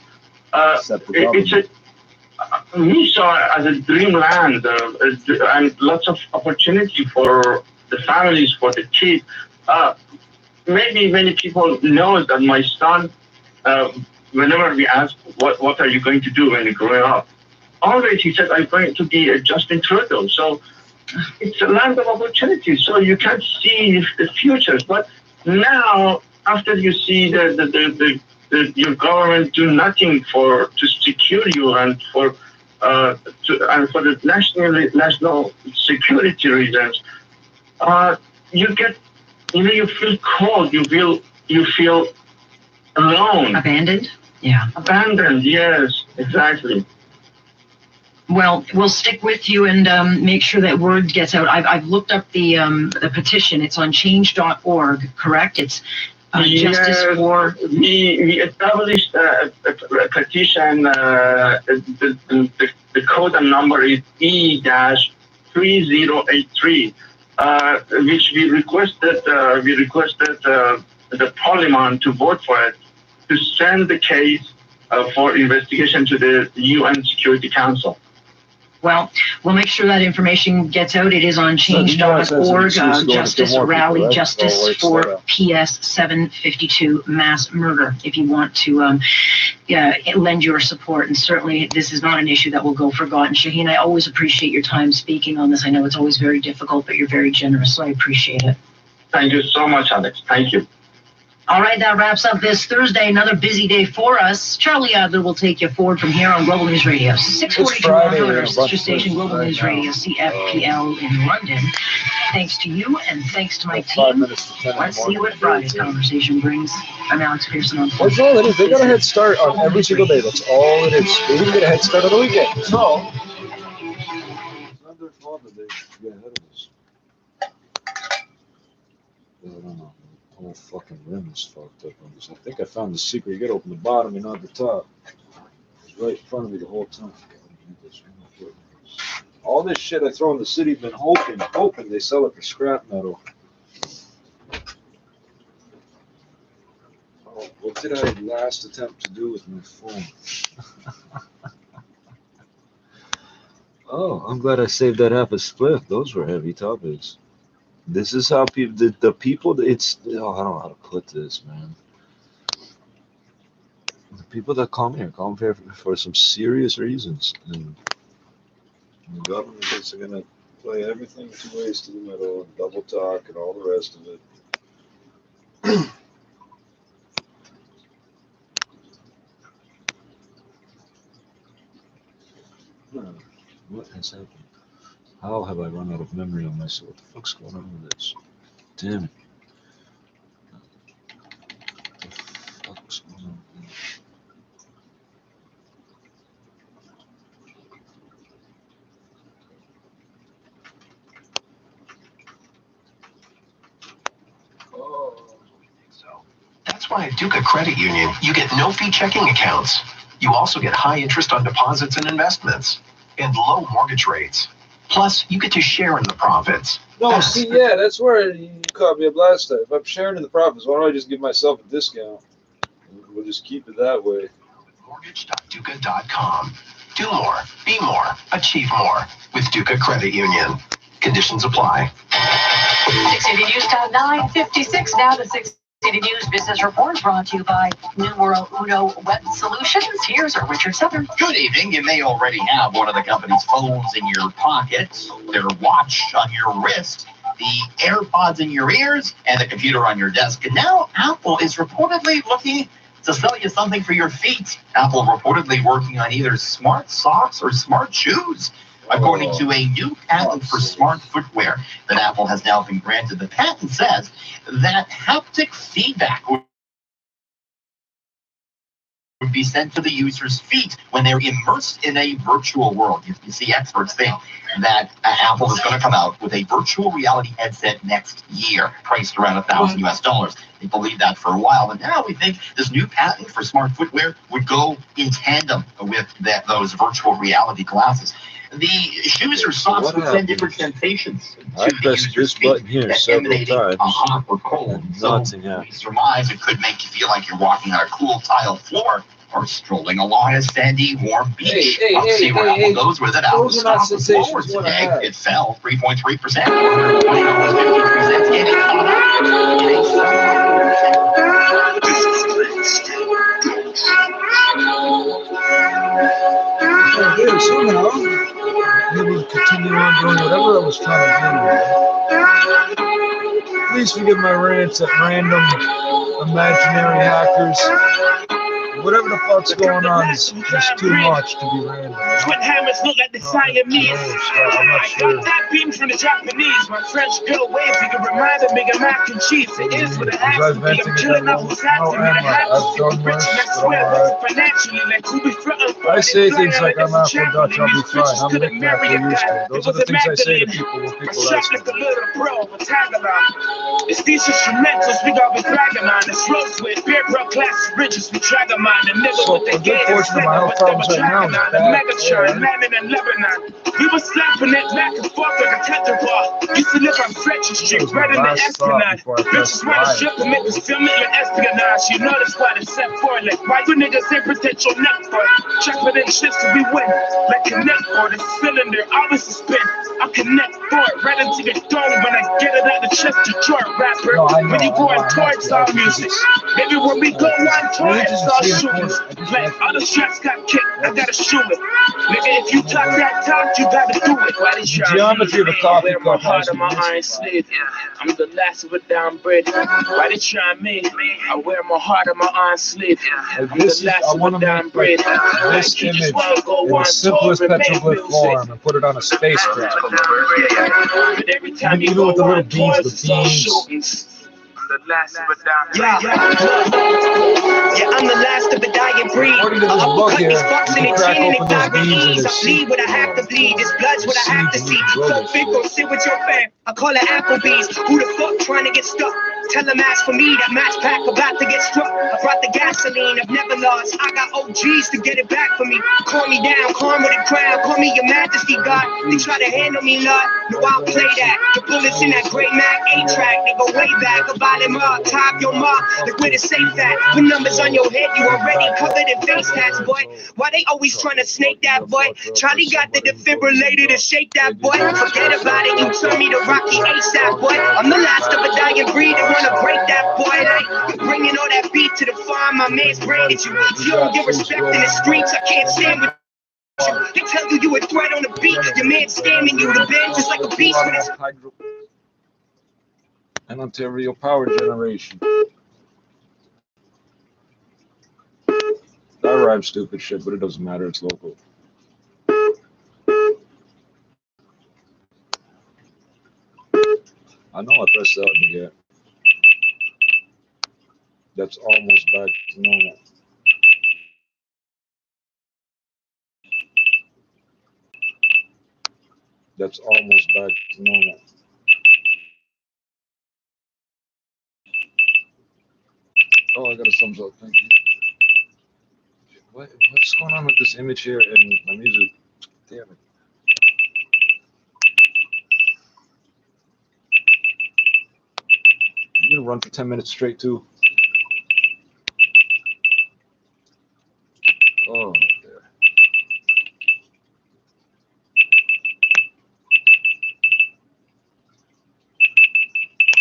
We saw it as a dreamland and lots of opportunity for the families, for the kids. Maybe many people know that my son, whenever we ask, what are you going to do when you grow up? Always he said, I'm going to be a Justin Trudeau. So it's a land of opportunity. So you can't see the futures. But now, after you see your government do nothing to secure you and for the national security reasons, you feel cold. You feel alone. Abandoned? Yeah. Abandoned, yes, exactly. Well, we'll stick with you and make sure that word gets out. I've looked up the petition. It's on change.org, correct? It's Justice for... We established a petition. The code and number is E-3083, which we requested the Parliament to vote for it, to send the case for investigation to the UN Security Council. Well, we'll make sure that information gets out. It is on change.org, Justice Rally, Justice for PS 752 Mass Murder, if you want to lend your support. And certainly this is not an issue that will go forgotten. Shaheen, I always appreciate your time speaking on this. I know it's always very difficult, but you're very generous, so I appreciate it. Thank you so much, Alex. Thank you. All right, that wraps up this Thursday. Another busy day for us. Charlie Adler will take you forward from here on Global News Radio 642 Toronto and our sister station, Global News Radio CFPL in London. Thanks to you and thanks to my team. Let's see what Friday's conversation brings. I'm Alex Pearson on That's all it is. They got a head start on every single day. That's all it is. They didn't get a head start on the weekend. So, it's not their fault that they get ahead of us. I don't know. The whole fucking rim is fucked up on this. I think I found the secret. You gotta open the bottom and not the top. It was right in front of me the whole time. All this shit I throw in the city, been hoping they sell it for scrap metal. Oh, what did I last attempt to do with my phone? Oh, I'm glad I saved that half a spliff. Those were heavy topics. This is how people, the people, it's, I don't know how to put this, man. The people that come here for some serious reasons. And the government is going to play everything 2 ways to the middle and double talk and all the rest of it. What has happened? How have I run out of memory on myself? What the fuck's going on with this? Damn it. What the fuck's going on with this? That's why at Duca Credit Union, you get no-fee checking accounts. You also get high interest on deposits and investments, and low mortgage rates. Plus, you get to share in the profits. No, see, yeah, that's where you caught me up last time. If I'm sharing in the profits, why don't I just give myself a discount? We'll just keep it that way. Mortgage.duca.com. Do more, be more, achieve more with Duca Credit Union. Conditions apply. 680 News Time 9:56 now to 680 News Business Report brought to you by Numero Uno Web Solutions. Here's our Richard Southern. Good evening. You may already have one of the company's phones in your pocket, their watch on your wrist, the AirPods in your ears, and the computer on your desk. And now Apple is reportedly looking to sell you something for your feet. Apple reportedly working on either smart socks or smart shoes. According to a new patent for smart footwear that Apple has now been granted, the patent says that haptic feedback would be sent to the user's feet when they're immersed in a virtual world. You see, experts think that Apple is going to come out with a virtual reality headset next year, priced around $1,000 US. They believed that for a while, but now we think this new patent for smart footwear would go in tandem with those virtual reality glasses. The user software would send different sensations. I pressed this button here several times. Hot or cold. So we surmise it could make you feel like you're walking on a cool tile floor or strolling along a sandy, warm beach. I'll see where Apple goes with it. Apple stock was lower today. It fell 3.3%. Somehow, I'm able to continue on doing whatever I was trying to do. Please forgive my rants at random imaginary hackers. Whatever the fuck's going on is just too much to be random. Twin hammers look like the Siamese. I got that beam from the Japanese. My French girl waves, you can remind me of mac and cheese. It is what it has to be. I'm killing up who's after me. The happens to be rich and I swear financially, like who be frontin'. I say things like I'm Afro Dutch, I'll be fine. I'm Nick Mac, we're used to it. Those are the things I say to people when people ask me. It's these instrumentals we got with Dragon on. It's Rose with beer bro class riches we drag them on. The nigga with the game is my health problems right now. The Megatron, landing in Lebanon. We was slapping it back and forth like a tether ball. Used to live on Fletcher Street, right in the Esplanade. Bitches wanna strip and make us film it like espionage. You know that's why they set for it. Like, why you niggas ain't protect your neck for it? Check for them shits to be win. Like connect for the cylinder, always a spin. I connect for it, right into the dome when I get it out the chest to Jordan rapper. When you going towards our music, maybe when we go on towards our shootings. Like other shots got kicked, I gotta shoot it. Nigga, if you talk that talk, you gotta do it. Why the geometry of a coffee cup has to be. I'm the last of a down bread. Why they try me? I wear my heart on my iron sleeve. I'm the last of a down bread. This image in the simplest petroglyph form and put it on a spacecraft. Even with the little beads, the beams. Yeah, I'm the last of a dying breed. According to this book here, you can crack open those beans and I bleed what I have to bleed. This blood's what I have to see. So big, go sit with your fam. I call it Applebee's. Who the fuck trying to get stuck? Tell them ask for me. That match pack about to get struck. I brought the gasoline. I've never lost. I got OGs to get it back for me. Call me down, calm with a crown. Call me your majesty, God. They try to handle me, Lord. No, I'll play that. The bullets in that gray Mac 8-track. They go way back. About them up. Top your mark. Like where the safe at. Put numbers on your head. You already covered in face tats, boy. Why they always trying to snake that, boy? Charlie got the defibrillator to shake that, boy. Forget about it. You turn me to Rocky ASAP, boy. I'm the last of a dying breed. They wanna break that, boy. Like, you're bringing all that beat to the farm. My man's braided you. You don't get respect in the streets. I can't stand with you. They tell you you a threat on the beat. Your man's scamming you. The band's just like a beast when it's... And Ontario Power Generation. That rhymes stupid shit, but it doesn't matter. It's local. I know I pressed that again. That's almost back to normal. That's almost back to normal. Oh, I got a thumbs up. Thank you. What's going on with this image here and my music? Damn it. I'm gonna run for 10 minutes straight too. Oh, there.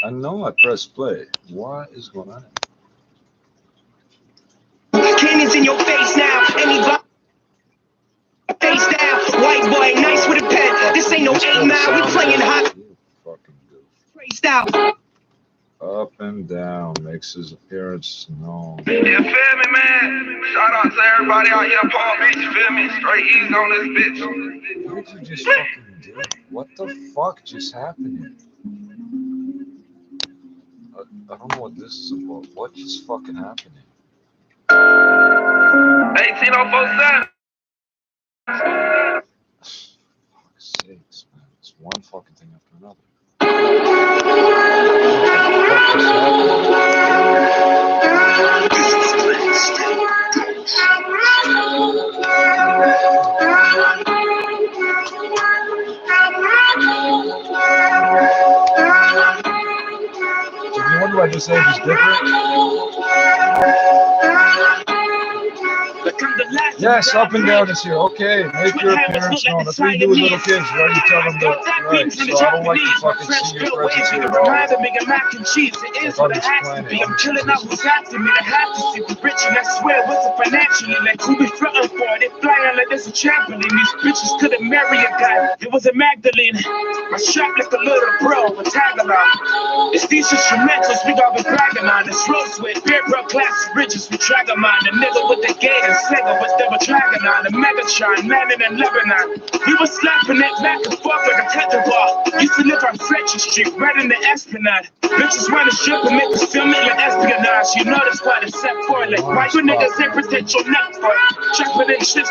I know I pressed play. What is going on? Cannons in your face now. Anybody face down. White boy, nice with a pen. This ain't no 8 Mile. We playing hot. Traced out. Up and down makes his appearance known. You feel me, man? Shout out to everybody out here, Palm Beach. You feel me? Straight easy on this bitch. What did you just fucking do? What the fuck just happened? I don't know what this is about. What just fucking happened? 18047. Fuck's sakes, man. It's one fucking thing after another. I just said is different? Yes, up and down is here. Okay, make your appearance known. That's what you do with little kids, right? You tell them that, right? So I don't like to fucking see your presence here at all. I thought it was planning. I'm chilling out who's after me. They have to see we rich, and I swear it wasn't financially. Like who we frontin' for? They flying like there's a trampoline. These bitches couldn't marry a guy. It was a Magdalene. I shot like a little bro, a tag-along. It's these instrumentals we got be bragging on. It's rose with beer bro class riches we drag them on. The nigga with the gate and Sega was double dragging on. The Megatron, landing in Lebanon. We was slapping it back and forth like a tether ball. Used to live on Fletcher Street, right in the Esplanade. Bitches wanna strip and make us film it like espionage. You know that's why they set for it. Like why you niggas ain't protect your neck for it? Trapping in shit.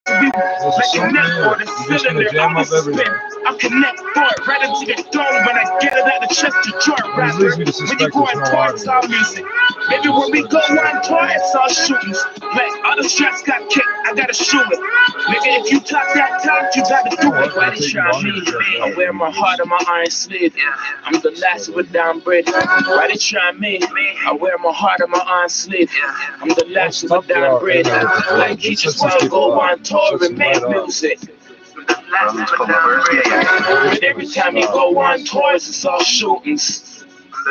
We like a neck for the cylinder, I'ma spin. I'll connect for it right into the dome when I get it out of chest to joint rapper. When you go on tour, it's all music. Maybe when we go on tour, it's all shootings. Like all the shots got kicked, I gotta shoot it. Nigga, if you talk that talk, you gotta do it. Why they try me? I wear my heart on my iron sleeve. I'm the last of a down bridge. Why they try me? I wear my heart on my iron sleeve. I'm the last of a down bridge. Like you just wanna go on tour and make music. But every time you go on tours, it's all shootings. Yeah,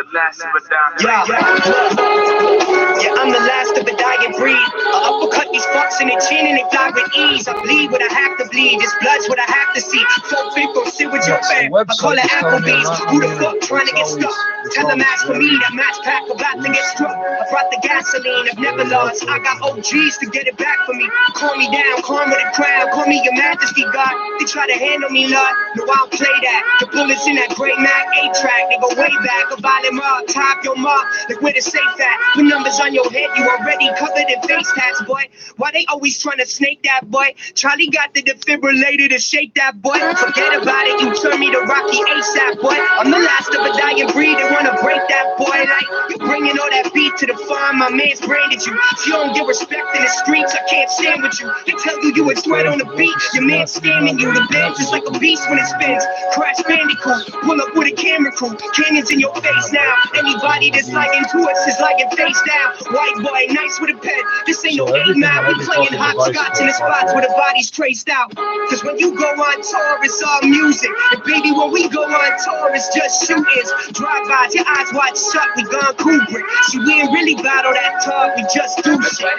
I'm the last of a dying breed. I uppercut these fucks in the chin and they fly with ease. I bleed what I have to bleed. This blood's what I have to see. So big, go sit with your fam. I call it Applebee's. Who the fuck trying to get stuck? Tell them ask for me. That match pack about to get struck. I brought the gasoline. I've never lost. I got OGs to get it back for me. Call me down, calm with a crowd. Call me your majesty, God. They try to handle me, Lord. No, I'll play that. The bullets in that gray Mac 8-track. They go way back. Up, top your mark, like where the safe at. Put numbers on your head, you already covered in face tats, boy. Why they always trying to snake that, boy? Charlie got the defibrillator to shake that, boy. Forget about it, you turn me to Rocky ASAP, boy. I'm the last of a dying breed, they wanna break that, boy. Like, you're bringing all that beat to the farm, my man's branded you. If you don't get respect in the streets, I can't stand with you. They tell you a threat on the beat, your man's scamming you. The bench is like a beast when it spins. Crash Bandicoot, pull up with a camera crew. Cannons in your face now. Anybody that's liking to us is liking face down. White boy, nice with a pen. This ain't no 8-mile. We playing hopscotch in the spots where the body's traced out. Cause when you go on tour, it's all music. And baby, when we go on tour, it's just shootings. Drive-bys, your eyes wide shut, we gone Kubrick. See, we ain't really battle that talk, we just do shit. I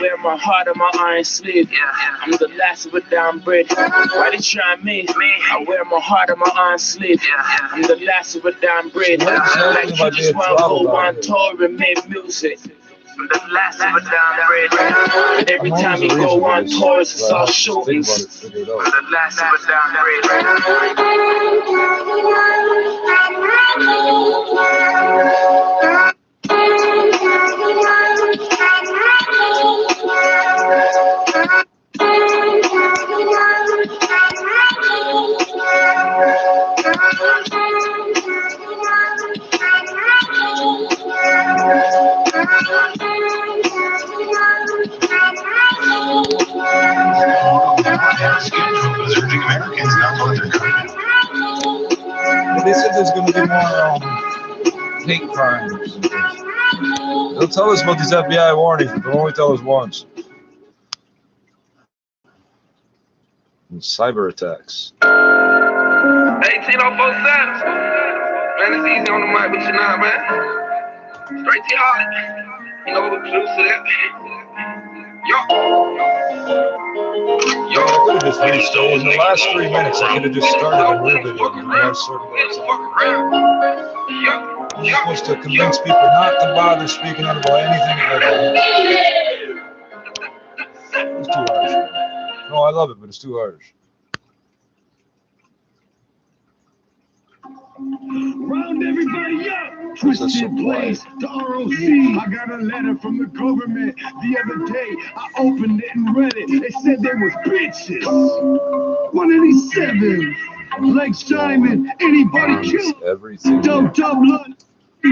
wear my heart on my iron sleeve. I'm the last of a down bridge. Why they try me? I wear my heart on my iron sleeve. I'm the last of a down bridge. Like you just wanna go on tour and make music. I'm the last of a down bridge. But every time you go on tours, it's all shootings. I'm the last of a down They said there's going to be more hate crimes. They'll tell us about these FBI warnings, but they'll only tell us once. And cyber attacks. 1804 Saddles. Man, it's easy on the mic, but you know, man. Straight to Holly. You know the producer that. Yo. I could have just reached over in the last 3 minutes. I could have just started a real video. I'm supposed to convince people not to bother speaking out about anything ever. It's too harsh. No, I love it, but it's too harsh. Round everybody up! Twisted Place, the ROC. I got a letter from the government the other day. I opened it and read it. They said they was bitches. One of these 7. Blake Simon, anybody kill everything. Dub Lund. A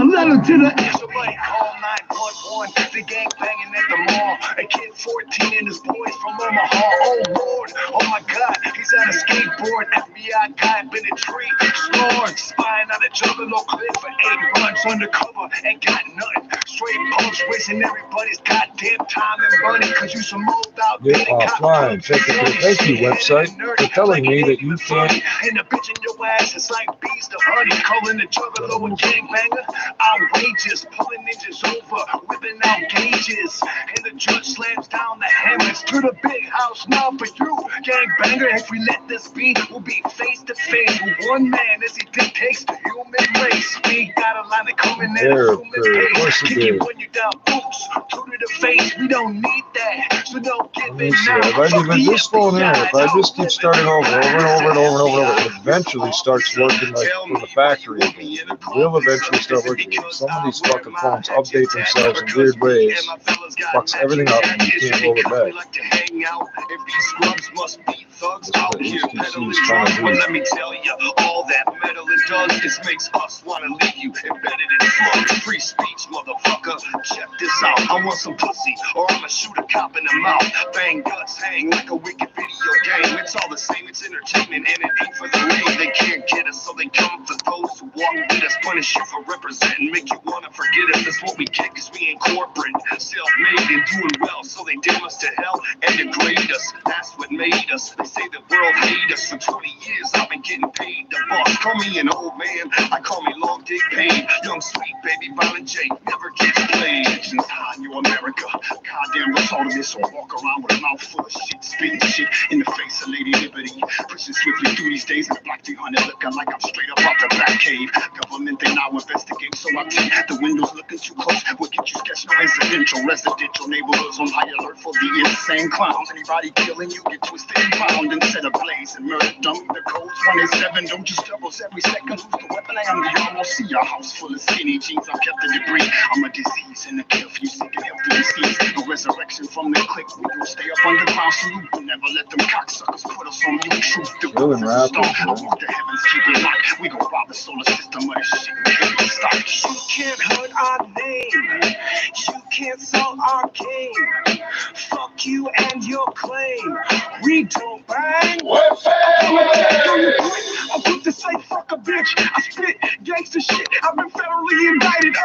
letter to the somebody call 911. The gang banging at the mall. A kid 14 and his boys from Omaha. Oh Lord, oh my God, he's on a skateboard. FBI guy up in a tree, snoring, spying on a juggalo clip for 8 months undercover. Ain't got nothing. Straight punks wasting everybody's goddamn time and money. Cause you some moved out there. Get offline. Check the thank you website for telling me that you can't. And the bitch in your ass is like bees to honey. Calling the juggalo a gangbanger. Outrageous. Pulling ninjas over. Whipping out gauges. And the judge slams down the hammers to the big house. Now for you, gangbanger. If we let this be, we'll be face to face with one man as he dictates the human race. We got a line of coming in a human pace. Kick you when you down boots. Two to the face. We don't need that. So don't give it now. If I leave this phone here, if I just keep starting over and over, it eventually starts working like from the factory again. It will eventually start working. Some of these fucking phones update themselves in weird ways. Fucks everything up and you can't roll it back. Let me tell you, all that metal it does is makes us want to leave you embedded in slugs. Free speech, motherfucker. Check this out. I want some pussy, or I'ma shoot a cop in the mouth. Bang guts hang like a wicked video game. It's all the same. It's entertainment, and it ain't for the lame. They can't get us, so they come for those who walk with us. Punish you for representing, make you wanna forget us. That's what we get, cause we ain't corporate, self-made and doing well. So they damn us to hell and degrade us. That's what made us. They say the world hate us. For 20 years I've been getting paid. The boss call me an old man, I call me Long Dick Payne. Young sweet baby Violent J never gets played. Since time you America, goddamn retarded this or walk around with a mouth full of shit, spitting shit in the face of Lady Liberty. Pushing swiftly through these days in a black 300, looking like I'm straight up out the back cave. Government they now investigate, so I take the windows looking too close. We'll get you sketched no residential neighborhoods on high alert for the insane clowns. Anybody killing you get twisted and bound and set ablaze and murder. Dump the code 27, don't just doubles every second. Lose the weapon, I am the almost see a house full of skinny jeans. I've kept the debris. I'm a disease and a kill for you seeking healthy disease. No resurrection from the click. We will stay up underground so you will never let them cocksuckers put us on you. Truth the Really rap, I walk the heavens, keep it locked. We gon' rob the solar system of this shit. Can't stop. You can't hurt our name. You can't sell our game. Fuck you and your claim. We don't bang. We're family. I'm quick to say fuck a bitch. I spit gangster shit. I've been federally indicted.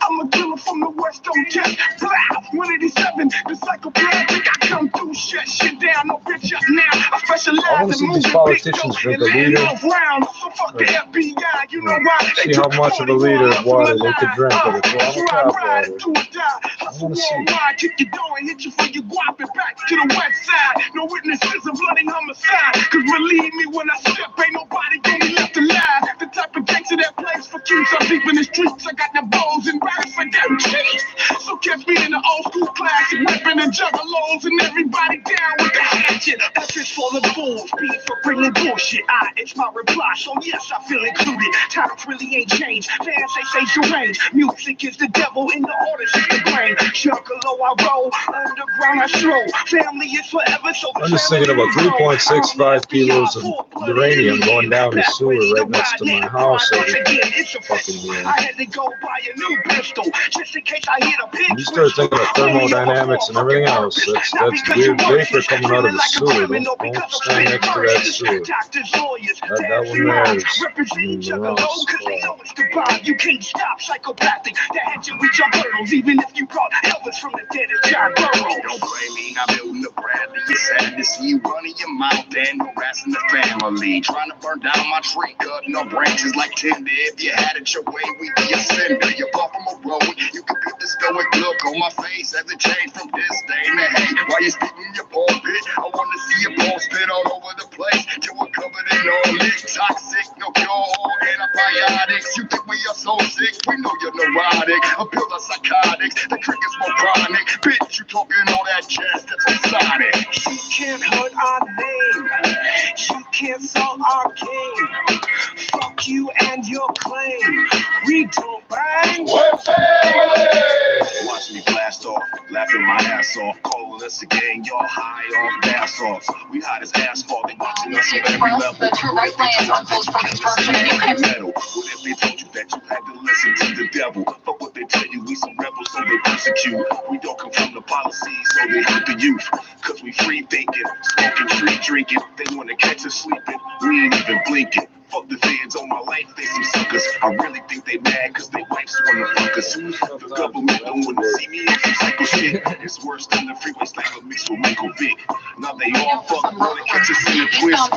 I'm a killer from the West. Don't test. Blah. 187. The psychopath. Think I come through, shut shit down. No bitch up now. I specialize in moving these politicians drink a liter. So fuck the FBI. You know why? See how much of a liter of water they could drink, but it's all tap water. I want to see. Kick your door and hit you for your guap and back to the west side. No witnesses of bloody homicide. Cause believe me when I step, ain't nobody gonna be left alive. The type of gangster that plays for keeps. I'm deep in the streets. I got the balls and raps for them cheeks. So catch me in the old school classic, whipping and juggalos and everybody down with the hatchet. That's just for the bulls, beat for bringing bullshit. It's my reply, so yes, I feel included. Times really ain't changed. Fans say deranged. Music is the devil in the artist is the brain. Juggalo I roll, underground I stroll. Family is forever, so I'm just thinking about 3.65 kilos of uranium going down the sewer right next to my house every fucking year. I had to go buy a new pistol just in case I hit a pig. You start thinking of thermodynamics and everything else. That's weird vapor coming out of the sewer. Don't stand next to that sewer. That one there is you can't stop psychopathic. The hatchet reach your hurdles, even if you brought Elvis from the dead as John Burroughs. Don't blame me, I'm building the Bradley. It's sad to see you running your mouth and harassing the family. Trying to burn down my tree, cutting up branches like tinder. If you had it your way, we'd be a cinder. You're far from a road. You can put the stoic look on my face as it changed from this day to hey. While you're spitting your pulpit, I want to see your balls spit all over the place till we're covered in all this toxic, no cure or antibiotics. You think we are so sick? We know you're neurotic. A pill of psychotics, the cricket's more chronic. Bitch, you talking all that jazz that's exotic. You can't hurt our name. You can't sell our game. Fuck you and your claim. We don't bang. We're family. Watch me blast off, laughing my ass off, calling us again. Y'all high off gas off. We hot as asphalt. They watching us on every level. The true right plans on post for construction. What if they told you that you had to listen to the devil? But what they tell you, we some rebels, so they persecute. We don't come from the policies, so they hurt the youth. Cause we free thinking, smoking, street drinking. They wanna catch us sleeping, we ain't even blinking. Fuck the feds on my life, they some suckers. I really think they mad cause they wives wanna fuck us. The government don't wanna see me in some psycho shit. It's worse than the freeway sniper mixed with Michael Vick. Now they all fuck, wanna catch us in a twist.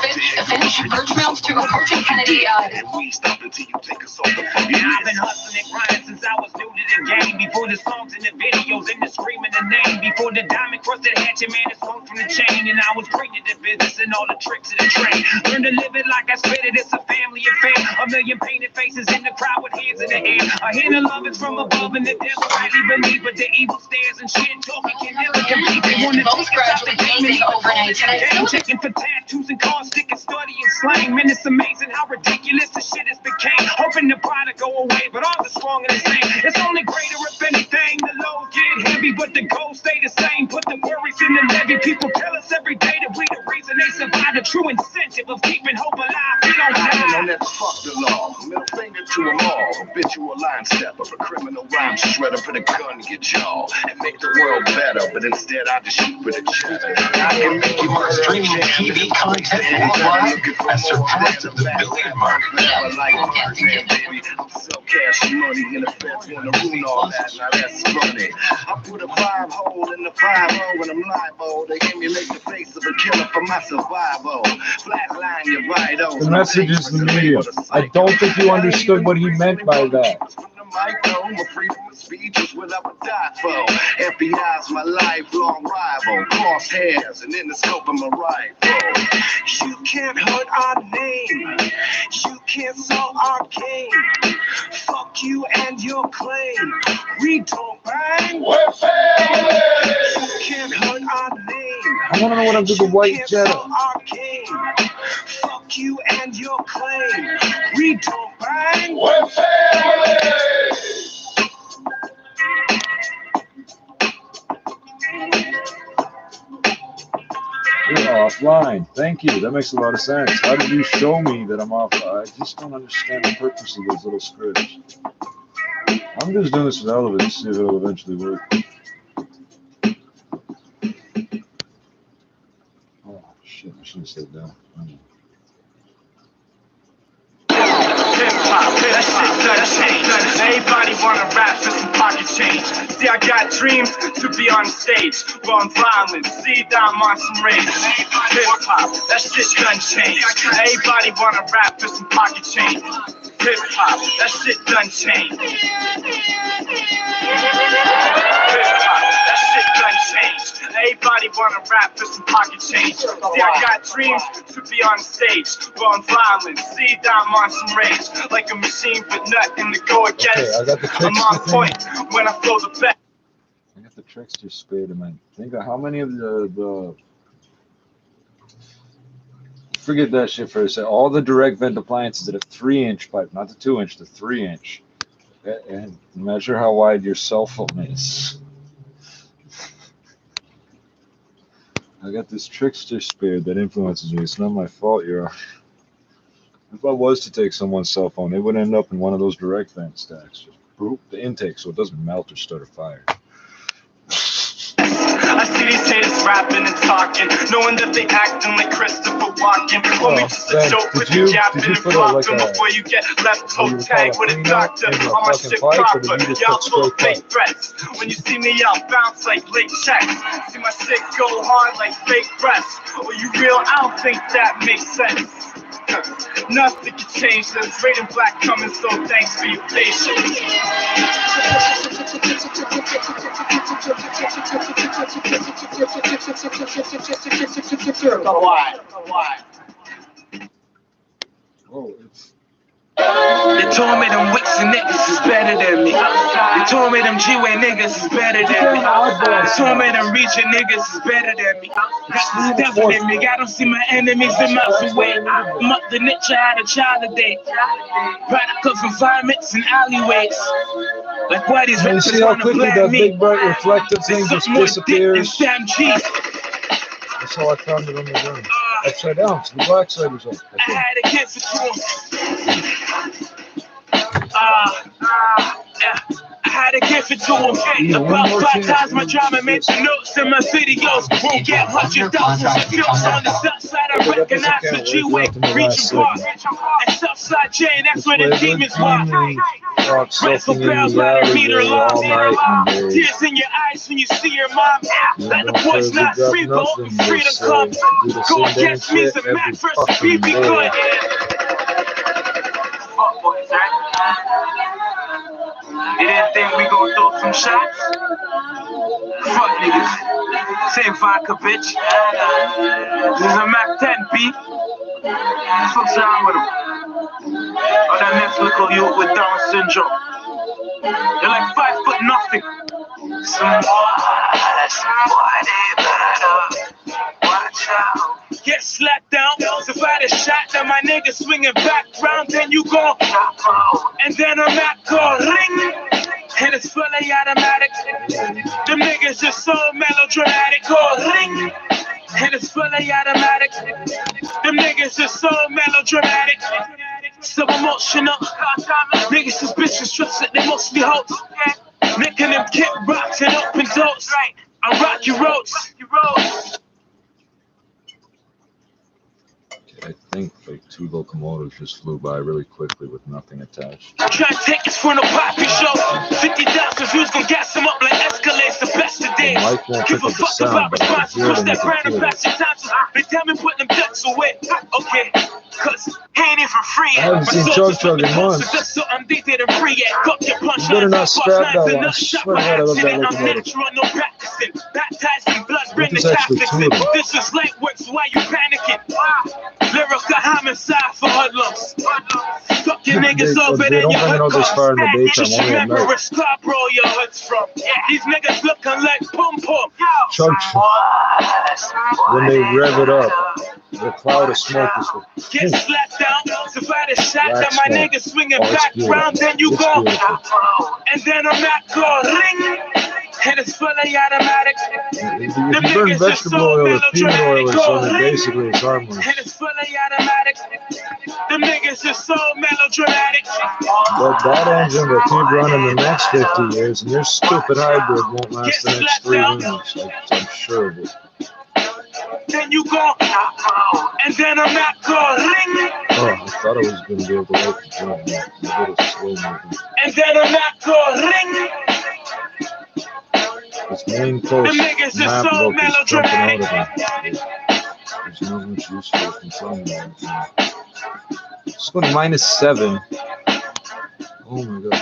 Finish merge rounds to approaching Kennedy. And we stop until you take us off the fucking Yeah, I've been hustling and grinding since I was new to the game. Before the songs and the videos and the screaming the name. Before the diamond crusted hatchet, man, it's hung from the chain. And I was bringing the business and all the tricks of the trade. Learn to live it like I spit it, it's a family affair. A million painted faces in the crowd with hands in the air. A hint of love is from above and the devil highly believe. But the evil stares and shit talking can never compete. They want to Both graduate amazing overnight tonight. checking for tattoos and cars, sticking, studying slang. Man, it's amazing how ridiculous the shit has became. Hoping the product go away, but all the strong and the same. It's only greater if anything. The load get heavy, but the goals stay the same. Put the worries in the levy. People tell us every day that we the reason they survive. The true incentive of keeping hope alive. We don't die. That's fuck the law. Middle finger to them all. Habitual line stepper, a criminal rhyme shredder for the gun to get y'all and make the world better. But instead, I just shoot for the cheddar. I can make you more Streaming TV content worldwide has surpassed the billion mark. I'm so cash money in the feds wanna ruin all that. Now that's funny. I put a 5 hole in the 5-0 and I'm liable to emulate the face of a killer for my survival. Flatline your vitals. The message is the media. I don't think you understood what he meant by that. My freedom of speech is what I would die for. FBI's my lifelong rival. Crosshairs and in the scope of my rifle. You can't hurt our name. You can't sell our game. Fuck you and your claim. We don't bang. We're family. You can't hurt our name. I want to know what I'm doing with the white Jetta. Fuck you and your claim. We don't bang. We're family. You're offline. Thank you. That makes a lot of sense. How did you show me that I'm offline? I just don't understand the purpose of those little scripts. I'm just doing this for the hell of it to see if it'll eventually work. Oh, shit. I should have stayed down. Hip-hop, that shit done changed. Everybody wanna rap for some pocket change. See, I got dreams to be on stage. Run violent, see I'm on some rage. Hip-hop, that shit done changed. Everybody wanna rap for some pocket change. Hip-hop, that shit done changed. Hip-hop, that shit done changed. Everybody wanna rap for some pocket change. See, I got dreams to be on stage. Run violent, see I'm on some rage. Like a machine, but nothing to go against. I'm on point when I flow the best. I got the trickster spade in my. Think of how many of the forget that shit for a second. All the direct vent appliances that have 3-inch pipe, not the 2-inch, the 3-inch, and measure how wide your cell phone is. I got this trickster spade that influences me. It's not my fault, you're. If I was to take someone's cell phone, it would end up in one of those direct vent stacks. Just broke the intake so it doesn't melt or start a fire. I see these haters rapping and talking, knowing that they acting like Christopher Walken. Homie, just a joke with the gap in the coffin before you get left toe tag with a doctor on my shit proper. Y'all full of fake threats. When you see me, I'll bounce like Blake checks. See my shit go hard like fake breasts. Are you real? I don't think that makes sense. Nothing can change this. Red and black coming, so thanks for your patience. They told me them Wicks and niggas is better than me. They told me them G-Way niggas is better than me. They told me them Reacher niggas is better than me. That's the devil in me. I don't see my enemies in miles away. I'm up the niche, I had a child today. Product of environments and alleyways. Like why these rappers wanna blame me? Big bright reflective thing just disappears. That's how I found it on the room. Upside down, so the black side was up. I had a cancer tumor. Yeah. I had to give it to him. About 5 times my drama made the notes in my videos. Won't get $100,000 films on the south side. I recognize the G-Way, Regent Park. And Southside J, that's where the demons walk. Rifle barrels by the meter long. Tears in your eyes when you see your mom. Let the boys not free, but freedom comes. Go against me, the Mac versus BB Good. Fuck boys, right? You didn't think we gon' throw some shots? Fuck niggas. Same vodka, bitch. This is a Mac 10, B. What's wrong with him? Or that Mexico youth with Down syndrome. You're like 5 foot nothing. Some boy, they better watch out. Get slapped down, survive a shot, then my nigga swinging back round, then you go, and then I'm at go ring, and it's fully automatic. Them niggas just so melodramatic, go ring, and it's fully automatic. Them niggas just so melodramatic, so emotional. Niggas suspicious, trust that they mostly hoes. Making them kick rocks and open doors. I rock your roads. I think like 2 locomotives just flew by really quickly with nothing attached. Try to take us for no poppy show. 50,000 views gon' gas them up like Escalades the best of days. Give a fuck about response. Trust that brand of passion times. They tell me put them ducks away. Okay, cause he ain't even for free. I haven't seen Chug in months. Just so I'm dated and free yet. Cook your punch. You better not scrap that one. I swear to God, I love that locomotive. No practicing. Baptized in blood, bring the Catholics in. This is light work, so why you panicking? Lyrical homicide for hoodlums. Fuck your niggas over there, your hood comes. Just remember where Scarborough your hood's from. These niggas looking like pum pum. Chug, when they rev it up, the cloud of smoke is get slapped down, survive a shot, then my niggas swinging back round, then you go, and then I'm at go ring. And it's fully automatic. If you burn vegetable oil or peanut oil or something, basically it's harmless. And it's fully automatic. The niggas is so melodramatic. But that engine will keep running the next 50 years, and your stupid hybrid won't last the next 3 minutes. I'm sure of it. Then you go, and then I'm not going ring. Oh, I thought I was going to be able to wait for John. A little slow moving. And then I'm not going ring. This main coast map book is jumping out of me. There's not much use for it from somewhere. It's going to -7. Oh my god.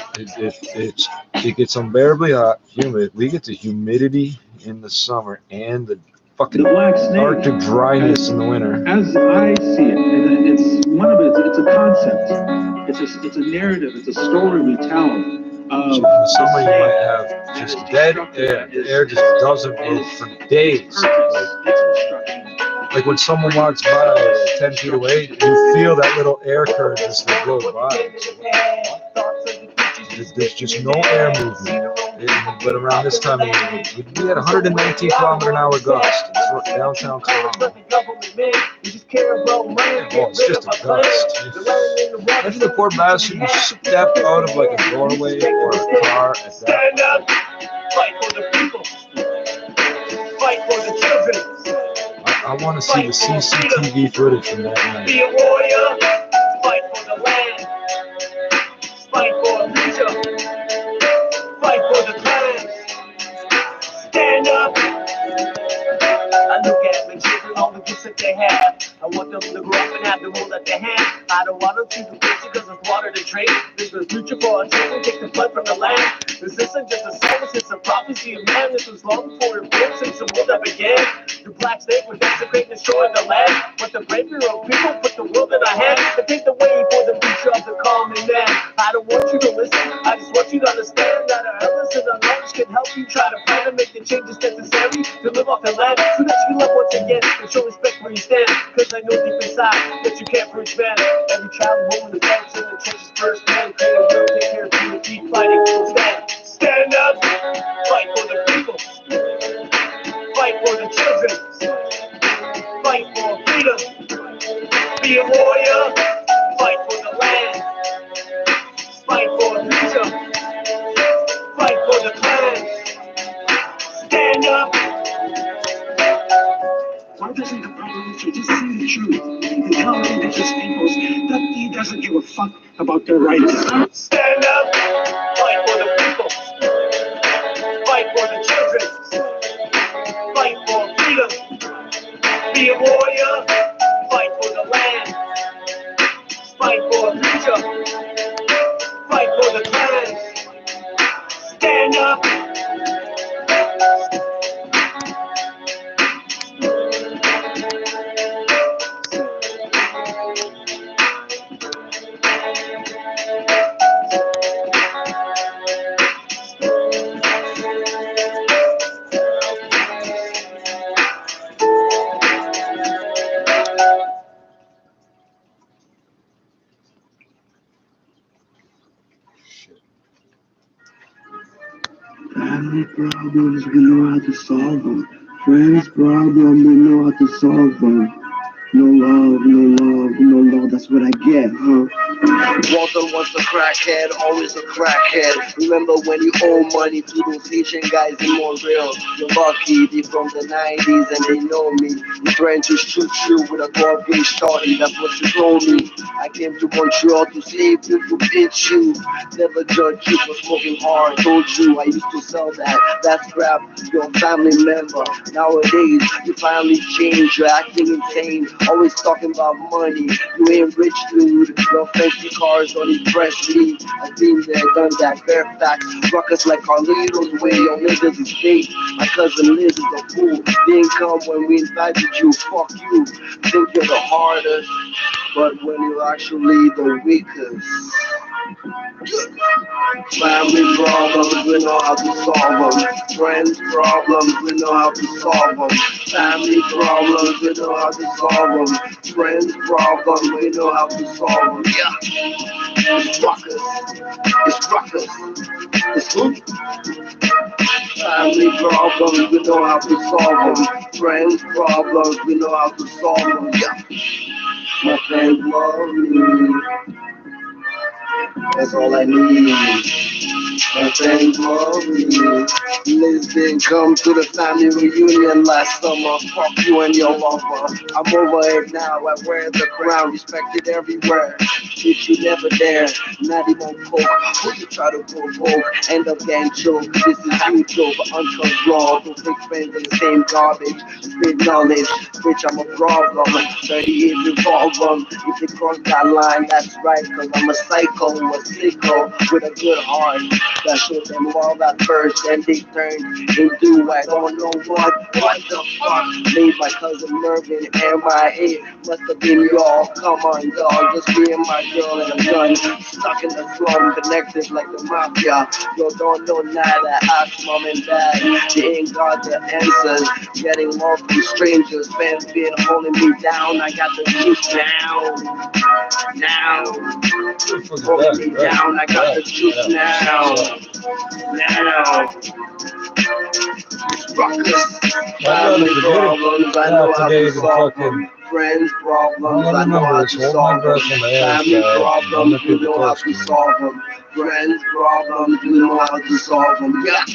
It gets unbearably hot, humid. We get the humidity in the summer and the fucking Arctic dryness in the winter. As I see it, it's one of it's a concept. It's a narrative. It's a story we tell. So in the summer you might have just dead air. The air just doesn't move for days. Like when someone walks by 10 feet away, you feel that little air current just go by. There's just no air movement. But around this time of year, we'd be at 119km/h gust in downtown Toronto. Oh, it's just a gust. Imagine the poor bastard who stepped out of like a doorway or a car at that. Fight for the people. Fight for the children. I want to see the CCTV footage from that night. Be a warrior. Fight for the land. Fight for a future. Fight for the clan. Stand up. I look at my children, all the gifts that they have. I want them to grow up and have the world at their hand. I don't want them to be crazy because it's water to drink. This is future for our children, take the flood from the land. This isn't just a song, it's a prophecy of man. This was long before it broke since the world that began. The black snake would desecrate and destroy the land. But the bravery of people put the world in our hands and take the way for the future of the common man. I don't want you to listen, I just want you to understand that our elders and our knowledge can help you try to plan and make the changes necessary to live off the land. So that you love once again and show respect where you stand. Cause I know deep inside that you can't preach man. Every child home in the banks and the church's first man. Create a will, take care of you, keep fighting till stand. Stand up, fight for the people. Fight for the children. Fight for freedom. Be a warrior. Fight for the land. Fight for a future. Why doesn't the president just see the truth and tell indigenous peoples that he doesn't give a fuck about their rights? Stand up, fight for the people, fight for the children, fight for freedom, be a warrior, fight for the land, fight for the future, fight for the clan. Stand up. Family problems, we know how to solve them. Friends problems, we know how to solve them. No love, no love, no love, that's what I get, huh? Walter was a crackhead, always a crackhead. Remember when you owe money to those Haitian guys in Montreal? You're lucky, they from the 90s and they know me. They trying to shoot you with a 12-gauge shorty, that's what you told me. I came to Montreal to save you, to bitch you. Never judge you for smoking hard, told you I used to sell that's crap, you're a family member. Nowadays, you finally change, you're acting insane. Always talking about money, you ain't rich dude. Your fancy cars don't impress me. I've been there, done that, bare facts. Ruckus like Carlitos, way your niggas is fake. My cousin Liz is a fool. Didn't come when we invited you, fuck you. Think you're the hardest, but when you're actually the weakest. Family problems, we know how to solve them. Friends problems, we know how to solve them. Family problems, we know how to solve them. Friends problems, we know how to solve them. Yeah, it's ruckus, it's who? Family problems, we know how to solve them. Friends problems, we know how to solve them. Yeah, my friends love me. That's all I need. My friends love me. Liz didn't come to the family reunion last summer. Fuck you and your lover. I'm over it now. I wear the crown, respected everywhere. Bitch, you never dare. Not even coke. Who you try to provoke? End up getting choked. This is YouTube. Uncut raw. Don't take friends in the same garbage. Spit knowledge. Bitch, I'm a problem. 38 revolver. If they cross that line, that's right. Cause I'm a psycho, a sicko with a good heart. That showed them all at first, and they turned into I don't know what the fuck made my cousin Mervin MIA. Must have been y'all. Come on, dog, just me and my girl and a gun, stuck in the slum, connected like the mafia. Yo, don't know nada. Ask mom and dad, they ain't got the answers. Getting love from strangers, fans been holding me down. I got the juice now. Holding me down. I got the juice now. Family problems, I know how to solve them. Friends problems, I know how to solve them. Family problems, we know how to solve them. Friends problems, we know how to solve them. Yeah.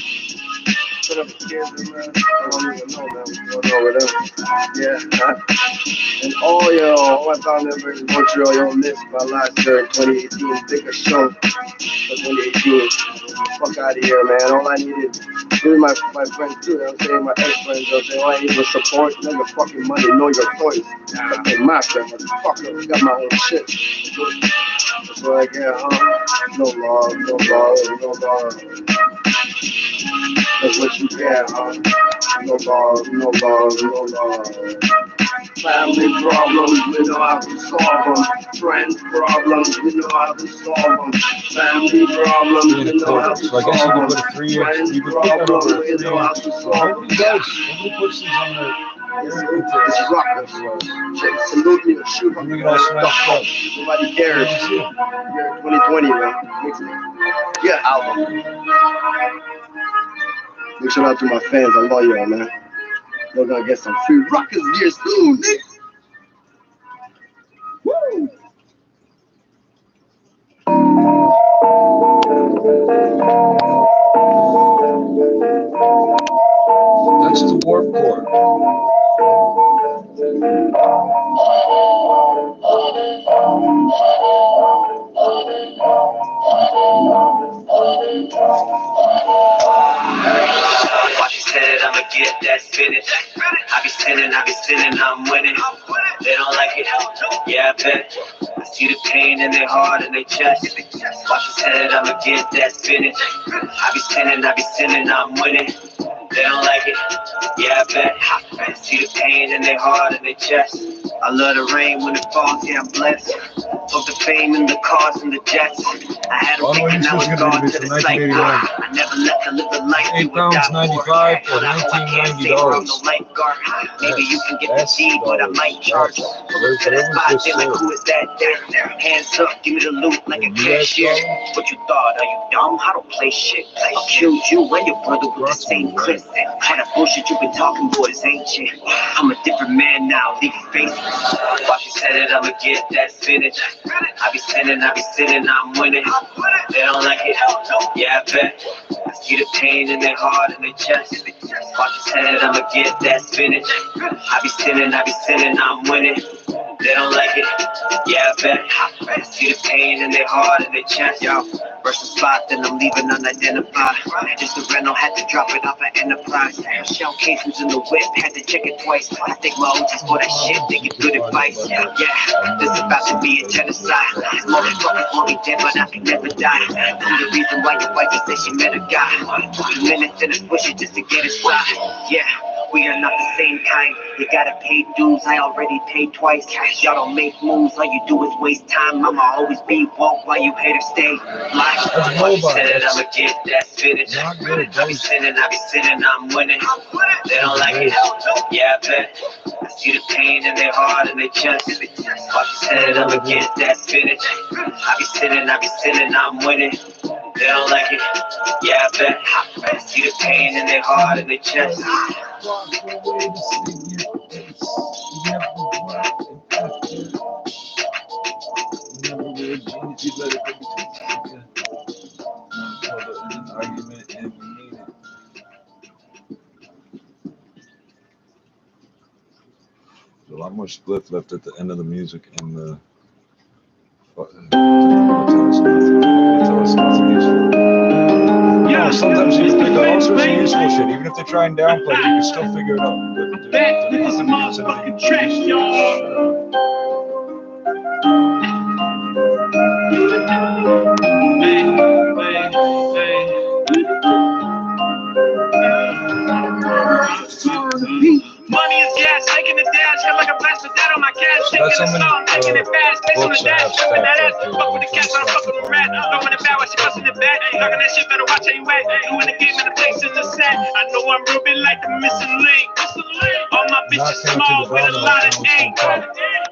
Shut up, kids, man. I don't even know, man, what's going on with them. Yeah. And all my family members in Montreal, y'all missed my last year in 2018. Biggest show for 2018. Fuck out of here, man. All I needed, even my friends too, I'm saying, my ex-friends, I'm saying, all I need was support, know your fucking money, know your toys. Okay, my friend, motherfucker, I got my own shit. That's what I get, huh? No love. That's what you get, huh? No love. Family problems, we know how to solve them. Friends problems, we know how to solve them. Family problems, we know how to solve them. Friends problems, we know how to solve them. Nobody puts these on their... It's rockers. Salute me, shoot me. Nobody cares. You're 2020, man. Yeah, album. Big shout out to my fans. I love y'all, man. We're gonna get some free rockers here soon, nigga. Woo! That's the warp core. Watch you said I'ma get that spinach. I be sinning, I'm winning. They don't like it, yeah, I bet. I see the pain in their heart and their chest. Watch you said I'ma get that spinach. I be sinning, I'm winning. They don't like it, yeah, I bet. I see the pain in their heart and their chest. I love the rain when it falls, yeah, I'm blessed. Fuck the fame and the cars and the jets. I had them thinking I was gone to the sight. I never left to live a life. £8.95 or $19.90. Maybe you can get the deed, but I might charge. To the spot, they like, who is that? Hands up, give me the loot like a cashier. What you thought? Are you dumb? I don't play shit. I killed you and your brother with the same clip. All that bullshit you been talking, boys, ain't shit. I'm a different man now, leave your face. Watch you said it, I'ma get that spinach. I be sinning, I'm winning. They don't like it, yeah, I bet. I see the pain in their heart and their chest. Watch you said it, I'ma get that spinach. I be sinning, I'm winning. They don't like it, yeah, I bet. I see the pain in their heart and their chest, yo. First the spot, then I'm leaving unidentified. Just a rental, had to drop it off at Enterprise. Shell casings in the whip, had to check it twice. I think my OGs for that shit, they get good advice. Yeah, this is about to be a genocide. Motherfuckers want me dead, but I can never die. I'm the reason why your wife said she met a guy. Took a minute to push it just to get it right. Yeah. We are not the same kind. You gotta pay dues, I already paid twice. Y'all don't make moves, all you do is waste time. I'ma always be woke while you haters stay live. Watch you said it, I'ma get that spinach. I be sinning, I'm winning. They don't like it, yeah, I bet. I see the pain in their heart and their chest. Watch you said it, I'ma get that spinach. I be sinning, I'm winning. They don't like it, yeah, I bet. I see the pain in their heart and their chest. There's a lot more split left at the end of the music and the. Yeah, sometimes you pick up all sorts of useful shit. Even if they try and downplay it, you can still figure it out. Back to this motherfucking track, y'all. Money is gas, taking the dash, feel like a blast with that on my cash. Taking a song, making it fast, face on the dash, showing that ass. Fuck with the cats, I'm fucking with rat. Throwing it back while she busting it back. Talking that shit, better watch how you act. Doing the game and the place in the set. I know I'm ruby like the missing link. All my bitches small with a lot of ink.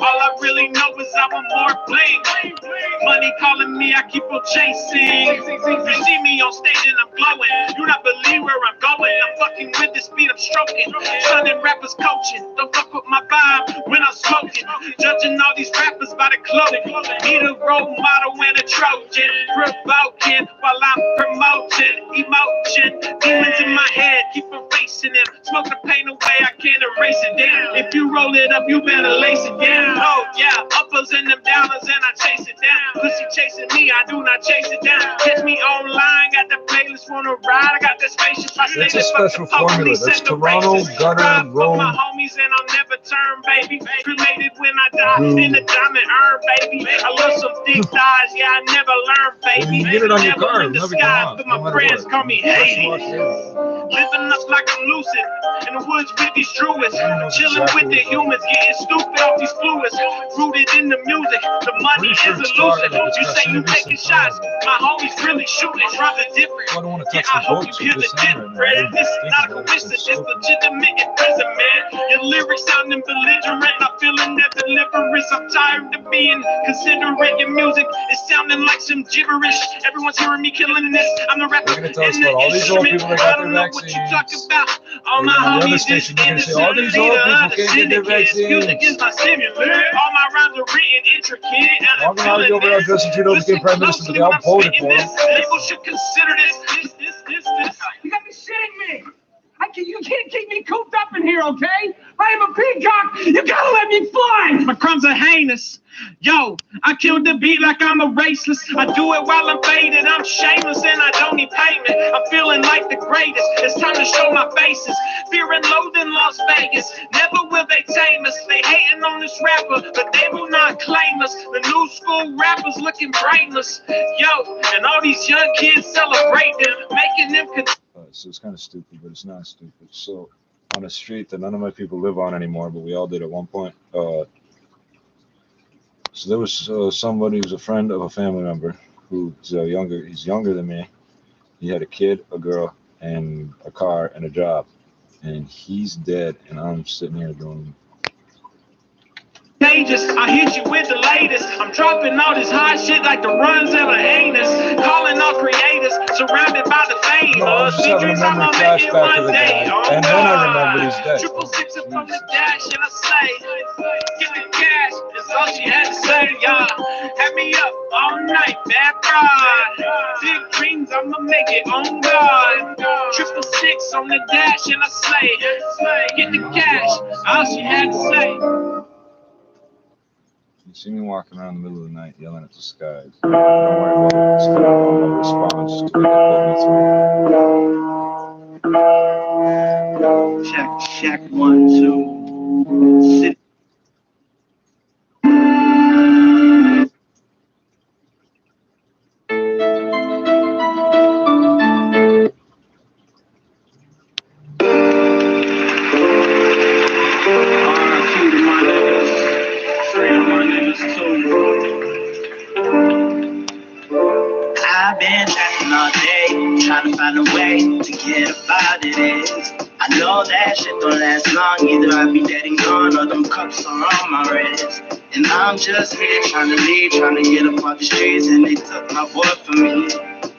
All I really know is I want more bling. Money calling me, I keep on chasing. You see me on stage and I'm glowing. You not believe where I'm going. I'm fucking with the speed I'm stroking. Shining rappers coaching. Don't fuck with my vibe when I'm smoking. Judging all these rappers by the clothing. Need a role model and a Trojan. Provoking while I'm promoting. Emotion. Demons in my head. Keep erasing them. Smoke the pain away. I can't erase it down. If you roll it up, you better lace it down. Oh yeah. Uppers and them downers and I chase it down. Pussy chasing me. I do not chase it down. Catch me online. Got the playlist on the ride. I got that spaceship. I stay it's a special formula. That's Toronto, Gutter, Rome. My homies and I'll never turn, baby. Cremated when I die in the diamond urn, baby. I love some thick thighs, yeah, I never learned, baby. You get it on your car, in the sky, but my friends call me Haiti. Living up like I'm lucid in the woods with these druids, chilling with the humans, getting stupid off these fluids. Rooted in the music, the money is elusive. You say you taking shots, my homies really shooting. Rather different. Yeah, I hope you hear the difference. This is not a coincidence, it's legitimate in prison, man. Your lyrics sounding belligerent, I'm feeling that deliverance. I'm tired of being considerate. Your music is sounding like some gibberish. Everyone's hearing me killing this. I'm the rapper in the instrument. I don't know what you talk about. All my homies is innocent. Leader of the syndicates. Music is my stimulant. All my rhymes are written intricate. And I'm feeling this. Listen closely when I'm spitting this. People should consider this. You got me shitting me. You can't keep me cooped up in here, okay? I am a peacock. You gotta let me fly. My crumbs are heinous. Yo, I killed the beat like I'm a racist. I do it while I'm faded. I'm shameless and I don't need payment. I'm feeling like the greatest. It's time to show my faces. Fear and loathing Las Vegas. Never will they tame us. They hating on this rapper, but they will not claim us. The new school rappers looking brainless. Yo, and all these young kids celebrating, making them. So it's kind of stupid, but it's not stupid. So on a street that none of my people live on anymore, but we all did at one point. So there was somebody who's a friend of a family member who's he's younger than me. He had a kid, a girl, and a car and a job. And he's dead, and I'm sitting here doing... I hit you with the latest. I'm dropping all this hot shit like the runs of a heinous. Calling all creators, surrounded by the fame. No, I'm just having a memory flashback of the guy, and then I remembered he's dead. 666 up from the dash, and I say, get the cash. That's all she had to say, y'all. Had me up all night, bad pride. Big dreams, I'ma make it on God. 666 on the dash, and I say, get the cash. All she had to say. You see me walking around in the middle of the night yelling at the skies. Don't worry about it. It's going to response to make it put me through. Check, 1, 2. Sit. I've been trapping all day, trying to find a way to get up out of this. I know that shit don't last long, either I'll be dead and gone or them cups are on my wrist. And I'm just here trying to leave, trying to get up off the streets, and they took my boy from me.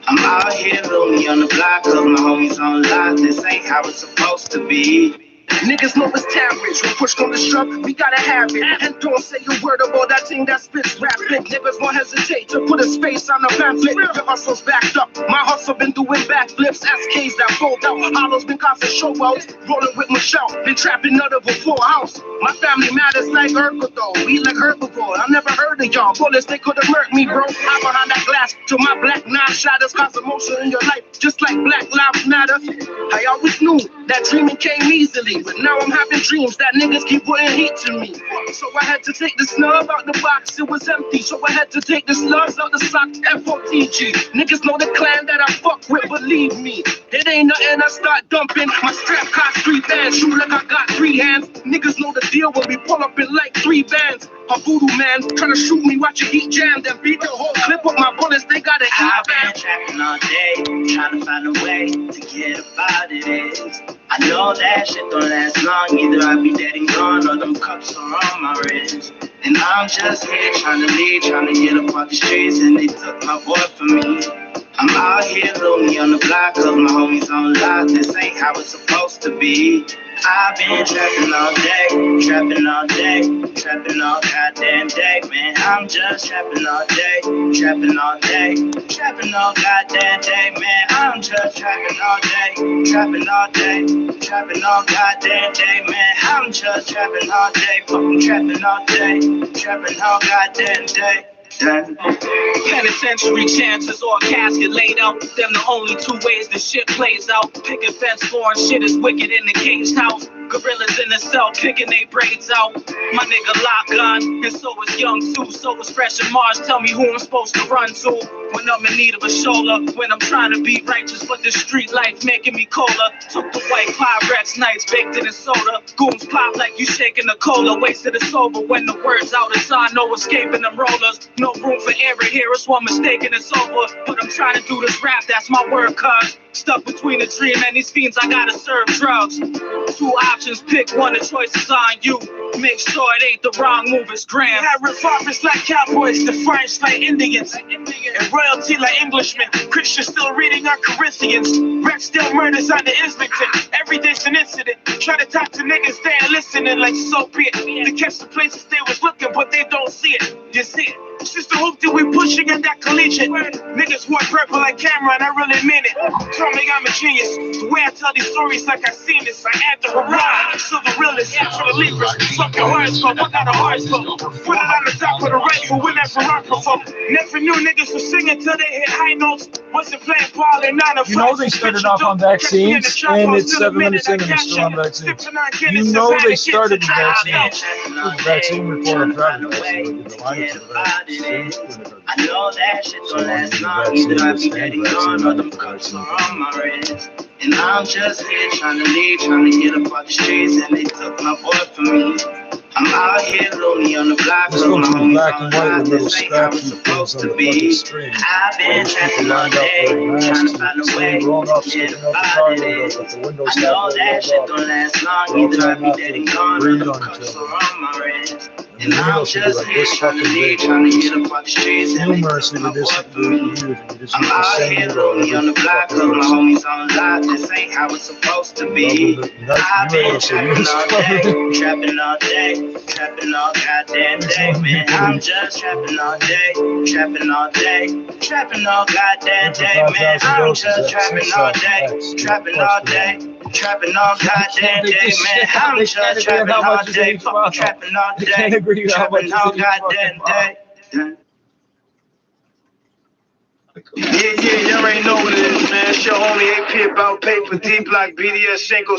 I'm out here lonely on the block, cause my homies on lock. This ain't how it's supposed to be. Niggas know it's average. When push on the strap, we gotta have it. And don't say a word about that thing that spits rapping. Niggas won't hesitate to put a space on a pamphlet. Your hustle's backed up. My hustle been doing backflips. SKs that fold out. Hollows been causing showouts. Rolling with Michelle. Been trapping out of a full house. My family matters like Urkel, we like herbivore. I never heard of y'all. Bullets, they could've murked me, bro. I'm behind that glass till my black knife shatters. Cause emotion in your life, just like Black Lives Matter. I always knew that dreaming came easily. But now I'm having dreams that niggas keep putting heat to me. So I had to take the snub out the box, it was empty. So I had to take the slugs out the socks, FOTG. Niggas know the clan that I fuck with, believe me. It ain't nothing I start dumping. My strap cost 3 bands, shoot like I got 3 hands. Niggas know the deal when we pull up in like 3 bands. A voodoo man tryna shoot me, watch a heat jam, then beat the whole clip with my bullets, they got it. I've been trapping all day, trying to find a way to get up out of this. I know that shit don't last long, either I'll be dead and gone or them cups are on my wrist. And I'm just here trying to leave, trying to get up off the streets, and they took my boy from me. I'm out here lonely on the block, cause my homies on lock. This ain't how it's supposed to be. I've been trapping all day, trapping all day, trapping all goddamn day, man. I'm just trapping all day, trapping all day, trapping all goddamn day, man. I'm just trapping all day, trapping all day, trapping all goddamn day, man. I'm just trapping all day, fucking trapping all day, trapping all goddamn day. Penitentiary chances or a casket laid out. Them the only 2 ways the shit plays out. Picket fence floor and shit is wicked in the caged house. Gorillas in the cell picking they braids out. My nigga lock gun, and so is Young too. So is Fresh and Mars, tell me who I'm supposed to run to when I'm in need of a shoulder. When I'm trying to be righteous, but the street life making me colder. Took the white Pyrex nights, baked it in soda. Goons pop like you shaking the cola. Wasted it's over when the word's out. It's on, no escaping them rollers. No room for error here, it's one mistake and it's over. But I'm trying to do this rap, that's my word, cuz. Stuck between a dream and these fiends, I gotta serve drugs. 2 options, pick one, the choice is on you. Make sure it ain't the wrong move, it's grand. Have revolvers like cowboys, the French like Indians, and royalty like Englishmen. Christians still reading our Corinthians. Rex still murders on the Islington. Every day's an incident. Try to talk to niggas, they ain't listening like so be it. They catch the places they was looking, but they don't see it. You see it. Sister Hoop that we pushing in that collegiate. Niggas want purple like Cameron, I really mean it. tell me I'm a genius. The way I tell these stories like I've seen this. I add the hurrah, silver realist, for the Libras. Suck your horoscope, I got a horoscope. Put it on the top of the rifle whenever I provoke. Never knew niggas were singing till they hit high notes. Wasn't playing ball in 9 to 5. You know they started off on vaccines, and it's 7 minutes in and they're still on vaccines. You know they started the vaccines. Vaccine report on Friday. I know that shit don't last long. Either I be getting on or the cups are on my wrist. And I'm just here trying to leave, trying to get up off the streets, and they took my boy from me. I'm out here lonely on the block, let's go to the black and white with little scratches of things on the fucking stream. I've been trapping all day, trying to find a way to get about it. I know that shit don't last long, either I be dead and gone or the cups are on my wrist. And I'm just here trying to leave, trying to get up off the streets, and they took my boy from me. I'm out here lonely on the block, cause my homies on lock. This ain't how it's supposed to be. I've been trapping all day, trapping all day. Trapping all goddamn day, man. I'm just trapping all day, trapping all day, trapping all goddamn day, man. I'm just trapping all day, trapping all day, trapping all goddamn day, man. I'm just trapping all day, trapping all day, trapping all goddamn day. Yeah, you already know what it is, man. It's your homie AP about paper, D-Block, BDS, Cinco.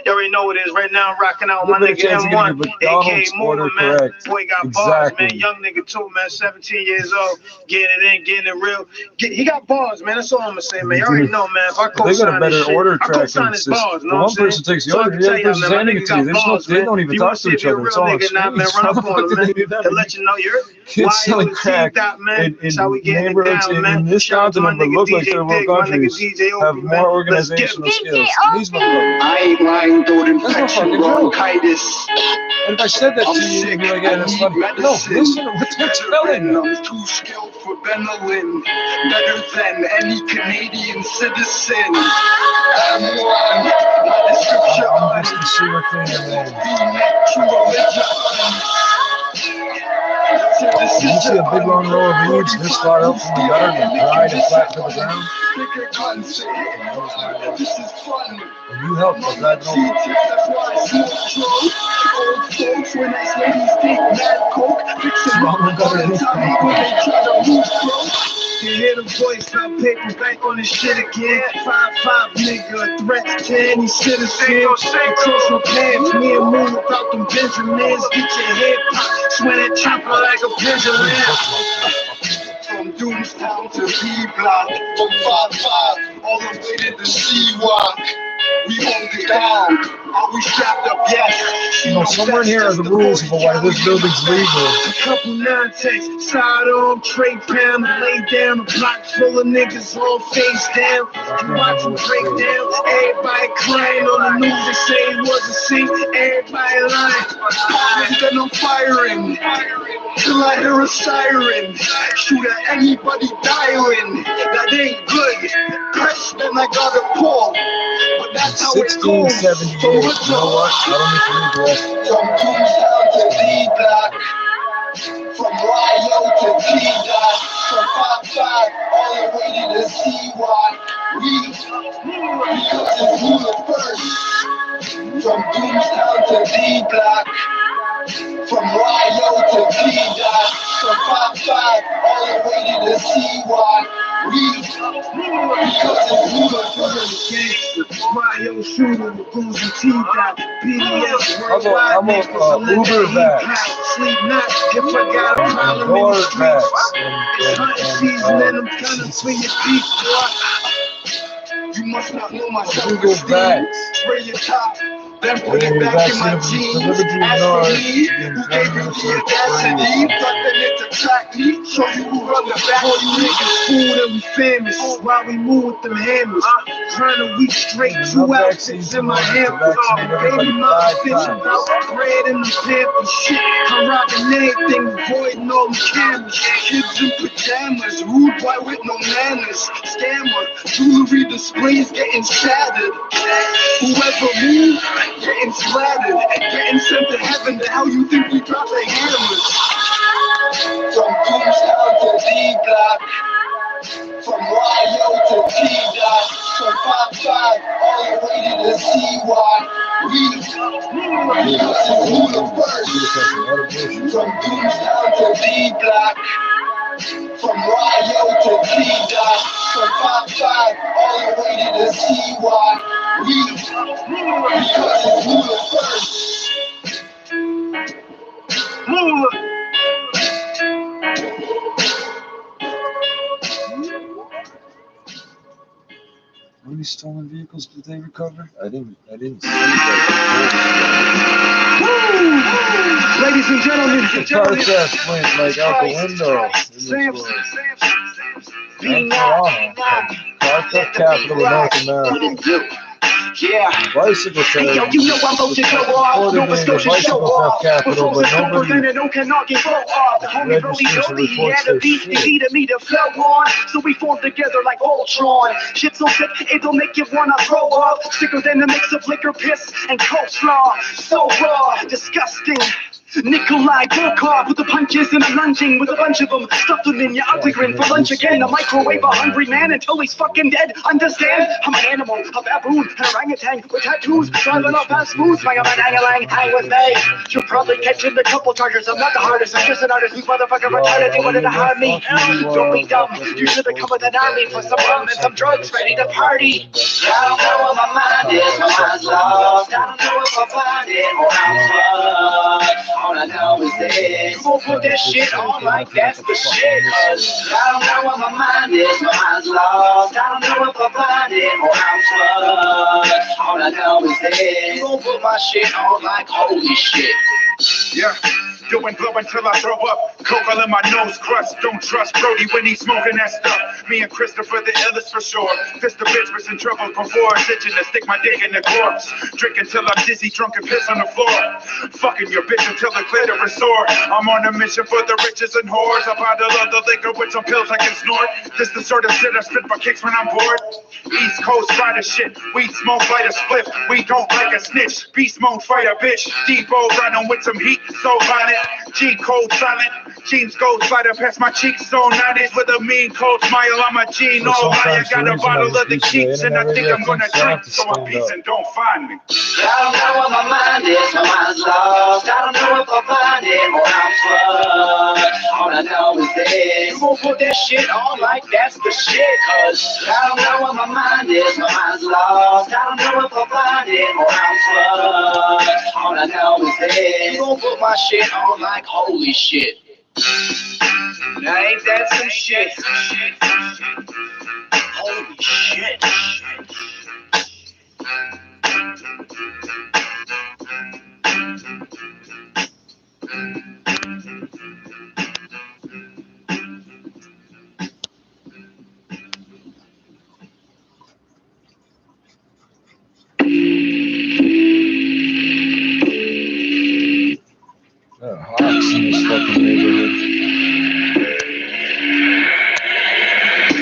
You already know what it is. Right now, I'm rocking out my nigga M1, aka Movement, man. Boy got bars, man. Young nigga too, man. 17 years old, getting it in, getting it real. He got bars, man. That's all I'm gonna say, man. You already know, man. If I co-sign this shit, I co-sign his bars. One person takes the order, the other person's handing it to you. They don't even talk to each other. It's all on screen. Run up on him, man. He'll let you know you're kids selling crack in neighborhoods in this continent, but look like third world countries have more organizational skills. These motherfuckers. I ain't lying, though, infection, bronchitis. And if I said that to you, you'd be like, yeah, that's funny. No, listen to what they're telling you. I'm too skilled for Benylin, better than any Canadian citizen. I'm one, my description I'm just a sewer cleaner, man. You see a big long row of weeds this far up from the gutter and dried and flat to the ground? And you help by driving over. You hear the voice, now paper back on this shit again. 5'5" nigga, a threat to any citizen. Across my pants, me and Moon without them Benjamins. Get your head popped, sweat that chopper like a pendulum. From Doomstown to D-Block, from 5'5", all the way to the C-Walk. We hold it down. Are we strapped up? Yes. You know, somewhere in here are the rules of why this building's legal. A couple non-techs, side on, tray pound, lay down, a block full of niggas all face down. You watch them break down, everybody crying on the news. They say it was a scene, everybody lying. Then I'm firing till I hear a siren. Shoot at anybody dialing. That ain't good. Press, then I gotta pull. But that's how it goes. 1678. You know what? I don't need to read the rest. From Doomstown to D-Block, from YO to T-Dot, from 5'5", all the way to the C-Walk. Because it's universe. From Doomstown to D-Block, from YO to T-Dot, from 5'5", all the way to the C-Walk. Because it's universe. Mario shooter with booze and T-Dot, BDS, worldwide, I'm a Uber back. Sleep not, if I got a problem in the streets. It's hunting season and I'm trying to swing your feet, boy. You must not know my self-esteem. Spray your top, then put it back in my jeans. As for me, who gave you the audacity? Thought that it attract me, show you who run the back. All you niggas fool and we famous, while we move with them hammers. Trying to reach straight 2 outfits in my hampers. Baby, my bitch about bread in the pamper shit. I'm rocking anything, avoiding all the cameras. Kids in pajamas, rude boy with no manners. Scammer, jewelry displays getting shattered. Whoever moved, getting splattered and getting sent to heaven. The hell you think we drop the hammers? From Doomstown to D-Block, from YO to T-Dot, from 5-5, all you waited to see why. Because it's who the first. From Deuce down to D-Block. From Rio to D-Dot. From 5-5, all you waited to see why. Because it's who the first. How many stolen vehicles did they recover? I didn't see that. Ladies and gentlemen, the car theft went like out the window in this world. Car theft capital of North America. Yeah. Bicycle theft. Hey, yo, you know I'm about to go off. Nova Scotia show off. Capital, but nobody no cannot get blow off. The homie Brody Jody, he had a beat. He needed me to flow on. So we formed together like Ultron. Shit so sick, it'll make you wanna throw up. Sicker than a mix of liquor, piss, and coleslaw. So raw, disgusting. Nikolai Volkov with the punches and I'm lunging with a bunch of them. Stuff them in your ugly grin for lunch again. A microwave a hungry man until he's fucking dead. Understand? I'm an animal, a baboon, an orangutan with tattoos. Driving off fast foods, bang a dang-a-lang, hang with me. You're probably catching a couple chargers. I'm not the hardest, I'm just an artist who's motherfucker retarded. They wanted to harm me. Don't be dumb. You should have come with an army for some rum and some drugs ready to party. I don't know what my mind is, my mind's lost. I don't know if I find it or I'm fucked. All I know is this. You gon' put that shit on like that's the shit. Cause I don't know what my mind is, my mind's lost. I don't know if I find it or I'm fucked. All I know is this. You gon' put my shit on like holy shit. Yeah. Doing blow until I throw up. Coke all in my nose crust. Don't trust Brody when he's smoking that stuff. Me and Christopher the illest for sure. This the bitch was in trouble before. Itching to stick my dick in the corpse. Drinking till I'm dizzy, drunk and piss on the floor. Fucking your bitch until the clitoris sore. I'm on a mission for the riches and whores. A bottle of the liquor with some pills I can snort. This the sort of shit I spit for kicks when I'm bored. East Coast side of shit. We smoke light a split. We don't like a snitch. Beast mode fight a bitch. Depot riding with some heat. So violent. G code silent. Jeans go slider past my cheeks. So 90s with a mean cold smile. I'm a Gene. No lie. I got a bottle of the keeps. And I think I'm gonna drink. So I'm peace and don't find me. I don't know what my mind is. My mind's lost. I don't know if I find it or I'm fucked. All I know is this. You gon' put that shit on like that's the shit. Cause I don't know what my mind is. My mind's lost. I don't know if I find it or I'm fucked. All I know is this. You gon' put my shit on like holy shit. Now ain't that some shit? Holy shit. There are hawks in this fucking neighborhood.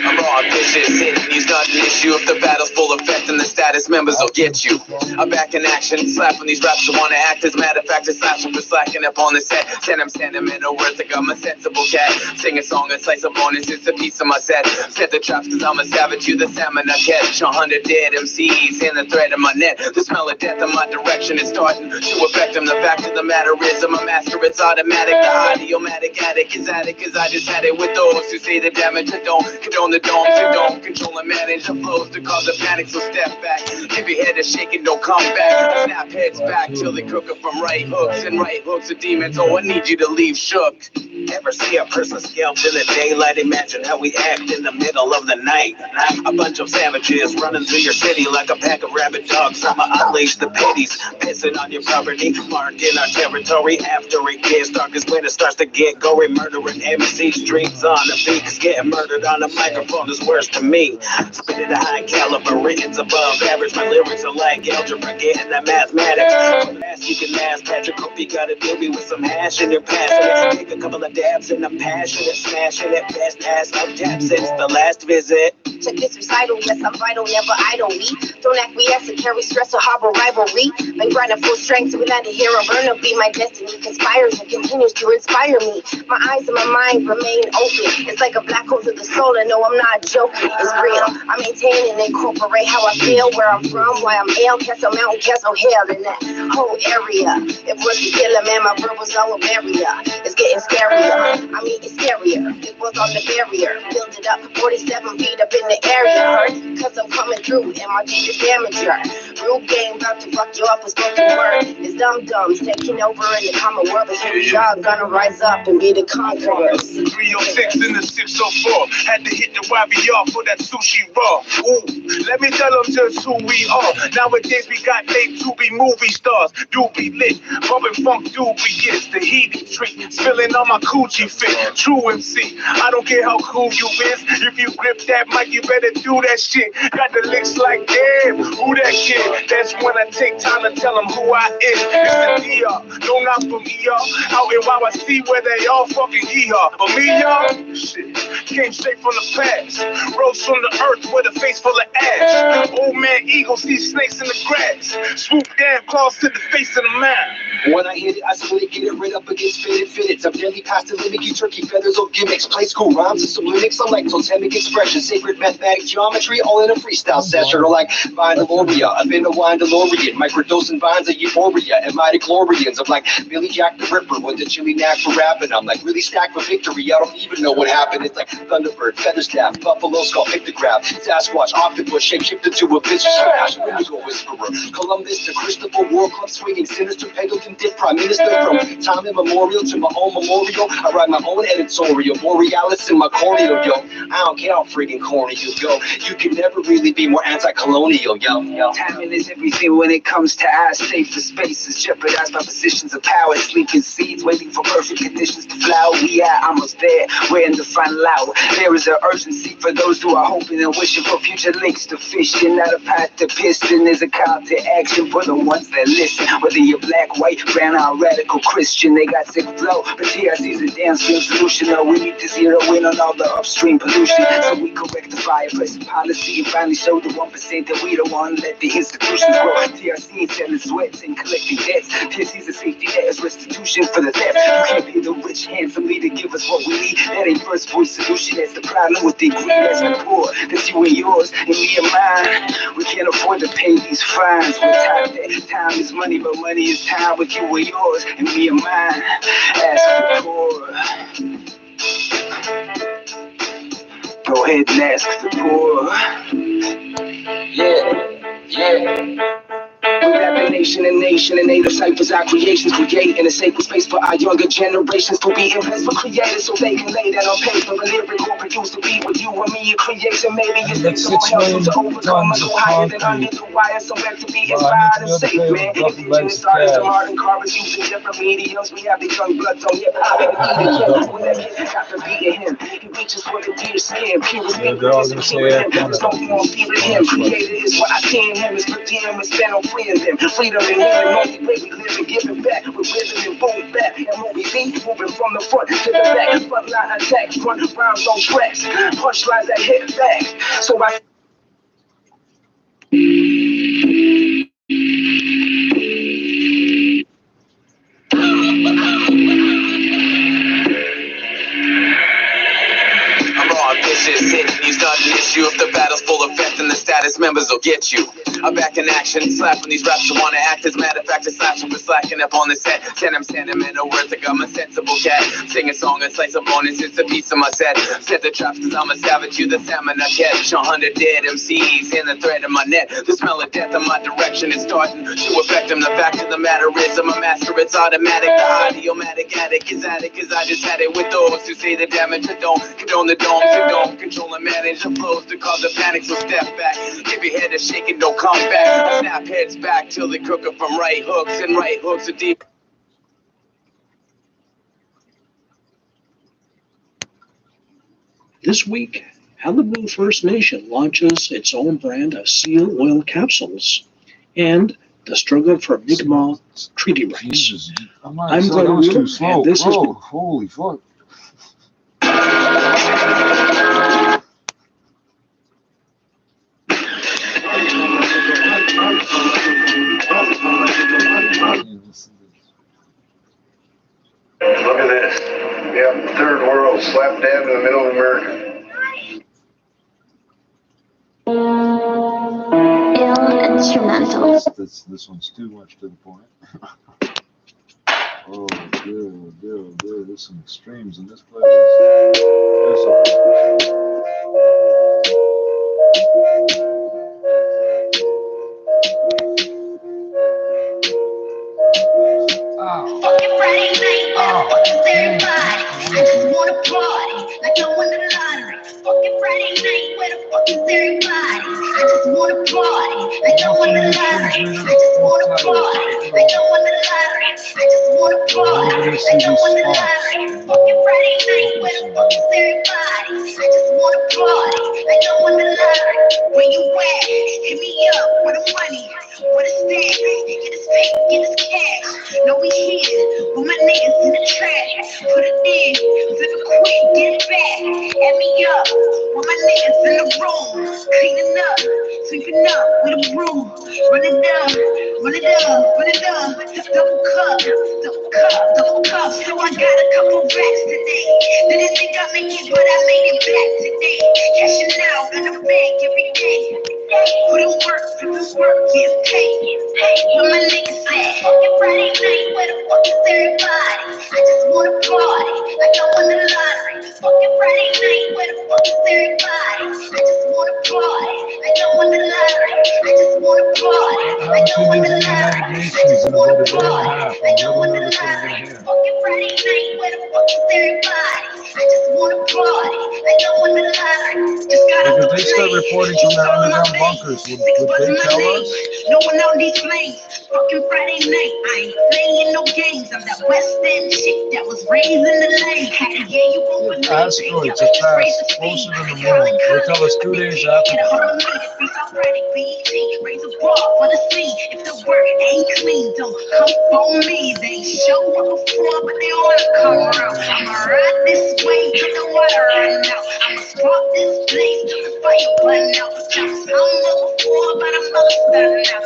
I'm raw, vicious, hitting you's not an issue. If the battle's full effect, then the status members will get you. I'm back in action, slapping these raps who wanna act. As matter of fact, I slash them for slacking up on the set. Send them sentimental words like I'm a sensible cat. Sing a song and slice a bonus, it's a piece of my set. Set the traps cause I'm a savage, you the salmon I catch. 100 dead MCs in the thread of my net. The smell of death in my direction is starting to affect them. The fact of the matter is I'm a master, it's automatic. The idiomatic addict is at it cause I just had it with those who say the damage. I don't condone the domes who don't control and manage the flows to cause a panic. So step back, if your head is shaking, don't come back. Snap heads back till they cook it from right hooks. And right hooks are demons, oh I need you to leave shook. Ever see a person scalped in the daylight? Imagine how we act in the middle of the night. A bunch of savages running through your city like a pack of rabid dogs. I'ma unleash the pities, pissing on your property, marking our territory. After it gets dark is when it starts to get gory. Murdering MCs, dreams on the beat, cause getting murdered on the microphone is worse to me. Spit it a high caliber, written's above average. My lyrics are like algebra, getting that mathematics. From ass you can ask Patrick, hope you got a doobie with some hash in your past. Take a couple of dabs, and I'm passionate, smashing it, best ass no tap since the last visit. Check this recital, yes, I'm vital, never idle. We don't acquiesce and carry stress or harbor rivalry. Been grinding full strength, so we let the hero burn to be my destiny. Conspires and continues to inspire me. My eyes and my mind remain open. It's like a black hole to the soul, and no, I'm not joking. It's real. I maintain and incorporate how I feel, where I'm from, why I'm ill. Castle Mountain, Castle Hill, in that whole area. It was the killer, man, my verbals all a barrier. It's getting scarier. I mean, it's scarier. It was on the barrier. Build it up, 47 feet up in the area. Hurt, cause I'm coming through, and my deep is damager. Real game, about to fuck you up with spoken word. It's dum-dums taking over in the common world. But here we are, gonna rise up and be the conquerors. 306 and the 604. Had to hit the YBR for that sushi raw. Ooh, let me tell them just who we are. Nowadays we got made to be movie stars. Do be lit, bumping funk dubious. The heating treat, spilling on my coochie fit. True MC, I don't care how cool you is. If you grip that mic, you better do that shit. Got the licks like, damn, who that kid? That's when I take time to tell them who I is. It's the DR, no not from ER. Out in YYC where they all fucking ER. But me, y'all, shit, came straight from the past. Rose from the earth with a face full of ash. Old man eagle sees snakes in the grass. Swoop down, claws to the face of the man. When I hit it, I split it, get it right up against fitted. I'm deadly past the limit, you turkey feathers or gimmicks. Play school rhymes and some lyrics. I'm like totemic expression, sacred mathematics, geometry, all in a freestyle session. Or like Vine Deloria, I've been a wine DeLorean. Microdosing vines of euphoria and mighty glorians. I'm like Billy Jack the Ripper with the chili knack for rapping. I'm like really stacked for victory. I don't even know what happened. It's like Thunderbird, Featherstaff, Buffalo Skull, Pictograph, Sasquatch, Octopus, shapeshifted to a vicious flash, Windigo Whisperer, Columbus to Christopher, War Club swinging, sinister Pendleton did Prime Minister from time immemorial to my own memorial. I write my own editorial, Borealis in my corneal, yo. I don't care how freaking corny you go. You can never really be more anti-colonial, yo. Timing is everything when it comes to eyes. Safe for spaces, jeopardized by positions of power. Sleeping seeds, waiting for perfect conditions to flower. We are almost there, we're in the final hour. There is an urgency for those who are hoping and wishing for future links to fishing. Not a path to piston, there's a call to action for the ones that listen. Whether you're black, white, brown, or radical Christian, they got sick flow, but TRC's a downstream solution. No, we need to zero in on all the upstream pollution, so we can rectify oppressive policy and finally show the 1% that we don't want to let the institutions grow. TRC ain't selling sweats and collecting debts. TRC's a safety net as restitution for the theft. You can't pay the rich handsomely to give us what we need. That ain't first voice solution. That's the problem with the greed. That's the poor. That's you and yours and me and mine. We can't afford to pay these fines. We're taught that time is money, but money is time. With you and yours and me and mine. Ask for poor. Go ahead and ask the poor. Yeah. We rap a nation and native ciphers, our creations, creating a sacred space for our younger generations to be impressed for creators so they can lay that on paper. A lyric or produce to be with you and me, a creation. Maybe it's like someone else to overcome, a go higher than under the wire, somewhere to be inspired and safe, man. Indigenous artists and modern carvers using different mediums. We have the young bloods on hip hop and when that kid got to beating him, he reaches for the deer skin, purest ignorance and him. There's no more feeling him. Creator is what I see in him, is for him, it's been on freedom them. Freedom and healing, only way we live and give it back. We're rhythm and boom back. And when we be moving from the front to the back, frontline attacks, front rhymes on tracks, punchlines that hit back. So I He's not an issue if the battle's full effect and the status members will get you. I'm back in action, slapping these raps who wanna act. As matter of fact, I slash them for slacking up on the set. Send them sentimental words like I'm a sensible cat. Sing a song and slice a bonus, it's a piece of my set. Set the traps cause I'm a savage, you the salmon I catch. 100 dead MCs in the thread of my net. The smell of death in my direction is starting to affect them. The fact of the matter is I'm a master, it's automatic. The idiomatic addict is addict cause I just had it with those who say the damage. I don't condone the domes, who don't control and manage the flows to cause the panic. So step back, if your head is shaking, don't come back. I snap heads back till they cook up from right hooks, and right hooks are deep. This week, Alibu First Nation launches its own brand of seal oil capsules and the struggle for Mi'kmaq treaty rights. I'm going to read, and this is... Holy fuck. Look at this. Yep, third world, slap dab in the middle of America. Instrumental. This one's too much to the point. Oh, dude, there's some extremes in this playlist. Fucking Friday night, where the fuck is everybody? I just wanna party like I won the lottery. Fucking Friday night, where the fuck is everybody? I just wanna party like I won the lottery. I just wanna party like I won the lottery. I just wanna party like I won the lottery. Fucking Friday night, where the fuck is everybody? I just wanna party like I won the lottery. Where you at? Hit me up with the money, with a stand. Get this paper, get this cash. No, we here with my niggas in the trash. Put it in, flip it quick, get it back. Add me up with my niggas in the room. Cleaning up, sweeping up with a broom. Run it up, run it up, run it up. Double cup, double cup, double cup. So I got a couple racks today. Didn't think I'd make it, but I made it back today. Cashing out in the bank every day. Put in work, get paid. Where my niggas at? Fucking Friday night, where the fuck is everybody? I just wanna party like I won the lottery. Fucking Friday night, where the fuck is everybody? I just wanna party like I won the lottery. I just wanna party like I won the lottery. I just wanna party like I won the lottery. Fucking Friday night, where the fuck is everybody? I just wanna party like I won the lottery. Just got off the If they start reporting from their underground bunkers, would they tell us? No one on these flames. Fucking Friday night, I ain't playing no games. I'm that West End chick that was raised in the lane. Yeah, you won't believe it. Asteroids are fast, closer than the moon. They tell us 2 days after. Raise a bar for the scene. If the work ain't clean, don't come for me. They show up before, but they wanna come around. I'ma ride this way till the water run out. I'ma spark this place till the fire burn out. Just come before, but I'm not done now.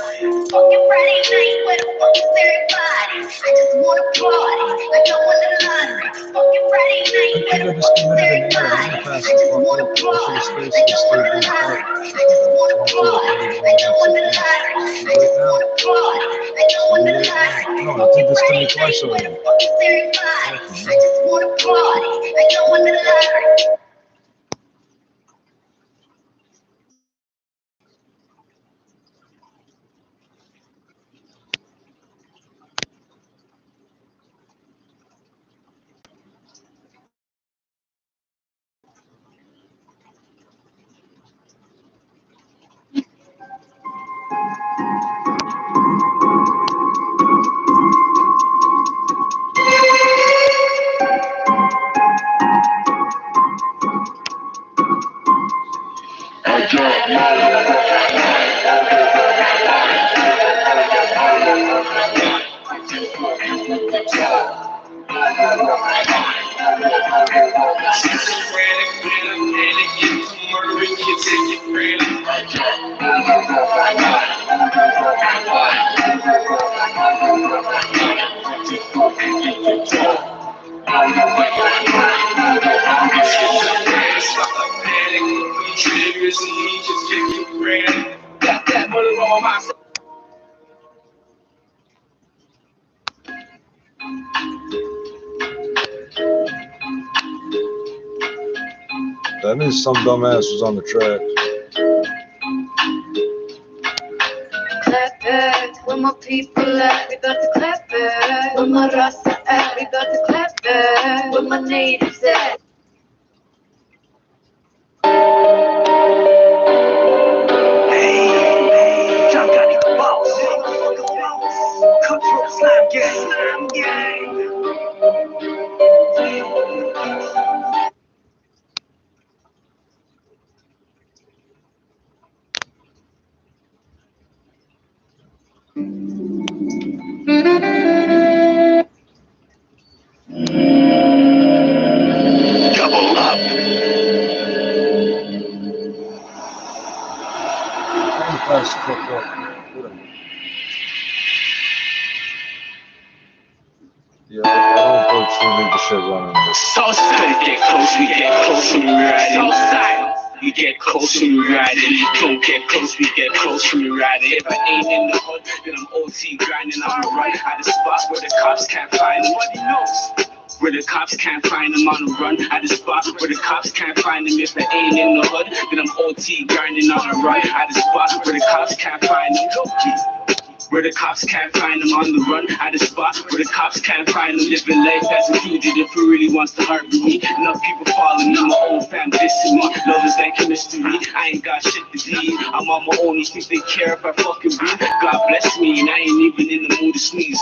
Fucking Friday night, where the fuck is everybody? I just wanna party like I won the lottery. Fucking Friday night, where the fuck is everybody? I just wanna party like I won the lottery. I just wanna party like I won the lottery. I just wanna party like I won the lottery. Fucking Friday night, where the fuck is everybody? I just wanna party like I won the lottery. That means some dumbass was on the track. Clap back, where my people at? We got to clap back. Where my rasta at? We got to clap back. Where my natives at? Hey, Johnny Boss, Cutthroat Slime Gang, Slime Gang. unfortunately, the shit running. Southside, get close, we get close when we riding. Southside, we get close when we riding. Don't get close, we get close when we riding. If I ain't in the hood, then I'm OT grinding. I'm right at the spot where the cops can't find. Nobody knows. Where the cops can't find them, on the run at the spot where the cops can't find them. If I ain't in the hood, then I'm OT grinding on the run at the spot where the cops can't find them. Where the cops can't find them, on the run at the spot where the cops can't find them. Living life as a fugitive who really wants to hurt me. Enough people following me, my own fam dissing me. Love is like a mystery, I ain't got shit to do. I'm on my own, you think they care if I fucking breathe? God bless me, and I ain't even in the mood to squeeze.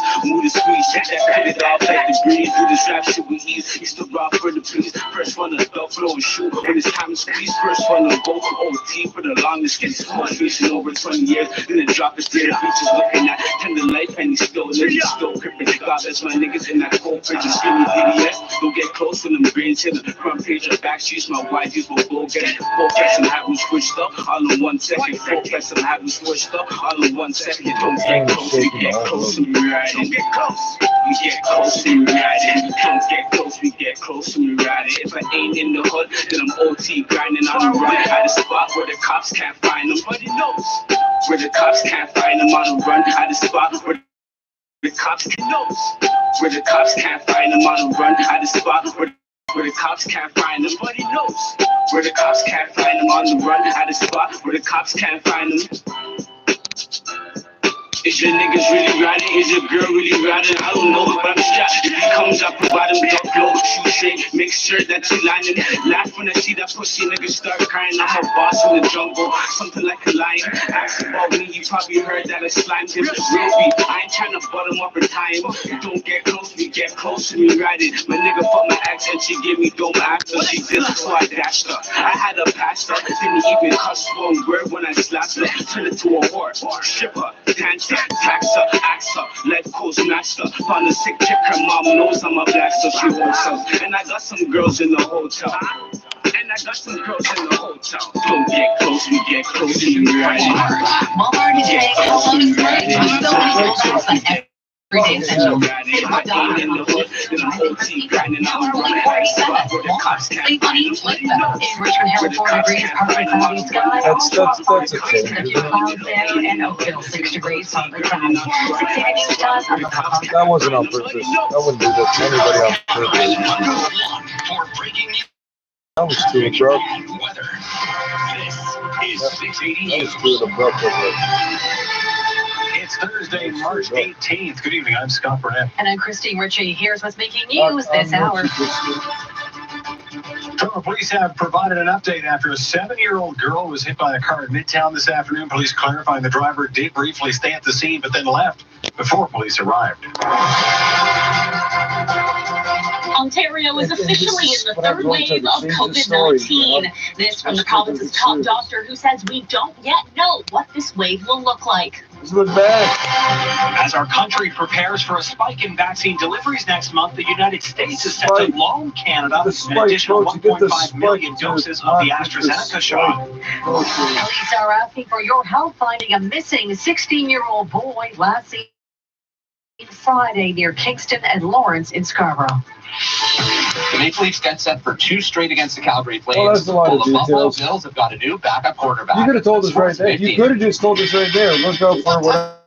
Check that credit off like the breeze. Do this rap shit with ease, used to rock for the police. First one to stop, flow and shoot when it's time to squeeze. First one to go for OT for the longest. Get small fishing over 20 years, then it drop it straight. Beaches looking at tender life and he's still living, still crippin'. God bless my niggas in that cold prison. Screaming DDS, don't get close when them brains hit the front page or back streets. My YGs will go get it. Focus and have them switched up all in 1 second. Focus and have them switched up all in 1 second. Don't get close, we get close when we riding. Don't get close, we get close when we riding. Don't get close, we get close when we riding. If I ain't in the hood, then I'm OT grinding on the run at a spot where the cops can't find them. Nobody knows. Where the cops can't find them, on the run at a spot where the cops knows. Where the cops can't find them, on the run at a spot where the cops can't find them. Nobody knows. Where the cops can't find them, on the run at a spot where the cops can't find them. Is your niggas really riding? Is your girl really riding? I don't know, but I'm strapped. If he comes, I provide him duck low, shoot shit. Make sure that you lining. Laugh when I see that pussy nigga start crying. I'm a boss in the jungle, something like a lion. Ask about me, you probably heard that I slimed him. Real beat, I ain't trying to butt him up in time. Don't get close, we get close to me riding. My nigga fucked my ex and she gave me dome after she did, so I dashed her. I had a pastor, didn't even cuss one word when I slapped her. Turned it to a whore, stripper, dancer. Taxer, axer, life coach master. Found a sick chick, her mom knows I'm a black, so she won't sell. And I got some girls in the hotel. Don't get close, we get close to you riding. Walmart is saying hello to spring. So many full packs on everyday essentials. Save $1 on OT grinding on Walmart. Save money, live better. In Richmond, Hill, 4 degrees, partly cloudy skies. That's a change. Clouds there, and Oakville, 6 degrees, partly cloudy. 680 News Time. That wasn't on purpose. I wouldn't do that to anybody on purpose. That was too abrupt. That was too abrupt of it. It's Thursday, March 18th. Good evening, I'm Scott Burnett. And I'm Christine Ritchie. Here's what's making news this hour. Toronto police have provided an update after a 7-year-old girl was hit by a car in Midtown this afternoon. Police clarifying the driver did briefly stay at the scene, but then left before police arrived. Ontario is officially in the third wave of COVID-19. This from the province's top doctor, who says we don't yet know what this wave will look like. As our country prepares for a spike in vaccine deliveries next month, the United States is set to loan Canada an additional 1.5 million doses of the ATTRIBUTION shot. Police are asking for your help finding a missing 16-year-old boy last seen Friday near Kingston and Lawrence in Scarborough. The Maple Leafs get set for 2 straight against the Calgary Flames. Well, the Buffalo Bills have got a new backup quarterback. You could have told us right there. You could have just told us right there. Look out for what.